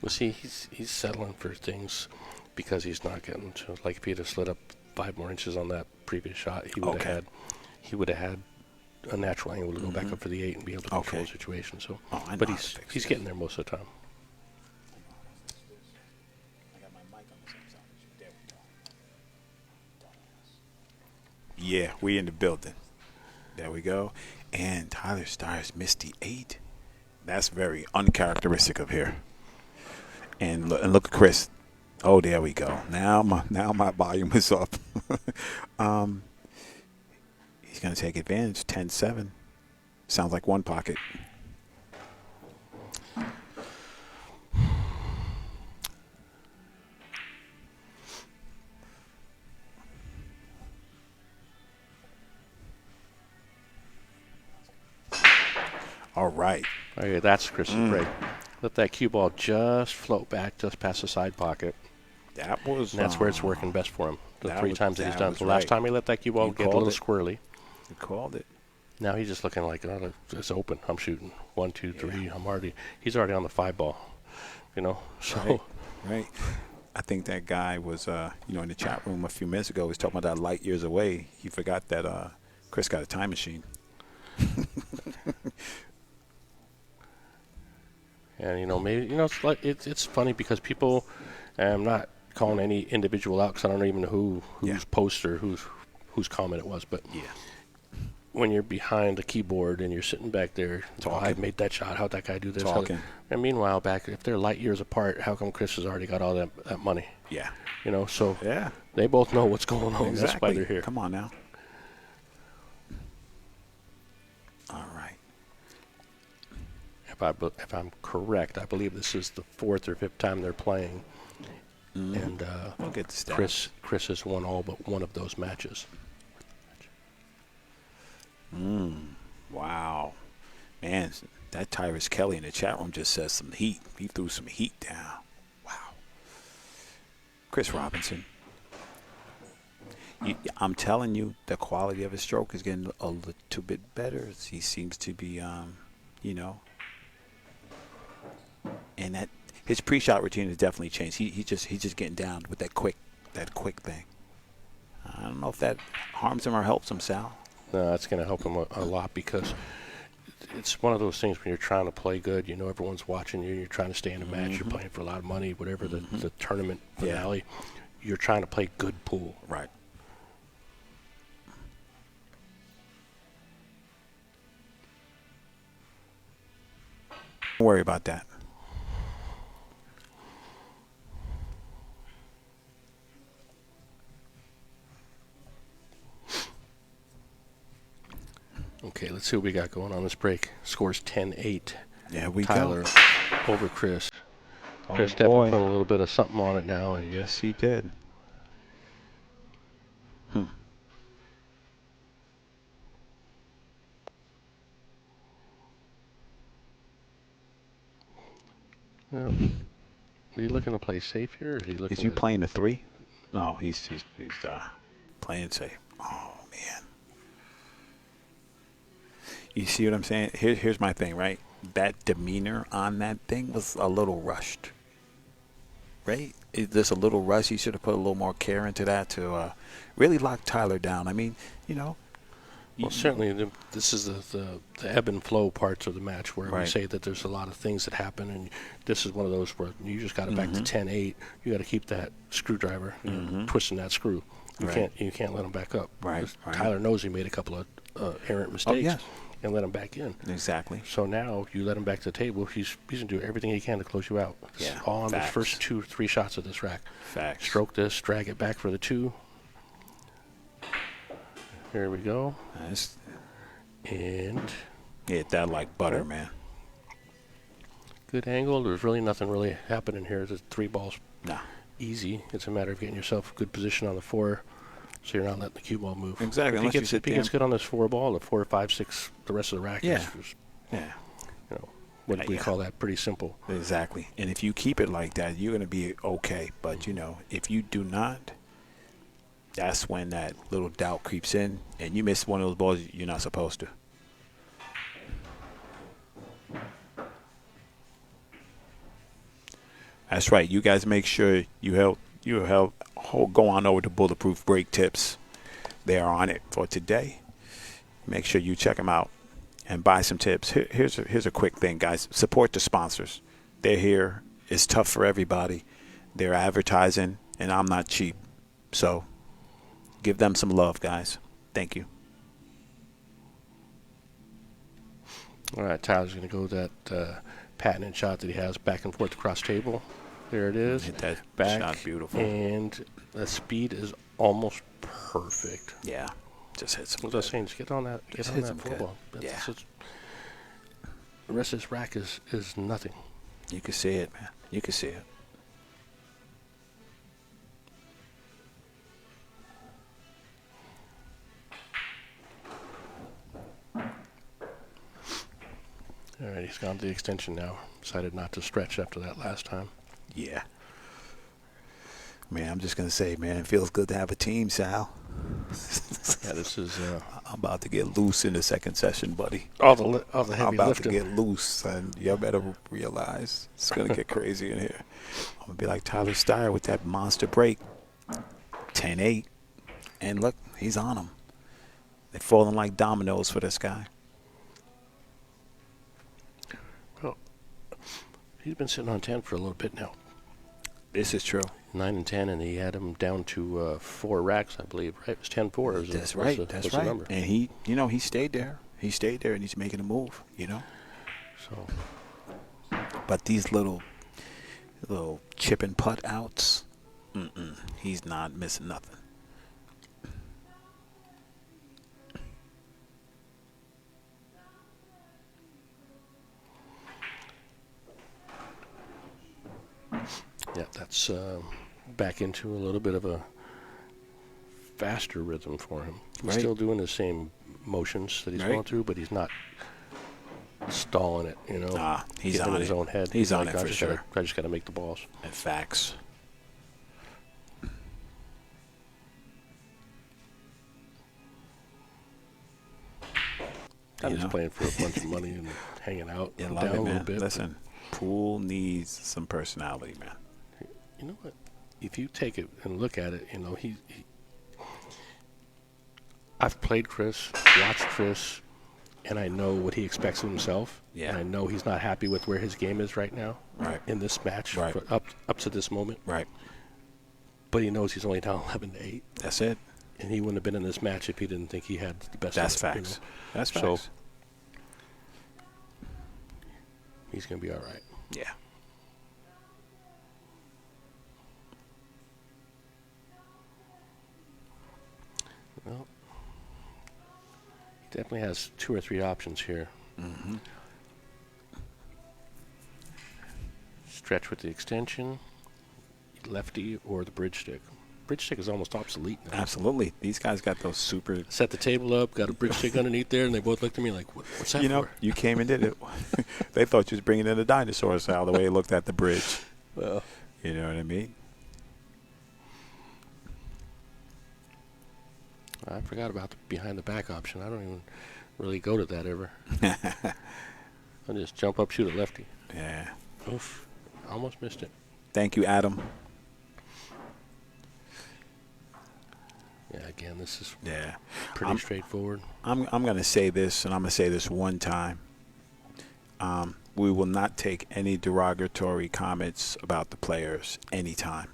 B: Well, see, he's settling for things because he's not getting to, like, if he'd have slid up 5 more inches on that previous shot, he would have had a natural angle to go back up for the 8 and be able to control the situation. So,
A: Oh, I know
B: but
A: how to
B: he's
A: fix this.
B: getting there most of the time.
A: Yeah, we in the building. There we go. And Tyler Styers missed the 8. That's very uncharacteristic of here. And look at Chris. Oh, there we go. Now my volume is up. He's gonna take advantage. 10-7. Sounds like one pocket. All right.
B: Okay, that's Chris's break. Let that cue ball just float back just past the side pocket.
A: That was.
B: And that's where it's working best for him. The
A: that
B: 3
A: was-
B: times that he's
A: that
B: done.
A: was
B: The last
A: right.
B: time he let that cue ball
A: You
B: get a
A: called
B: little
A: it.
B: squirrely.
A: You called it.
B: Now he's just looking like, oh, it's open. I'm shooting 1, 2, 3. He's already on the 5 ball. So
A: Right. I think that guy was, in the chat room a few minutes ago, was talking about that light years away. He forgot that Chris got a time machine.
B: and maybe it's like it's funny because people, I'm not calling any individual out because I don't even know whose post or whose comment it was, but
A: Yeah.
B: when you're behind the keyboard and you're sitting back there, I made that shot. How'd that guy do this?
A: Talking.
B: And meanwhile, back if they're light years apart, how come Chris has already got all that money?
A: Yeah.
B: So
A: Yeah.
B: they both know what's going on.
A: Exactly.
B: That's why they're here.
A: Come on now. All right.
B: If I'm correct, I believe this is the 4th or 5th time they're playing, and
A: We'll get the stats.
B: Chris has won all but one of those matches.
A: Wow. Man, that Tyrus Kelly in the chat room just says some heat. He threw some heat down. Wow. Chris Robinson. I'm telling you, the quality of his stroke is getting a little bit better. He seems to be, and that his pre-shot routine has definitely changed. He's just getting down with that quick thing. I don't know if that harms him or helps him, Sal.
B: No, that's going to help him a lot because it's one of those things when you're trying to play good, everyone's watching you, you're trying to stay in a match, you're playing for a lot of money, whatever the tournament finale, you're trying to play good pool.
A: Right. Don't worry about that.
B: Okay, let's see what we got going on this break. Scores 10-8.
A: Yeah, we
B: Tyler
A: go.
B: over Chris.
C: Oh,
B: Chris definitely
C: boy.
B: put a little bit of something on it now. And
A: Yes, he did.
B: are you looking to play safe here? Or is he looking
A: Is you
B: to
A: playing the 3? No, he's playing safe. Oh man. You see what I'm saying? Here's my thing, right? That demeanor on that thing was a little rushed. Right? It's just a little rush. You should have put a little more care into that to really lock Tyler down. I mean, you know.
B: Well, certainly, this is the ebb and flow parts of the match where we
A: Right.
B: say that there's a lot of things that happen, and this is one of those where you just got it back to
A: Mhm.
B: 10-8. You got to keep that screwdriver, twisting that screw.
A: Right.
B: You can't let him back up.
A: Right,
B: 'Cause
A: right.
B: Tyler knows he made a couple of errant mistakes,
A: yes.
B: and let him back in.
A: Exactly.
B: So now you let him back to the table. He's gonna do everything he can to close you out. It's
A: Yeah,
B: all on the
A: facts.
B: first 2-3 shots of this rack.
A: Facts.
B: Stroke this, drag it back for the 2. Here we go.
A: Nice.
B: And
A: Hit that like butter, man.
B: good angle. There's really nothing really happening here. There's 3 balls.
A: Nah.
B: Easy. It's a matter of getting yourself a good position on the 4, so you're not letting the cue ball move.
A: Exactly.
B: If he
A: Unless you
B: gets,
A: sit
B: if he
A: there.
B: gets good on this 4 ball, the 4, 5, 6, the rest of the rack
A: Yeah.
B: is just,
A: Yeah.
B: what do we
A: Yeah.
B: call that? Pretty simple.
A: Exactly. And if you keep it like that, you're gonna be okay. But you know, if you do not, that's when that little doubt creeps in, and you miss one of those balls you're not supposed to. That's right. You guys make sure you go on over to Bulletproof Break Tips. They are on it for today. Make sure you check them out and buy some tips. Here's a quick thing, guys. Support the sponsors. They're here. It's tough for everybody. They're advertising, and I'm not cheap. So give them some love, guys. Thank you.
B: All right, Tyler's going to go with that patented shot that he has back and forth across table. There it is.
A: Hit that
B: Back.
A: shot beautiful.
B: And the speed is almost perfect.
A: Yeah. Just hit some.
B: What was I saying? Just get on that.
A: Just
B: Get on
A: hit
B: that
A: some
B: 4
A: good.
B: ball.
A: Yeah.
B: The rest of this rack is nothing.
A: You can see it, man. You can see it.
B: All right, he's gone to the extension now. Decided not to stretch after that last time.
A: Yeah. Man, I'm just going to say, man, it feels good to have a team, Sal.
B: Yeah, this is
A: I'm about to get loose in the second session, buddy.
B: all the
A: I'm
B: heavy
A: about
B: lifting.
A: to get loose, and y'all better realize it's going to get crazy in here. I'm going to be like Tyler Styer with that monster break. 10-8. And look, he's on them. They're falling like dominoes for this guy.
B: Well, he's been sitting on 10 for a little bit now.
A: This is true.
B: 9 and 10, and he had him down to 4 racks, I believe. Right? It was 10-4.
A: That's right.
B: What's
A: That's
B: the
A: right.
B: number?
A: And he stayed there. He stayed there, and he's making a move,
B: So
A: But these little chip and putt outs, he's not missing nothing.
B: yeah, that's back into a little bit of a faster rhythm for him. He's
A: Right.
B: still doing the same motions that he's
A: Right.
B: going through, but he's not stalling it.
A: He's
B: getting
A: on
B: in his
A: it.
B: own head.
A: He's on
B: like,
A: it for sure.
B: I just got to make the balls.
A: And facts.
B: I'm just playing for a bunch of money and hanging out.
A: You
B: Down
A: love it,
B: a little
A: man.
B: bit.
A: Listen, pool needs some personality, man.
B: You know what? If you take it and look at it, I've played Chris, watched Chris, and I know what he expects of himself.
A: Yeah.
B: And I know he's not happy with where his game is right now.
A: Right.
B: In this match.
A: Right.
B: Up to this moment.
A: Right.
B: But he knows he's only down 11-8.
A: That's it.
B: And he wouldn't have been in this match if he didn't think he had the best.
A: That's
B: of it,
A: facts. That's facts.
B: So he's going to be all right.
A: Yeah.
B: Well, Definitely has 2 or 3 options here.
A: Mm-hmm.
B: Stretch with the extension, lefty, or the bridge stick. Bridge stick is almost obsolete now.
A: Absolutely. These guys got those super.
B: Set the table up, got a bridge stick underneath there, and they both looked at me like, what's that
A: You know,
B: for?
A: you came and did it. They thought you was bringing in the dinosaurs, Sal, the way he looked at the bridge.
B: Well,
A: You know what I mean?
B: I forgot about the behind the back option. I don't even really go to that ever. I just jump up, shoot a lefty.
A: Yeah.
B: Oof. Almost missed it.
A: Thank you, Adam.
B: Yeah, again, this is
A: Yeah.
B: pretty straightforward.
A: I'm going to say this, and I'm going to say this one time. We will not take any derogatory comments about the players anytime.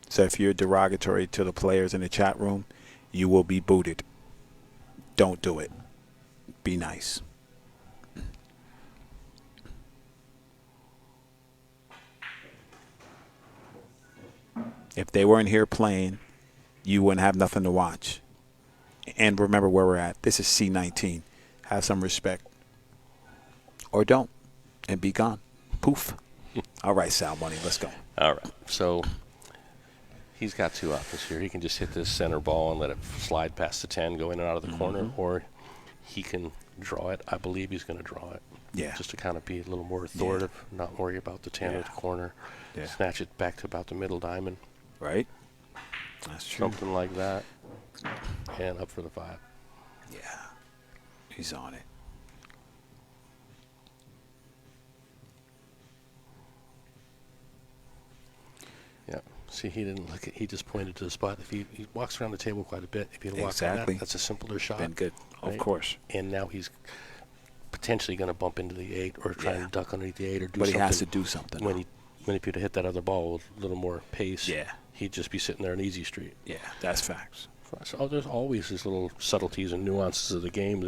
A: So if you're derogatory to the players in the chat room, you will be booted. Don't do it. Be nice. If they weren't here playing, you wouldn't have nothing to watch. And remember where we're at. This is C19. Have some respect. Or don't. And be gone. Poof. All right, Sal Money, let's go.
B: All right. So he's got 2 options here. He can just hit this center ball and let it slide past the 10, go in and out of the corner, or he can draw it. I believe he's going to draw it.
A: Yeah.
B: Just to kind of be a little more authoritative, not worry about the 10 or the corner.
A: Yeah.
B: Snatch it back to about the middle diamond.
A: Right? That's true.
B: Something like that. And up for the 5.
A: Yeah. He's on it.
B: Yeah. See, he didn't look at. He just pointed to the spot. If he walks around the table quite a bit, if he walks on
A: Exactly.
B: that, that's a simpler shot.
A: Been good. Of
B: right?
A: course.
B: And now he's potentially going to bump into the 8 or try and duck underneath the 8 or do
A: But
B: something.
A: he has to do something.
B: When if he'd have hit that other ball with a little more pace,
A: Yeah.
B: he'd just be sitting there in easy street.
A: Yeah, that's facts.
B: So there's always these little subtleties and nuances of the game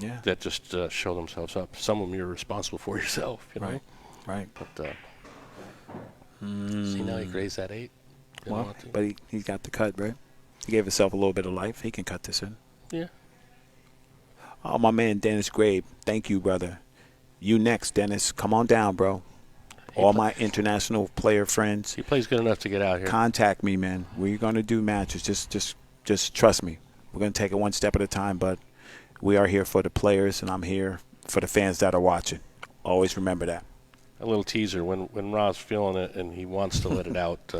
B: that just show themselves up. Some of them you're responsible for yourself, you know.
A: Right.
B: But see, now he grazed that 8. Didn't
A: Well,
B: want to.
A: but he got the cut, right? He gave himself a little bit of life. He can cut this in.
B: Yeah.
A: Oh, my man, Dennis Grabe. Thank you, brother. You next, Dennis. Come on down, bro. All my international player friends,
B: He plays good enough to get out here.
A: contact me, man. We're going to do matches. Just trust me. We're going to take it one step at a time, but we are here for the players, and I'm here for the fans that are watching. Always remember that.
B: A little teaser when Ra's feeling it and he wants to let it out.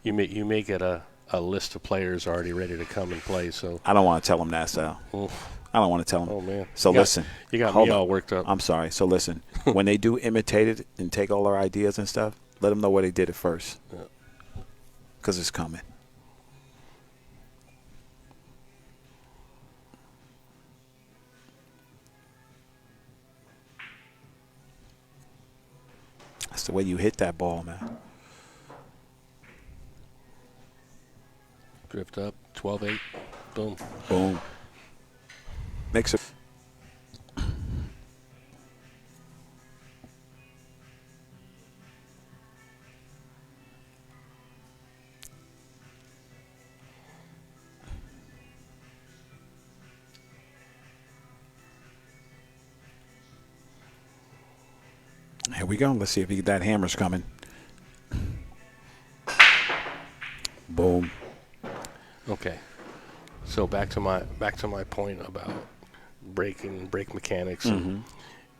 B: You may get a list of players already ready to come and play. So
A: I don't want to tell him that, Sal.
B: Oof.
A: I don't want to tell him.
B: Oh man.
A: So listen.
B: You got
A: hold
B: me
A: on.
B: all worked up.
A: I'm sorry. So listen. When they do imitate it and take all our ideas and stuff, let them know where they did it first.
B: Yeah.
A: Because it's coming. That's the way you hit that ball, man.
B: Drift up, 12-8, boom.
A: Boom. Makes it. Here we go. Let's see if that hammer's coming. Boom.
B: Okay. So back to my point about brake mechanics. And,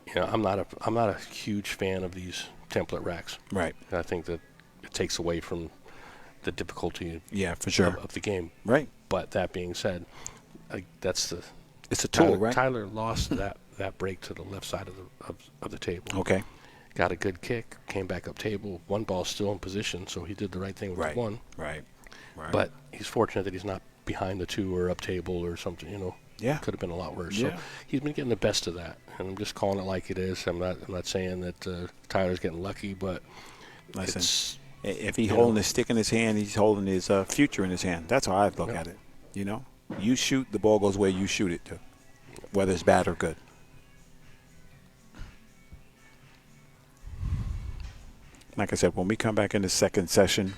B: you know, I'm not a huge fan of these template racks.
A: Right.
B: I think that it takes away from the difficulty
A: Yeah, for sure.
B: of the game.
A: Right.
B: But that being said, that's the
A: It's a tool,
B: Tyler,
A: right?
B: Tyler lost that break to the left side of the table.
A: Okay.
B: Got a good kick, came back up table. One ball still in position, so he did the right thing with
A: Right.
B: one.
A: Right.
B: But he's fortunate that he's not behind the 2 or up table or something. You know,
A: Yeah.
B: could have been a lot worse.
A: Yeah.
B: So he's been getting the best of that, and I'm just calling it like it is. I'm not saying that Tyler's getting lucky, but
A: Listen,
B: it's
A: if he's
B: you
A: holding
B: know.
A: his stick in his hand, he's holding his future in his hand. That's how I look
B: Yeah.
A: at it. You know, you shoot, the ball goes where you shoot it to, whether it's bad or good. Like I said, when we come back in the second session,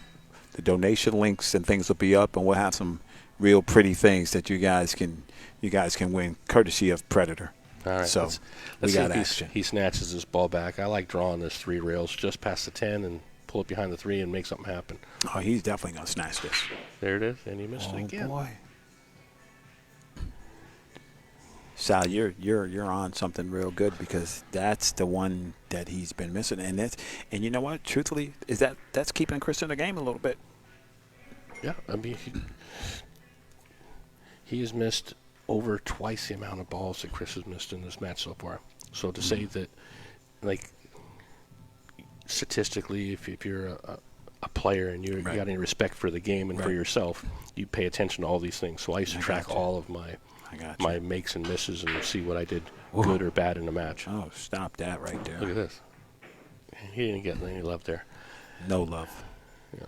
A: the donation links and things will be up, and we'll have some real pretty things that you guys can, you guys can win courtesy of Predator.
B: All right.
A: So
B: let's
A: we
B: see
A: got
B: if
A: action.
B: he snatches this ball back. I like drawing this 3 rails just past the 10 and pull it behind the 3 and make something happen.
A: Oh, he's definitely gonna snatch this.
B: There it is, and he missed
A: Oh
B: it again.
A: boy. Sal, you're on something real good, because that's the one that he's been missing, and you know what? Truthfully, that's keeping Chris in the game a little bit.
B: Yeah, I mean, he has missed over twice the amount of balls that Chris has missed in this match so far. So to say that, like, statistically, if you're a player and you got any respect for the game and for yourself, you pay attention to all these things. So I used to track all of my makes and misses and see what I did good or bad in a match.
A: Oh, stop that right there.
B: Look at this. He didn't get any love there.
A: No love.
B: Yeah.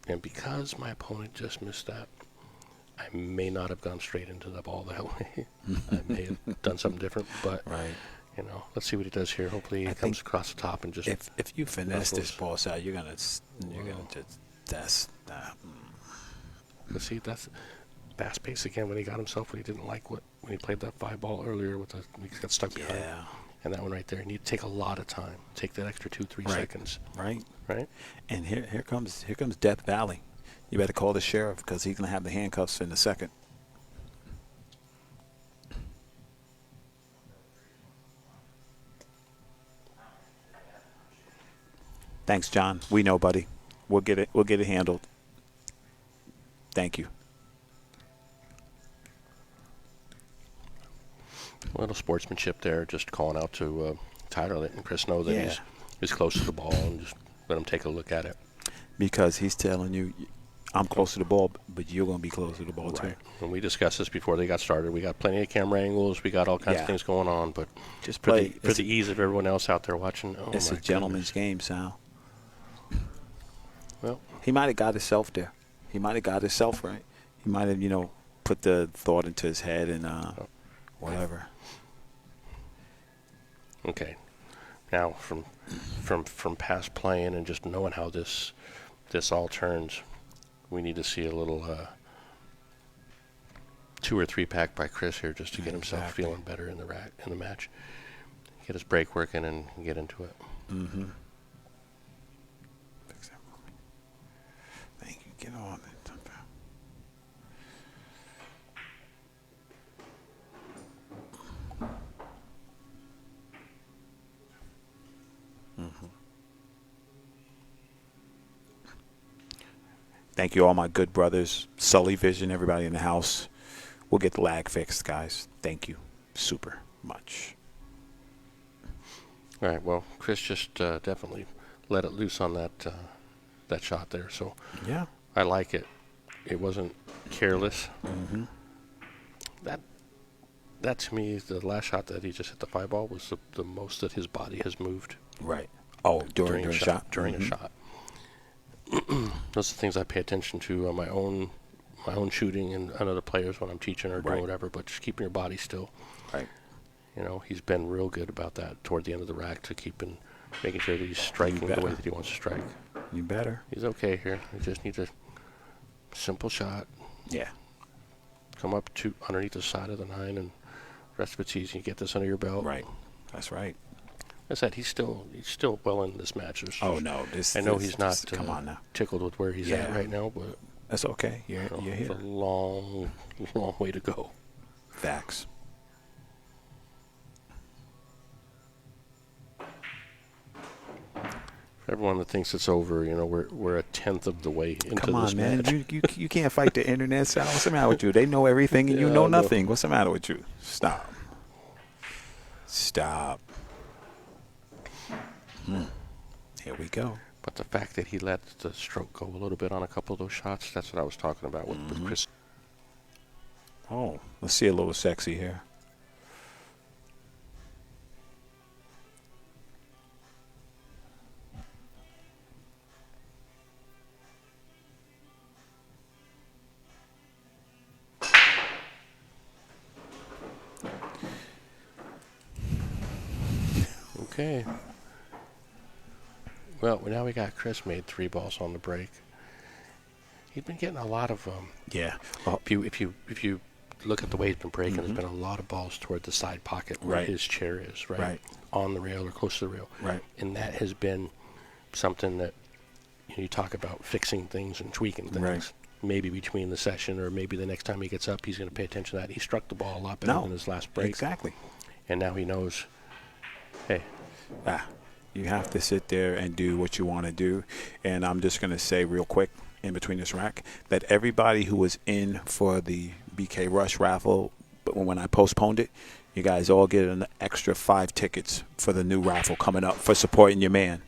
B: And because my opponent just missed that, I may not have gone straight into the ball that way. I may have done something different, but you know, let's see what he does here. Hopefully, he comes across the top and just.
A: If you finesse this ball side, you're gonna just that's.
B: Let's see, that's fast pace again when he got himself when he didn't like when he played that 5 ball earlier with he got stuck behind.
A: Yeah.
B: And that one right there, you need to take a lot of time. Take that extra 2-3 seconds.
A: Right.
B: Right.
A: And here comes Death Valley. You better call the sheriff, because he's gonna have the handcuffs in a second. Thanks, John. We know, buddy. We'll get it handled. Thank you.
B: A little sportsmanship there, just calling out to Tyler, letting Chris know that he's close to the ball, and just let him take a look at it.
A: Because he's telling you, I'm close to the ball, but you're going to be close to the ball too.
B: And we discussed this before they got started. We got plenty of camera angles. We got all kinds of things going on, but
A: just
B: for
A: play
B: the ease of everyone else out there watching. Oh,
A: it's a gentleman's game, Sal.
B: Well,
A: he might have got himself there. He might have got himself right. He might have, put the thought into his head and whatever.
B: Okay. Now, from past playing and just knowing how this all turns, we need to see a little 2 or 3 pack by Chris here, just to get himself feeling better in the match. Get his break working and get into it.
A: Mm-hmm. Fix that for me. Thank you. Get on it. Thank you, all my good brothers, Sully Vision, everybody in the house. We'll get the lag fixed, guys. Thank you super much.
B: All right. Well, Chris just definitely let it loose on that shot there. So
A: yeah,
B: I like it. It wasn't careless.
A: Mm-hmm.
B: That to me, the last shot that he just hit the 5 ball was the most that his body has moved.
A: Right. Oh, during a shot.
B: During a shot. Those are the things I pay attention to on my own shooting and other players when I'm teaching or doing whatever. But just keeping your body still.
A: Right.
B: He's been real good about that toward the end of the rack, to making sure that he's striking the way that he wants to strike.
A: You better.
B: He's okay here. He just needs a simple shot.
A: Yeah.
B: Come up to underneath the side of the 9, and the rest of it's easy. You get this under your belt.
A: Right. That's right.
B: I said he's still well in this match.
A: Oh no,
B: I know he's not
A: come on now.
B: Tickled with where he's at right now, but
A: that's okay. You're here.
B: It's a long way to go.
A: Facts.
B: For everyone that thinks it's over, we're a 10th of the way into
A: Come on,
B: this
A: man.
B: match.
A: You can't fight the internet, Sal. What's the matter with you? They know everything and you know nothing. What's the matter with you? Stop. Here we go.
B: But the fact that he let the stroke go a little bit on a couple of those shots, that's what I was talking about with Chris.
A: Oh, let's see a little sexy here.
B: Okay. Well, now we got Chris made 3 balls on the break. He's been getting a lot of
A: Yeah. Well,
B: if you look at the way he's been breaking, there's been a lot of balls toward the side pocket where
A: Right.
B: his chair is, right?
A: Right.
B: On the rail or close to the rail.
A: Right.
B: And that has been something that you talk about fixing things and tweaking things.
A: Right.
B: Maybe between the session or maybe the next time he gets up, he's going to pay attention to that. He struck the ball a lot better than his last break.
A: Exactly.
B: And now he knows, hey,
A: You have to sit there and do what you want to do. And I'm just going to say real quick in between this rack that everybody who was in for the BK Rush raffle, but when I postponed it, you guys all get an extra 5 tickets for the new raffle coming up for supporting your man.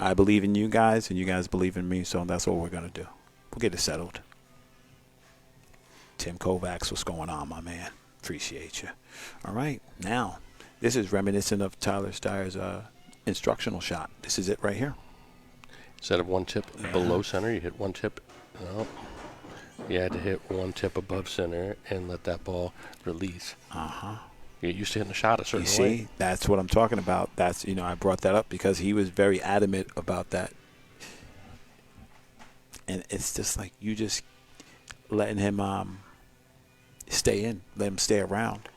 A: I believe in you guys, and you guys believe in me, so that's what we're going to do. We'll get it settled. Tim Kovacs, what's going on, my man? Appreciate you. All right, now, this is reminiscent of Tyler Styer's instructional shot. This is it right here.
B: instead of one tip below center, you hit one tip. No. You had to hit one tip above center and let that ball release.
A: Uh-huh.
B: You get used to hitting the shot a certain
A: You see,
B: way.
A: that's what I'm talking about. That's, I brought that up because he was very adamant about that. And it's just like you just letting him stay in, let him stay around,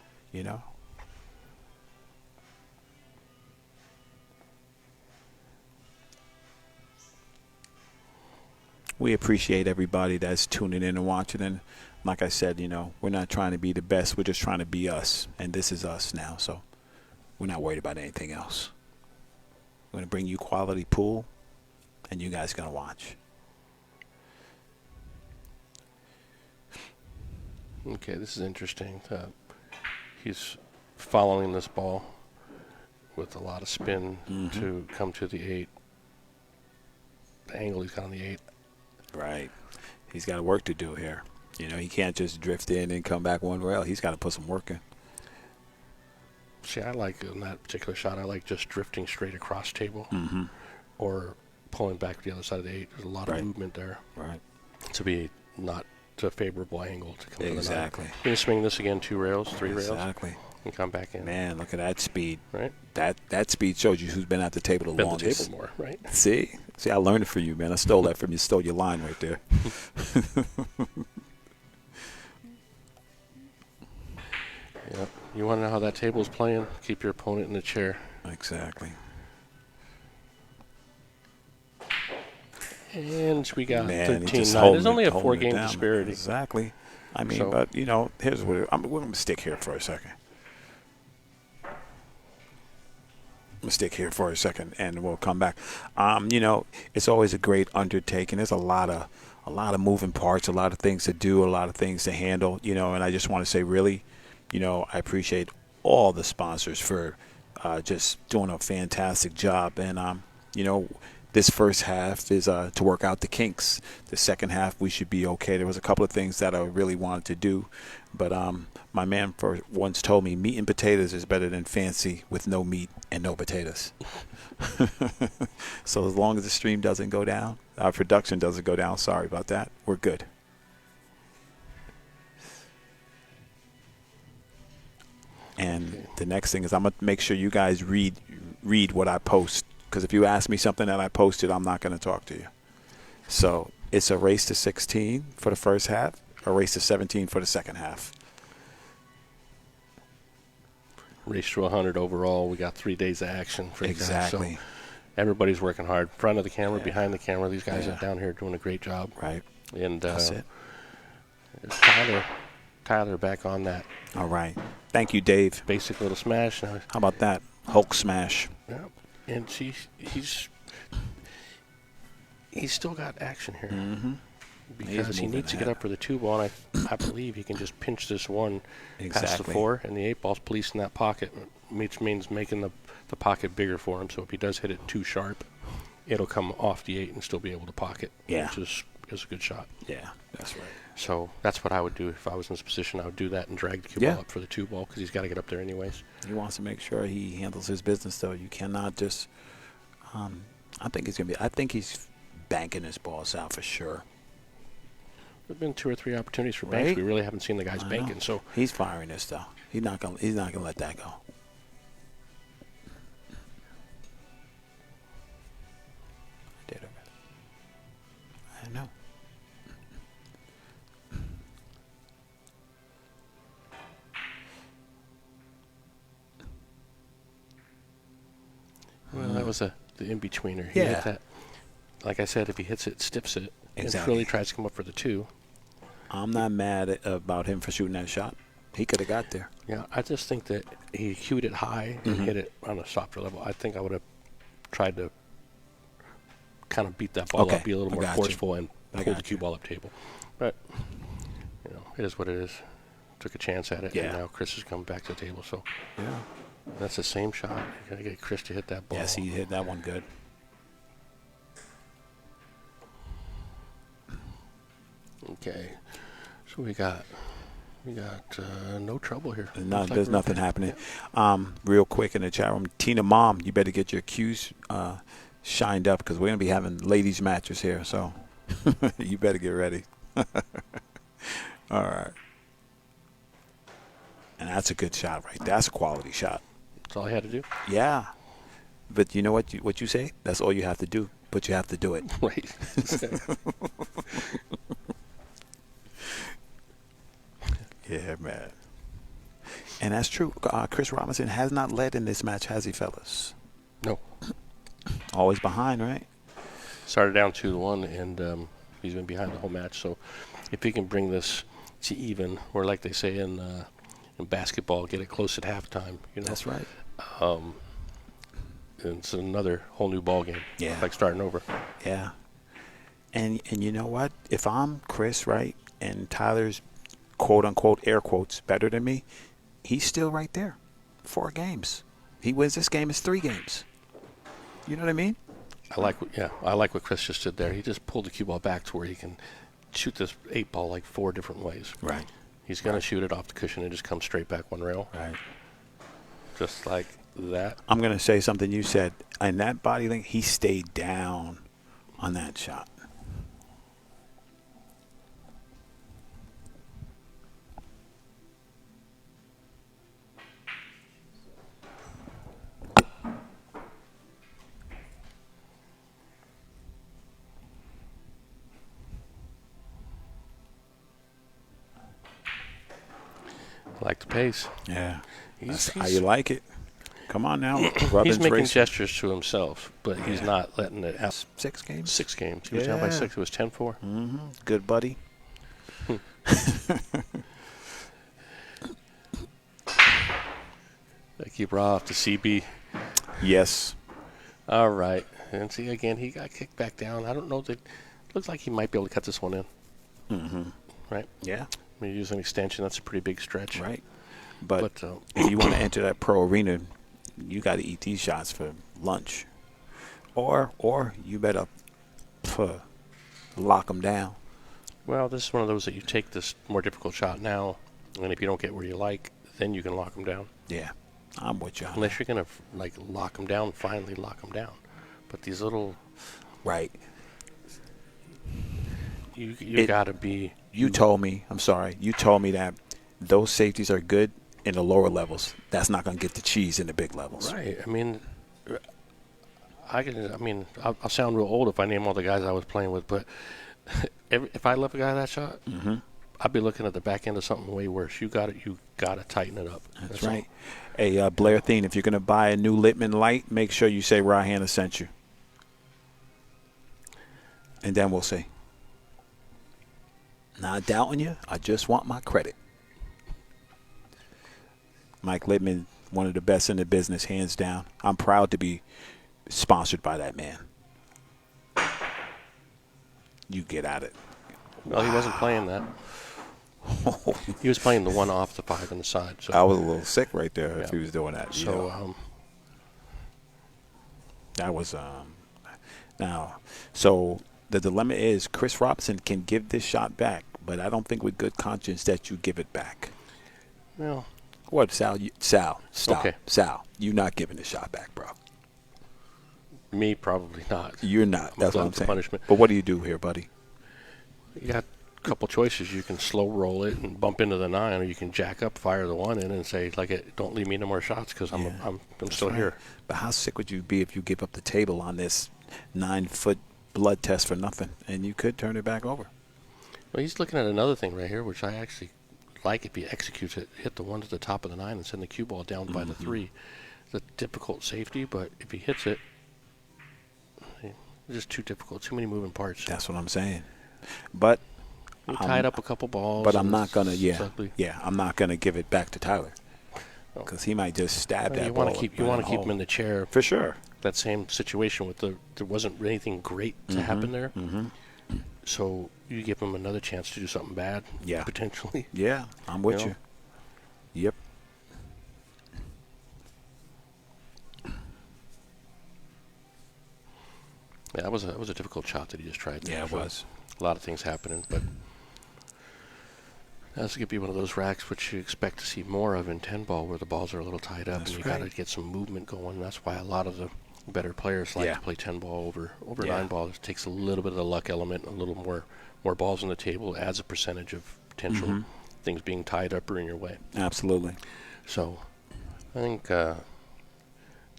A: We appreciate everybody that's tuning in and watching. And like I said, we're not trying to be the best. We're just trying to be us. And this is us now. So we're not worried about anything else. We're going to bring you quality pool, and you guys going to watch.
B: Okay, this is interesting. He's following this ball with a lot of spin to come to the 8. The angle he's got on the 8.
A: Right. He's got work to do here. He can't just drift in and come back one rail. He's got to put some work in.
B: See, I like in that particular shot, I like just drifting straight across table or pulling back to the other side of the 8. There's a lot of movement there.
A: Right.
B: To be not to a favorable angle to come to the 9.
A: Exactly.
B: You can swing this again 2 rails, 3 rails.
A: Exactly.
B: And come back in.
A: Man, look at that speed.
B: Right.
A: That speed shows you who's been at the table the
B: Been
A: longest.
B: the table more, right?
A: See, I learned it from you, man. I stole that from you. Stole your line right there.
B: Yep. You want to know how that table's playing? Keep your opponent in the chair.
A: Exactly.
B: And we got
A: Man,
B: 13-9. There's only a 4-game disparity.
A: Exactly. I mean,
B: So-
A: but, here's what we're going to stick here for a second. I'm going to stick here for a second, and we'll come back. It's always a great undertaking. There's a lot of moving parts, a lot of things to do, a lot of things to handle, and I just want to say really, I appreciate all the sponsors for just doing a fantastic job. And, this first half is to work out the kinks. The second half, we should be okay. There was a couple of things that I really wanted to do. But my man once told me meat and potatoes is better than fancy with no meat and no potatoes. So as long as the stream doesn't go down, our production doesn't go down, sorry about that, we're good. And the next thing is I'm going to make sure you guys read what I post. Because if you ask me something that I posted, I'm not going to talk to you. So it's a race to 16 for the first half, a race to 17 for the second half.
B: Race to 100 overall. We got 3 days of action for
A: Exactly.
B: you guys. So everybody's working hard. Front of the camera, behind the camera. These guys are down here doing a great job.
A: Right.
B: And
A: That's it.
B: Tyler back on that
A: All right. Thank you, Dave.
B: basic little smash. Now,
A: How about that? Hulk smash.
B: yeah. And he's still got action here because he
A: moving
B: needs to get
A: ahead.
B: up for the 2 ball. And I believe he can just pinch this one past the
A: Exactly.
B: 4, and the 8 ball's policing that pocket, which means making the pocket bigger for him. So if he does hit it too sharp, it'll come off the 8 and still be able to pocket,
A: Yeah.
B: which is a good shot.
A: Yeah, that's right.
B: So that's what I would do if I was in this position. I would do that and drag the cue
A: Yeah.
B: ball up for the 2 ball because he's got to get up there anyways.
A: He wants to make sure he handles his business, though. You cannot just. I think he's banking his balls out for sure.
B: There've been 2 or 3 opportunities for banks.
A: Right.
B: We really haven't seen the guys
A: I
B: banking.
A: know.
B: So
A: He's firing this though. He's not gonna let that go. I know.
B: That was the in-betweener. He
A: Yeah.
B: hit that. Like I said, if he hits it, stiffs it,
A: Exactly.
B: and really tries to come up for the 2.
A: I'm not mad about him for shooting that shot. He could have got there.
B: Yeah, I just think that he cued it high and hit it on a softer level. I think I would have tried to kind of beat that ball
A: Okay,
B: up, be a little
A: I
B: more
A: got you.
B: forceful, and
A: I
B: pull
A: got
B: the cue ball up table. But, it is what it is. Took a chance at it,
A: Yeah.
B: and now Chris is coming back to the table. So
A: Yeah.
B: that's the same shot. You got to get Chris to hit that ball.
A: Yes, he hit that one good.
B: Okay, so we got no trouble here.
A: No,
B: Looks like
A: there's
B: we're
A: nothing
B: okay.
A: happening. Real quick in the chat room, Tina Mom, you better get your cues shined up because we're gonna be having ladies matches here. So you better get ready. All right. And that's a good shot, right? That's a quality shot.
B: That's all I had to do.
A: Yeah. But you know what you say? That's all you have to do. But you have to do it.
B: Right.
A: Yeah, man. And that's true. Chris Robinson has not led in this match, has he, fellas?
B: No.
A: Always behind, right?
B: Started down 2-1, and he's been behind the whole match. So if he can bring this to even, or like they say in basketball, get it close at halftime.
A: That's right.
B: And it's another whole new ball game.
A: Yeah.
B: Like starting over.
A: Yeah. And you know what? If I'm Chris, right, and Tyler's quote unquote air quotes better than me, he's still right there. 4 games. He wins this game, it's 3 games. You know what I mean?
B: I like what Chris just did there. He just pulled the cue ball back to where he can shoot this 8 ball like 4 different ways.
A: Right.
B: He's gonna shoot it off the cushion and just come straight back one rail.
A: Right.
B: Just like that.
A: I'm gonna say something you said. In that body link, he stayed down on that shot.
B: I like the pace.
A: Yeah. That's how
B: He's
A: you like it. Come on now. Rubbin's
B: he's making
A: racing.
B: gestures to himself, but he's
A: Yeah.
B: not letting it out.
A: 6 games.
B: 6 games. He was down by
A: Yeah.
B: 6. It was 10-4.
A: Mm-hmm. Good buddy.
B: They keep off to CB.
A: Yes.
B: All right. And see, again, he got kicked back down. I don't know. Looks like he might be able to cut this one in.
A: Mm-hmm.
B: Right?
A: Yeah.
B: Maybe use an extension. That's a pretty big stretch.
A: Right. But
B: But
A: if you want to enter that pro arena, you got to eat these shots for lunch, or you better lock them down.
B: well, this is one of those that you take this more difficult shot now, and if you don't get where you like, then you can lock them down.
A: Yeah, I'm with you.
B: Unless you're gonna like lock them down, finally lock them down. But these little,
A: Right.
B: you gotta be.
A: You told me. I'm sorry. You told me that those safeties are good in the lower levels. That's not going to get the cheese in the big levels.
B: Right. I mean, I'll sound real old if I name all the guys I was playing with, but if I left a guy that shot, I'd be looking at the back end of something way worse. You got to tighten it up.
A: That's right. Hey, Blair Thien, if you're going to buy a new Littman light, make sure you say Ryan Hanna sent you. And then we'll see. Not doubting you. I just want my credit. Mike Littman, one of the best in the business, hands down. I'm proud to be sponsored by that man. You get at it.
B: Well, he wasn't playing that. He was playing the one off the 5 on the side. So
A: I was a little sick right there if
B: Yeah.
A: he was doing that.
B: So
A: That was now. So the dilemma is Chris Robinson can give this shot back, but I don't think with good conscience that you give it back.
B: well,
A: What, Sal? Sal, stop.
B: Okay.
A: Sal, you're not giving the shot back, bro.
B: me probably not.
A: You're not.
B: I'm
A: That's what
B: glad
A: I'm
B: for
A: saying.
B: punishment.
A: But what do you do here, buddy?
B: You got a couple choices. You can slow roll it and bump into the 9, or you can jack up, fire the 1 in, and say, don't leave me no more shots because
A: Yeah.
B: I'm still
A: Right.
B: here.
A: But how sick would you be if you give up the table on this 9-foot blood test for nothing, and you could turn it back over?
B: Well, he's looking at another thing right here, which I actually like if he executes it, hit the 1 to the top of the 9 and send the cue ball down by the 3. It's a difficult safety, but if he hits it, just too difficult. Too many moving parts.
A: That's what I'm saying. But
B: You tied up a couple balls.
A: but I'm
B: and
A: not gonna.
B: it's
A: Yeah,
B: ugly.
A: yeah. I'm not gonna give it back to Tyler
B: No.
A: because he might just stab
B: Well,
A: that
B: you
A: ball.
B: want to keep. You want to keep him in the chair.
A: for sure.
B: That same situation with there wasn't anything great to happen there.
A: Mm-hmm.
B: So you give him another chance to do something bad.
A: Yeah.
B: Potentially.
A: Yeah, I'm with
B: You
A: you.
B: know?
A: Yep.
B: Yeah, that was a difficult shot that he just tried.
A: Yeah, it
B: So
A: was.
B: a lot of things happening, but that's going to be one of those racks which you expect to see more of in 10 ball, where the balls are a little tied up
A: That's
B: and you
A: right.
B: got to get some movement going. That's why a lot of the better players like
A: Yeah.
B: to play 10 ball over
A: Yeah.
B: 9 ball. It takes a little bit of the luck element, a little more balls on the table, adds a percentage of potential
A: Mhm.
B: things being tied up or in your way.
A: Absolutely.
B: So I think the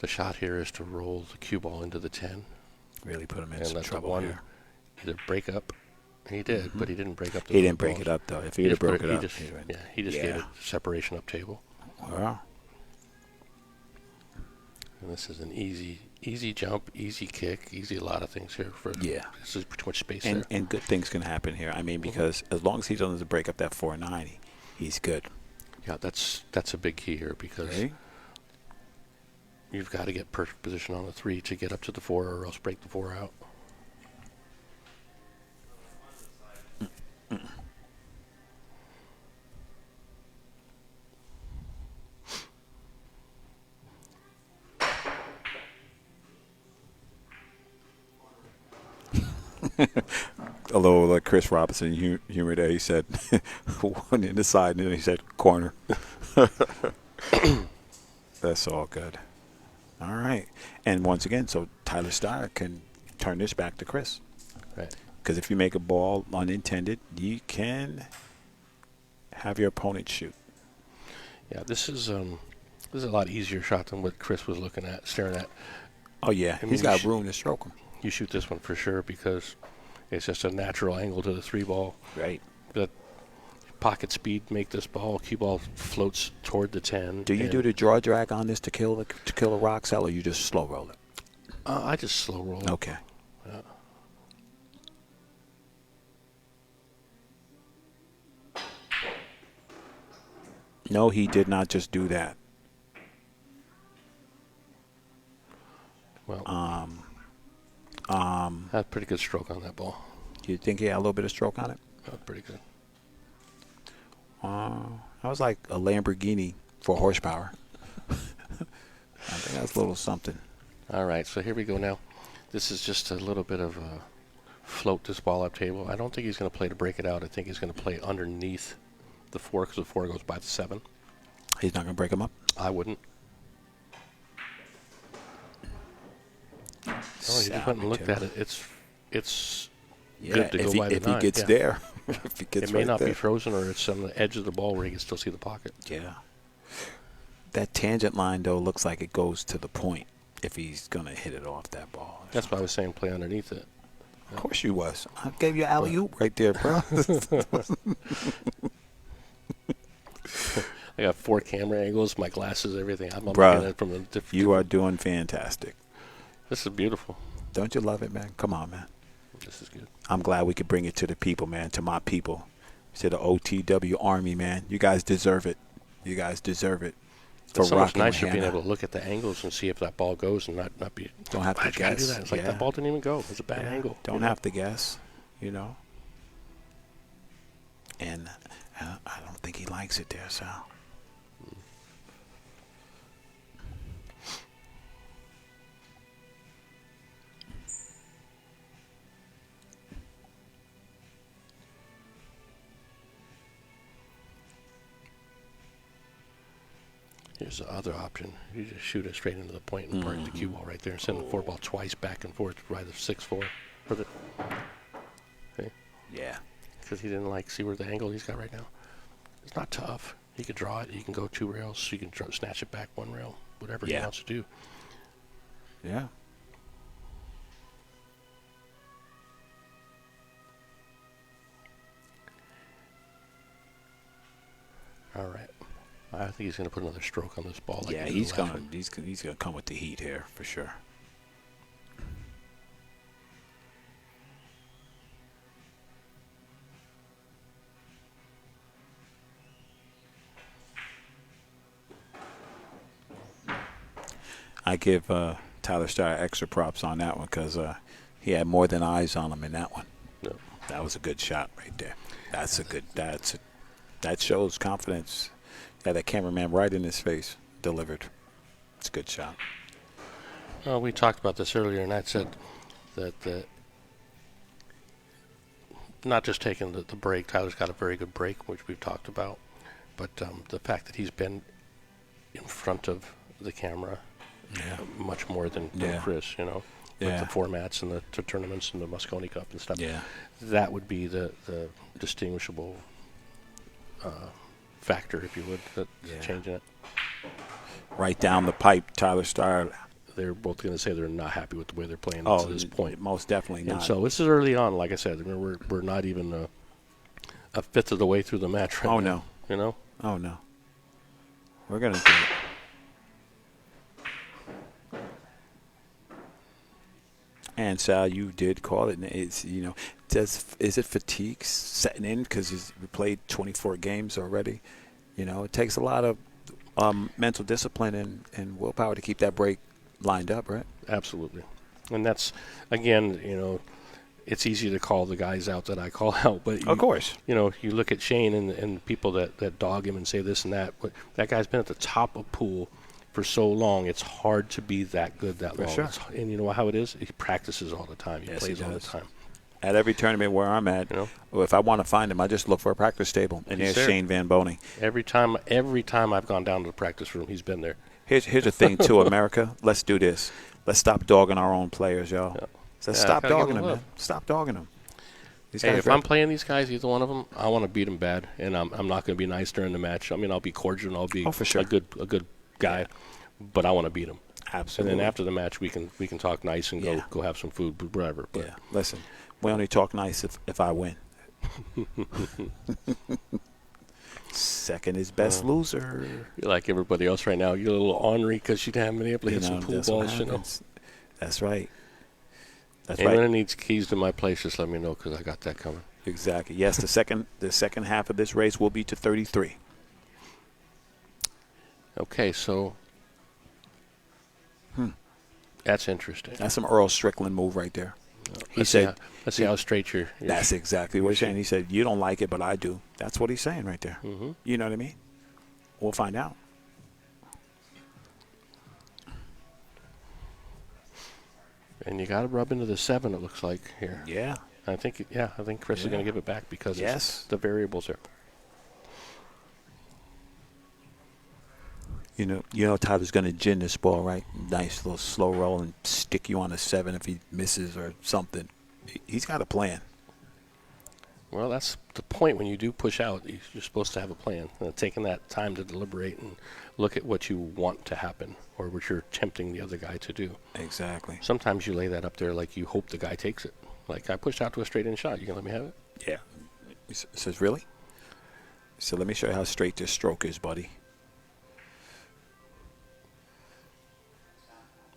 B: shot here is to roll the cue ball into the 10
A: Really put him in
B: and
A: some
B: let the
A: trouble
B: one
A: here.
B: either break up. He did, but he didn't break up the
A: He
B: other
A: didn't break
B: balls.
A: it up though. If he
B: He
A: would have
B: just put
A: broke
B: it-
A: it up,
B: he just,
A: he'd have been-
B: yeah, he just gave it separation up table.
A: Well,
B: And this is an easy jump, easy kick, easy a lot of things here.
A: yeah.
B: This is too much space
A: And
B: there.
A: and good things can happen here. I mean, because as long as he doesn't break up that 490, he's good.
B: Yeah, that's a big key here because
A: Okay.
B: you've got to get perfect position on the 3 to get up to the 4, or else break the 4 out.
A: A little like Chris Robinson humor there. He said one in the side, and then he said corner. That's all good. All right. And once again, so Tyler Styer can turn this back to Chris.
B: Right.
A: Because if you make a ball unintended, you can have your opponent shoot.
B: Yeah, this is a lot easier shot than what Chris was looking at, staring at.
A: Oh, yeah.
B: I mean,
A: He's
B: you
A: got
B: should-
A: room to stroke him.
B: You shoot this one for sure because it's just a natural angle to the 3 ball.
A: Right.
B: But pocket speed make this ball. Cue ball floats toward the 10.
A: Do you
B: and,
A: do the draw drag on this to kill the rock cell, or you just slow roll it?
B: I just slow roll. it.
A: Okay.
B: Yeah.
A: No, he did not just do that.
B: Well,
A: Um,
B: had a pretty good stroke on that ball.
A: you think he had a little bit of stroke on it?
B: Pretty good.
A: That was like a Lamborghini for horsepower. I think that's a little something.
B: All right, so here we go now. This is just a little bit of float this ball up table. I don't think he's going to play to break it out. I think he's going to play underneath the 4 because the 4 goes by the 7.
A: He's not going to break him up?
B: I wouldn't. Oh, he just went and looked at it. It's good to go by the
A: if
B: 9.
A: he gets
B: yeah.
A: there. If he gets
B: It may
A: right
B: not
A: there.
B: be frozen, or it's on the edge of the ball where he can still see the pocket.
A: Yeah. That tangent line, though, looks like it goes to the point if he's going to hit it off that ball.
B: That's why I was saying play underneath it.
A: Of course you was. I gave you alley-oop right there, bro.
B: I got 4 camera angles, my glasses, everything. I'm
A: Bruh,
B: looking at it from a different.
A: You are doing fantastic.
B: This is beautiful.
A: Don't you love it, man? Come on, man.
B: This is good.
A: I'm glad we could bring it to the people, man, to my people, to the OTW Army, man. You guys deserve it. You guys deserve it. For
B: It's so much
A: rocking with
B: nicer being
A: Hannah.
B: able to look at the angles and see if that ball goes and not be.
A: Don't have to
B: Why'd you gotta
A: guess.
B: do that? It's like
A: Yeah.
B: that ball didn't even go. It was a bad
A: Yeah.
B: angle.
A: Don't have to guess, you know. And I don't think he likes it there, Sal.
B: Here's the other option. You just shoot it straight into the point and park the cue ball right there and send the 4 ball twice back and forth, right the 6-4.
A: Yeah.
B: Because he didn't see where the angle he's got right now. It's not tough. He could draw it. He can go 2 rails. He can snatch it back 1 rail. Whatever he
A: Yeah.
B: wants to do.
A: Yeah.
B: All right. I think he's going to put another stroke on this ball.
A: Yeah,
B: he did
A: he's
B: the last
A: gonna
B: one.
A: he's gonna come with the heat here for sure. I give Tyler Styer extra props on that one because he had more than eyes on him in that one.
B: Yep.
A: That was a good shot right there. That shows confidence. Yeah, that cameraman right in his face delivered. It's a good shot.
B: Well, we talked about this earlier, and I said that not just taking the break. Tyler's got a very good break, which we've talked about, but the fact that he's been in front of the camera much more than Chris, with the formats and the tournaments and the Moscone Cup and stuff.
A: Yeah.
B: That would be the distinguishable factor, if you would, that's changing it.
A: Right down the pipe, Tyler Styer.
B: They're both going to say they're not happy with the way they're playing to this point.
A: Most definitely not.
B: And so this is early on, like I said. I mean, we're not even a fifth of the way through the match right now.
A: No. Oh, no. We're going to do it. And Sal, you did call it. It's is it fatigue setting in because we played 24 games already? It takes a lot of mental discipline and willpower to keep that break lined up, right?
B: Absolutely. And that's, again, it's easy to call the guys out that I call out, but
A: of course,
B: you look at Shane and people that dog him and say this and that. But that guy's been at the top of pool for so long. It's hard to be that good that long.
A: Sure.
B: And you know how it is? He practices all the time. He
A: Yes,
B: plays
A: he
B: all the
A: does.
B: time.
A: At every tournament where I'm at, if I want to find him, I just look for a practice table, and
B: He's
A: there's
B: there.
A: Shane Van Boning.
B: Every time I've gone down to the practice room, he's been there.
A: Here's the thing, too, America. Let's do this. Let's stop dogging our own players, y'all.
B: Yeah.
A: Let's
B: Yeah,
A: stop
B: gotta give
A: dogging
B: them
A: them, man.
B: love.
A: Stop dogging them. These
B: Hey,
A: guys
B: if I'm playing these guys, either one of them, I want to beat them bad, and I'm not going to be nice during the match. I mean, I'll be cordial and I'll be
A: for sure.
B: a good guy, but I want to beat them.
A: Absolutely.
B: And then after the match, we can talk nice and go have some food, whatever. But
A: Listen, we only talk nice if I win. Second is best loser.
B: You're like everybody else right now. You're a little ornery because you haven't been able to hit some pool
A: that's what
B: balls.
A: happens. That's right. That's
B: Anyone
A: right.
B: that needs keys to my place, just let me know because I got that coming.
A: Exactly. Yes, the second half of this race will be to 33.
B: Okay, so that's interesting.
A: That's some Earl Strickland move right there. He
B: Let's
A: said,
B: see how straight you're
A: that's exactly what he's saying. He said, you don't like it, but I do. That's what he's saying right there.
B: Mhm.
A: You know what I mean? We'll find out.
B: And you got to rub into the 7, it looks like, here.
A: Yeah.
B: I think Chris is going to give it back because the variables are.
A: You know Tyler's going to gin this ball, right? Nice little slow roll and stick you on a 7 if he misses or something. He's got a plan.
B: Well, that's the point. When you do push out, you're supposed to have a plan. Taking that time to deliberate and look at what you want to happen or what you're tempting the other guy to do.
A: Exactly.
B: Sometimes you lay that up there like you hope the guy takes it. Like, I pushed out to a straight-in shot. You going to let me have it?
A: Yeah. He says, really? So let me show you how straight this stroke is, buddy.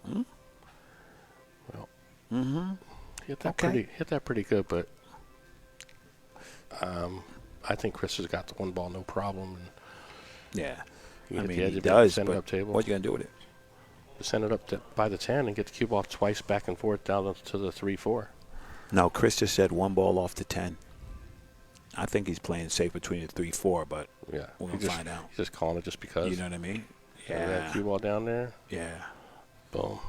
B: Well,
A: Mm-hmm.
B: hit that
A: Okay.
B: pretty good, but I think Chris has got the one ball no problem. And
A: Yeah.
B: you
A: I
B: get
A: mean,
B: the edge
A: he
B: of it,
A: does,
B: send it
A: but
B: up table.
A: what are you going to do with it?
B: Send it up by the 10 and get the cue ball twice back and forth down to the 3-4.
A: No, Chris just said one ball off the 10. I think he's playing safe between the 3-4, but
B: Yeah,
A: we'll find out.
B: He's just calling it just because.
A: You know what I mean?
B: Yeah. That cue ball down there.
A: Yeah.
B: Boom.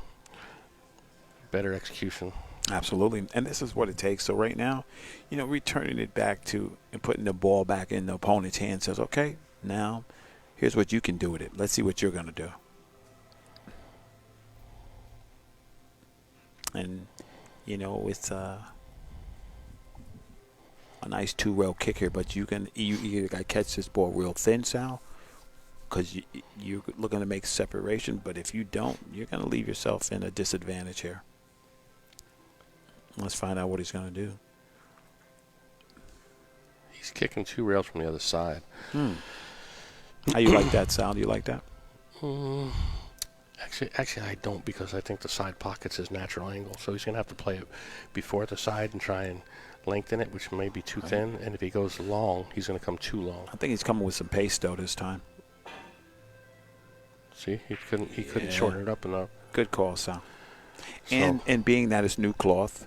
B: Better execution.
A: Absolutely. And this is what it takes. So right now, returning it back to and putting the ball back in the opponent's hand says, okay, now here's what you can do with it. Let's see what you're going to do. And, it's a nice two-rail kick here, but you either got to catch this ball real thin, Sal, because you're looking to make separation. But if you don't, you're going to leave yourself in a disadvantage here. Let's find out what he's going to do.
B: He's kicking 2 rails from the other side.
A: How you like that, Sal? Do you like that?
B: Actually, I don't, because I think the side pocket's his natural angle. So he's going to have to play it before the side and try and lengthen it, which may be too thin. And if he goes long, he's going to come too long.
A: I think he's coming with some pace, though, this time.
B: See, he couldn't shorten it up enough.
A: Good call, Sal.
B: So,
A: And being that it's new cloth,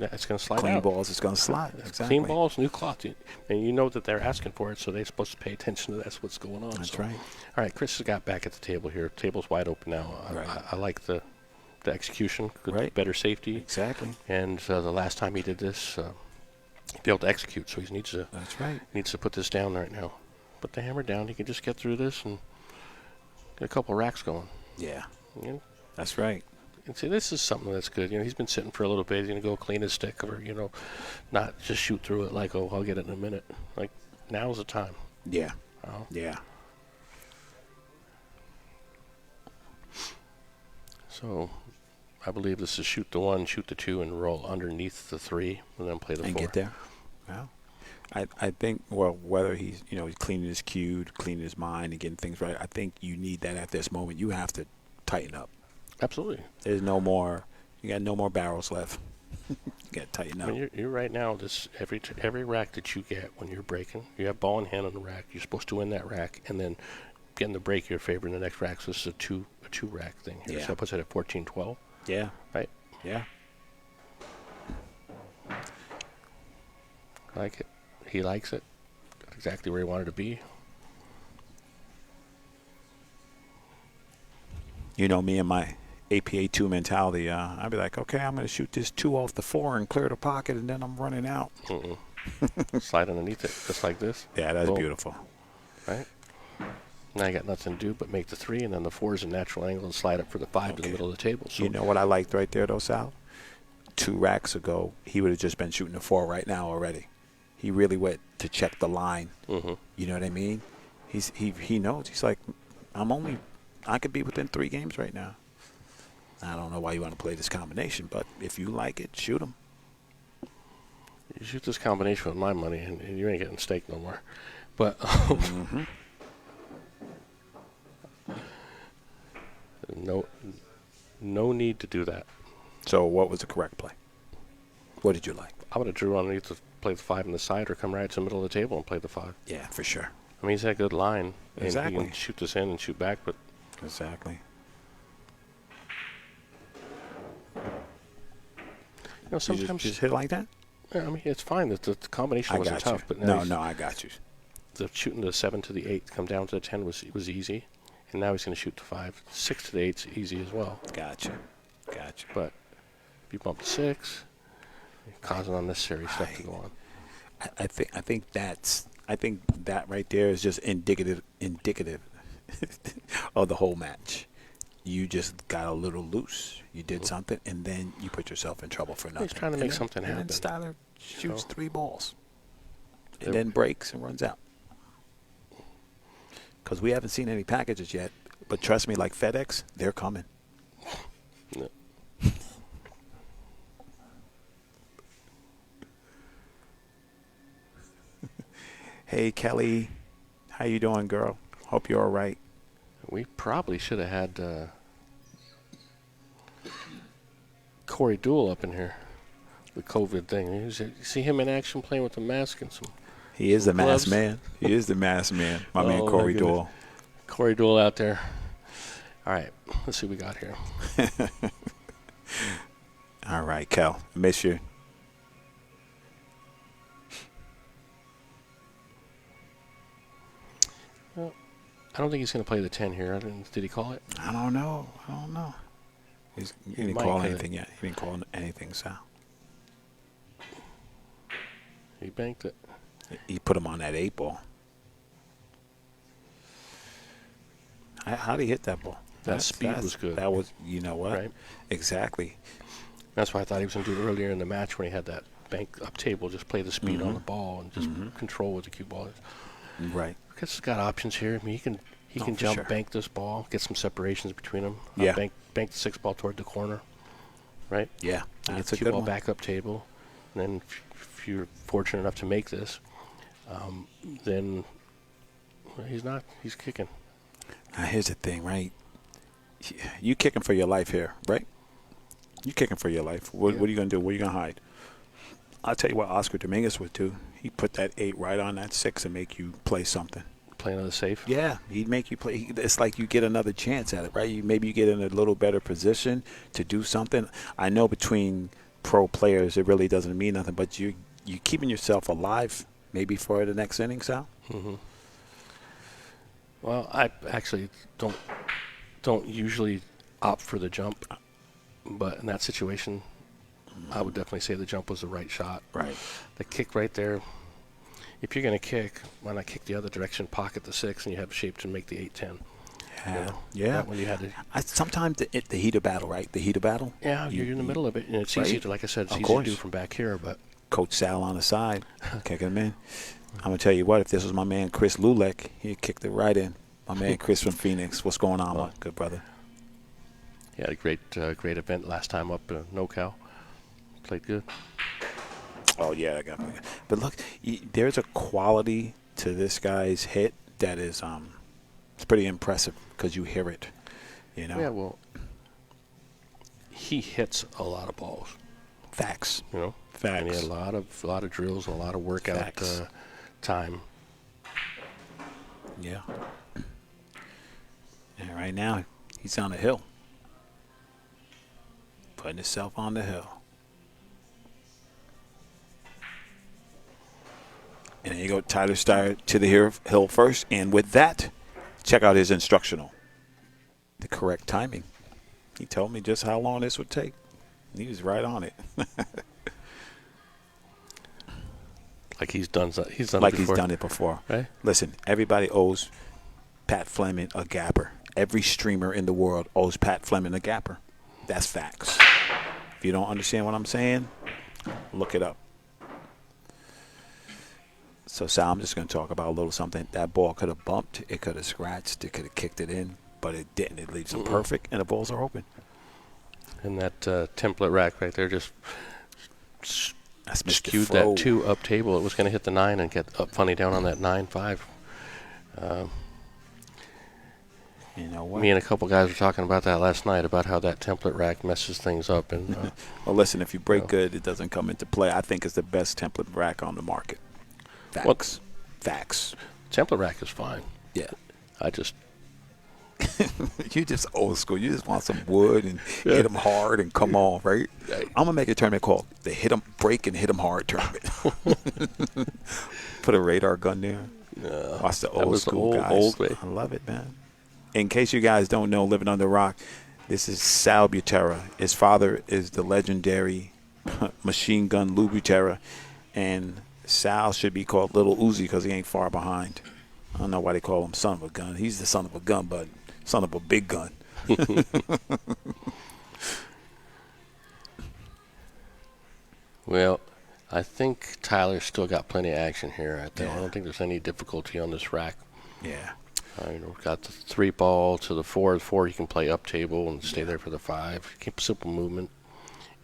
B: yeah, it's going to slide
A: clean
B: out.
A: balls, it's going to slide. Exactly.
B: Clean balls, new cloth. And you know that they're asking for it, so they're supposed to pay attention to that's what's going on.
A: That's
B: so.
A: right.
B: All right, Chris has got back at the table here. Table's wide open now.
A: Right.
B: I like the execution, good,
A: Right.
B: better safety.
A: Exactly.
B: And the last time he did this, he failed to execute, so he
A: That's right.
B: needs to put this down right now. Put the hammer down. He can just get through this and get a couple racks going.
A: Yeah.
B: You know?
A: That's right.
B: And see, this is something that's good. You know, he's been sitting for a little bit. He's going to go clean his stick or, you know, not just shoot through it like, oh, I'll get it in a minute. Like, now's the time.
A: Yeah.
B: Oh.
A: Yeah.
B: So, I believe this is shoot the 1, shoot the 2, and roll underneath the 3, and then play the 4.
A: And get there. Well, I think, well, whether he's, you know, he's cleaning his cue, cleaning his mind, and getting things right, I think you need that at this moment. You have to tighten up.
B: Absolutely.
A: There's no more, you got no more barrels left. You got to tighten
B: I
A: up.
B: mean, you're right now, this every rack that you get when you're breaking, you have ball in hand on the rack, you're supposed to win that rack, and then getting the break your favor in the next rack, so this is a two rack thing here.
A: Yeah.
B: So that puts it at 14-12.
A: Yeah.
B: Right.
A: Yeah.
B: I like it. He likes it. Got exactly where he wanted to be.
A: You know me and my APA 2 mentality. I'd be like, okay, I'm going to shoot this 2 off the 4 and clear the pocket, and then I'm running out.
B: Slide underneath it, just like this.
A: Yeah, that's
B: Boom.
A: beautiful.
B: Right? Now you got nothing to do but make the 3, and then the 4 is a natural angle and slide up for the 5 to the middle of the table. So
A: You know what I liked right there, though, Sal? 2 racks ago, he would have just been shooting a 4 right now already. He really went to check the line. You know what I mean? He knows. He's like, I could be within 3 games right now. I don't know why you want to play this combination, but if you like it, shoot him.
B: you shoot this combination with my money, and you ain't getting steak no more. But no need to do that.
A: So what was the correct play? What did you like?
B: I would have drew underneath to play the 5 on the side, or come right to the middle of the table and play the 5.
A: Yeah, for sure.
B: I mean, he's had a good line, and he
A: Exactly.
B: can shoot this in and shoot back, but
A: Exactly.
B: you know, sometimes
A: just hit it like that?
B: yeah, I mean, it's fine. The combination
A: I
B: wasn't
A: got you.
B: tough, but now
A: No, I got you.
B: the shooting the 7 to the 8, come down to the 10 was easy, and now he's going to shoot the 5. 6 to the 8's easy as well.
A: Gotcha.
B: But if you bump the 6, you're causing unnecessary stuff to go on.
A: I think that right there is just indicative of the whole match. You just got a little loose. You did something, and then you put yourself in trouble for nothing.
B: He's trying to make something
A: and
B: happen.
A: then Styer shoots
B: So-
A: 3 balls, and
B: There-
A: then breaks and runs out. Because we haven't seen any packages yet, but trust me, like FedEx, they're coming.
B: No.
A: Hey Kelly, how you doing, girl? Hope you're all right.
B: We probably should have had Corey Dool up in here. The COVID thing. You see him in action playing with the mask and some.
A: He is the
B: gloves.
A: masked man. He is the masked man. My man
B: Oh, my
A: Corey
B: goodness.
A: Doyle.
B: Corey Dool out there. All right, let's see what we got here.
A: All right, Kel. Miss you.
B: I don't think he's going to play the 10 here. Did he call it?
A: I don't know. He didn't
B: might,
A: call
B: 'cause
A: anything yet. He didn't call anything, Sal.
B: He banked it.
A: He put him on that 8 ball. How did he hit that ball?
B: That speed was good.
A: That was, you know what?
B: Right.
A: Exactly.
B: That's why I thought he was going to do it earlier in the match when he had that bank up table, just play the speed on the ball and just control what the cue ball is.
A: Right.
B: Because he's got options here. I mean, he can
A: for
B: jump,
A: sure.
B: bank this ball, get some separations between them.
A: Yeah.
B: Bank the 6 ball toward the corner, right?
A: Yeah.
B: And
A: That's
B: get
A: a
B: the cue
A: good
B: ball
A: one.
B: back up table. And then if you're fortunate enough to make this, then he's kicking.
A: Now, here's the thing, right? You kicking for your life here, right? You kicking for your life. What are you going to do? Where are you going to hide? I'll tell you what Oscar Dominguez would do. He put that 8 right on that 6 and make you play something.
B: play another safe.
A: Yeah, he'd make you play. It's like you get another chance at it, right? Maybe you get in a little better position to do something. I know between pro players, it really doesn't mean nothing, but you keeping yourself alive maybe for the next inning, Sal?
B: Mm-hmm. Well, I actually don't usually opt for the jump, but in that situation, I would definitely say the jump was the right shot.
A: Right.
B: The kick right there. If you're going to kick, why not kick the other direction, pocket the 6, and you have shape to make the 8-10.
A: Yeah.
B: You know?
A: Yeah.
B: That one you had to.
A: Sometimes the heater battle, right? The heater battle.
B: Yeah, you're in the middle of it, and it's easy to, like I said, it's easy to do from back here, but.
A: Coach Sal on the side, kicking him in. I'm going to tell you what, if this was my man Chris Lulek, he'd kicked it right in. My man Chris from Phoenix. What's going on, good brother?
B: He had a great event last time up NoCal. Played good.
A: Oh, yeah. But look, there's a quality to this guy's hit that is it's pretty impressive because you hear it, you know?
B: Yeah, well, he hits a lot of balls.
A: Facts.
B: You know?
A: Facts.
B: And he had a lot of drills, a lot of workout time.
A: Yeah. And right now, he's on the hill. Putting himself on the hill. And then you go Tyler Styer to the hill first. And with that, check out his instructional. The correct timing. He told me just how long this would take. He was right on it.
B: Like he's done it before.
A: He's done it before.
B: Right?
A: Listen, everybody owes Pat Fleming a gapper. Every streamer in the world owes Pat Fleming a gapper. That's facts. If you don't understand what I'm saying, look it up. So, Sal, I'm just going to talk about a little something. That ball could have bumped. It could have scratched. It could have kicked it in. But it didn't. It leaves it perfect, and the balls are open.
B: And that template rack right there just skewed
A: Fro.
B: that 2 up table. It was going to hit the 9 and get up funny down on that 9-5.
A: You know what?
B: Me and a couple guys were talking about that last night, about how that template rack messes things up. And
A: well, listen, if you break good, it doesn't come into play. I think it's the best template rack on the market. Facts. Facts.
B: Template rack is fine.
A: Yeah.
B: I just...
A: You just old school. You just want some wood and hit them hard and come on, right? I'm going to make a tournament called the Hit 'em Break and Hit 'em Hard tournament. Put a radar gun there. Watch the old school guys.
B: Old way.
A: I love it, man. In case you guys don't know, living under a rock, this is Sal Butera. His father is the legendary Machine Gun Lou Butera, and Sal should be called Little Uzi because he ain't far behind. I don't know why they call him son of a gun. He's the son of a gun, but son of a big gun.
B: Well, I think Tyler's still got plenty of action here. I don't think there's any difficulty on this rack.
A: Yeah.
B: Got the 3 ball to the 4. The 4 you can play up table and stay there for the 5. Keep simple movement,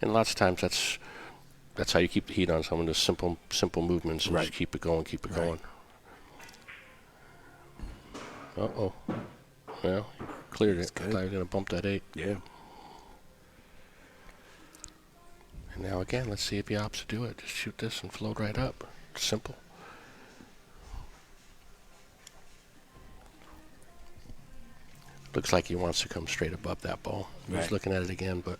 B: and lots of times that's how you keep the heat on someone. Just simple movements and just keep it going, going. Uh-oh. Well, cleared it. I thought he was going to bump that 8.
A: Yeah.
B: And now again, let's see if he opts to do it. Just shoot this and float right up. Simple. Looks like he wants to come straight above that ball. He's looking at it again, but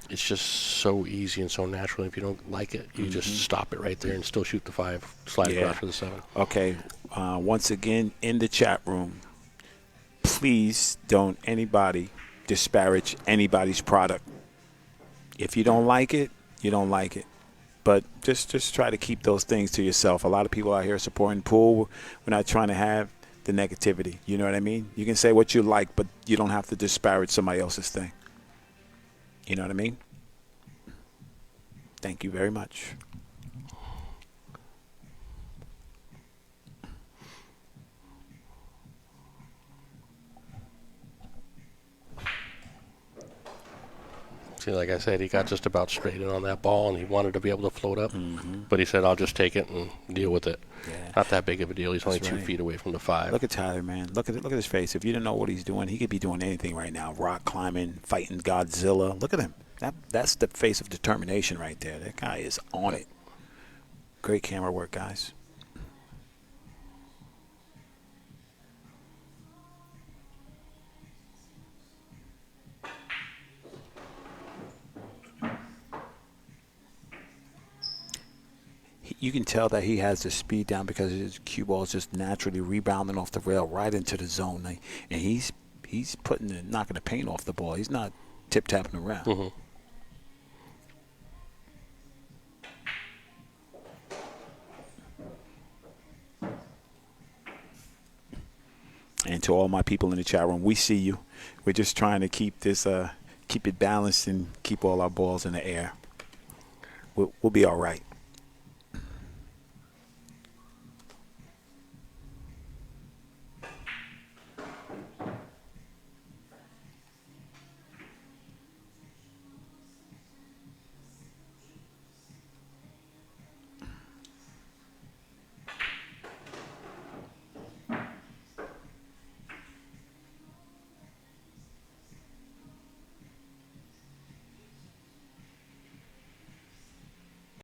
B: it's just so easy and so natural. If you don't like it, you just stop it right there and still shoot the 5, slide across for the 7.
A: Okay. Once again, in the chat room, please don't anybody disparage anybody's product. If you don't like it, you don't like it. But just try to keep those things to yourself. A lot of people out here supporting pool. We're not trying to have the negativity. You know what I mean? You can say what you like, but you don't have to disparage somebody else's thing. You know what I mean? Thank you very much.
B: See, like I said, he got just about straight in on that ball, and he wanted to be able to float up. But he said, I'll just take it and deal with it.
A: Yeah.
B: Not that big of a deal. He's only 2 feet away from the 5.
A: Look at Tyler, man. Look at his face. If you didn't know what he's doing, he could be doing anything right now. Rock climbing, fighting Godzilla. Look at him. That's the face of determination right there. That guy is on it. Great camera work, guys. you can tell that he has the speed down because his cue ball is just naturally rebounding off the rail right into the zone, and he's knocking the paint off the ball. He's not tip tapping around.
B: Mm-hmm.
A: And to all my people in the chat room, we see you. We're just trying to keep it balanced and keep all our balls in the air. We'll be all right.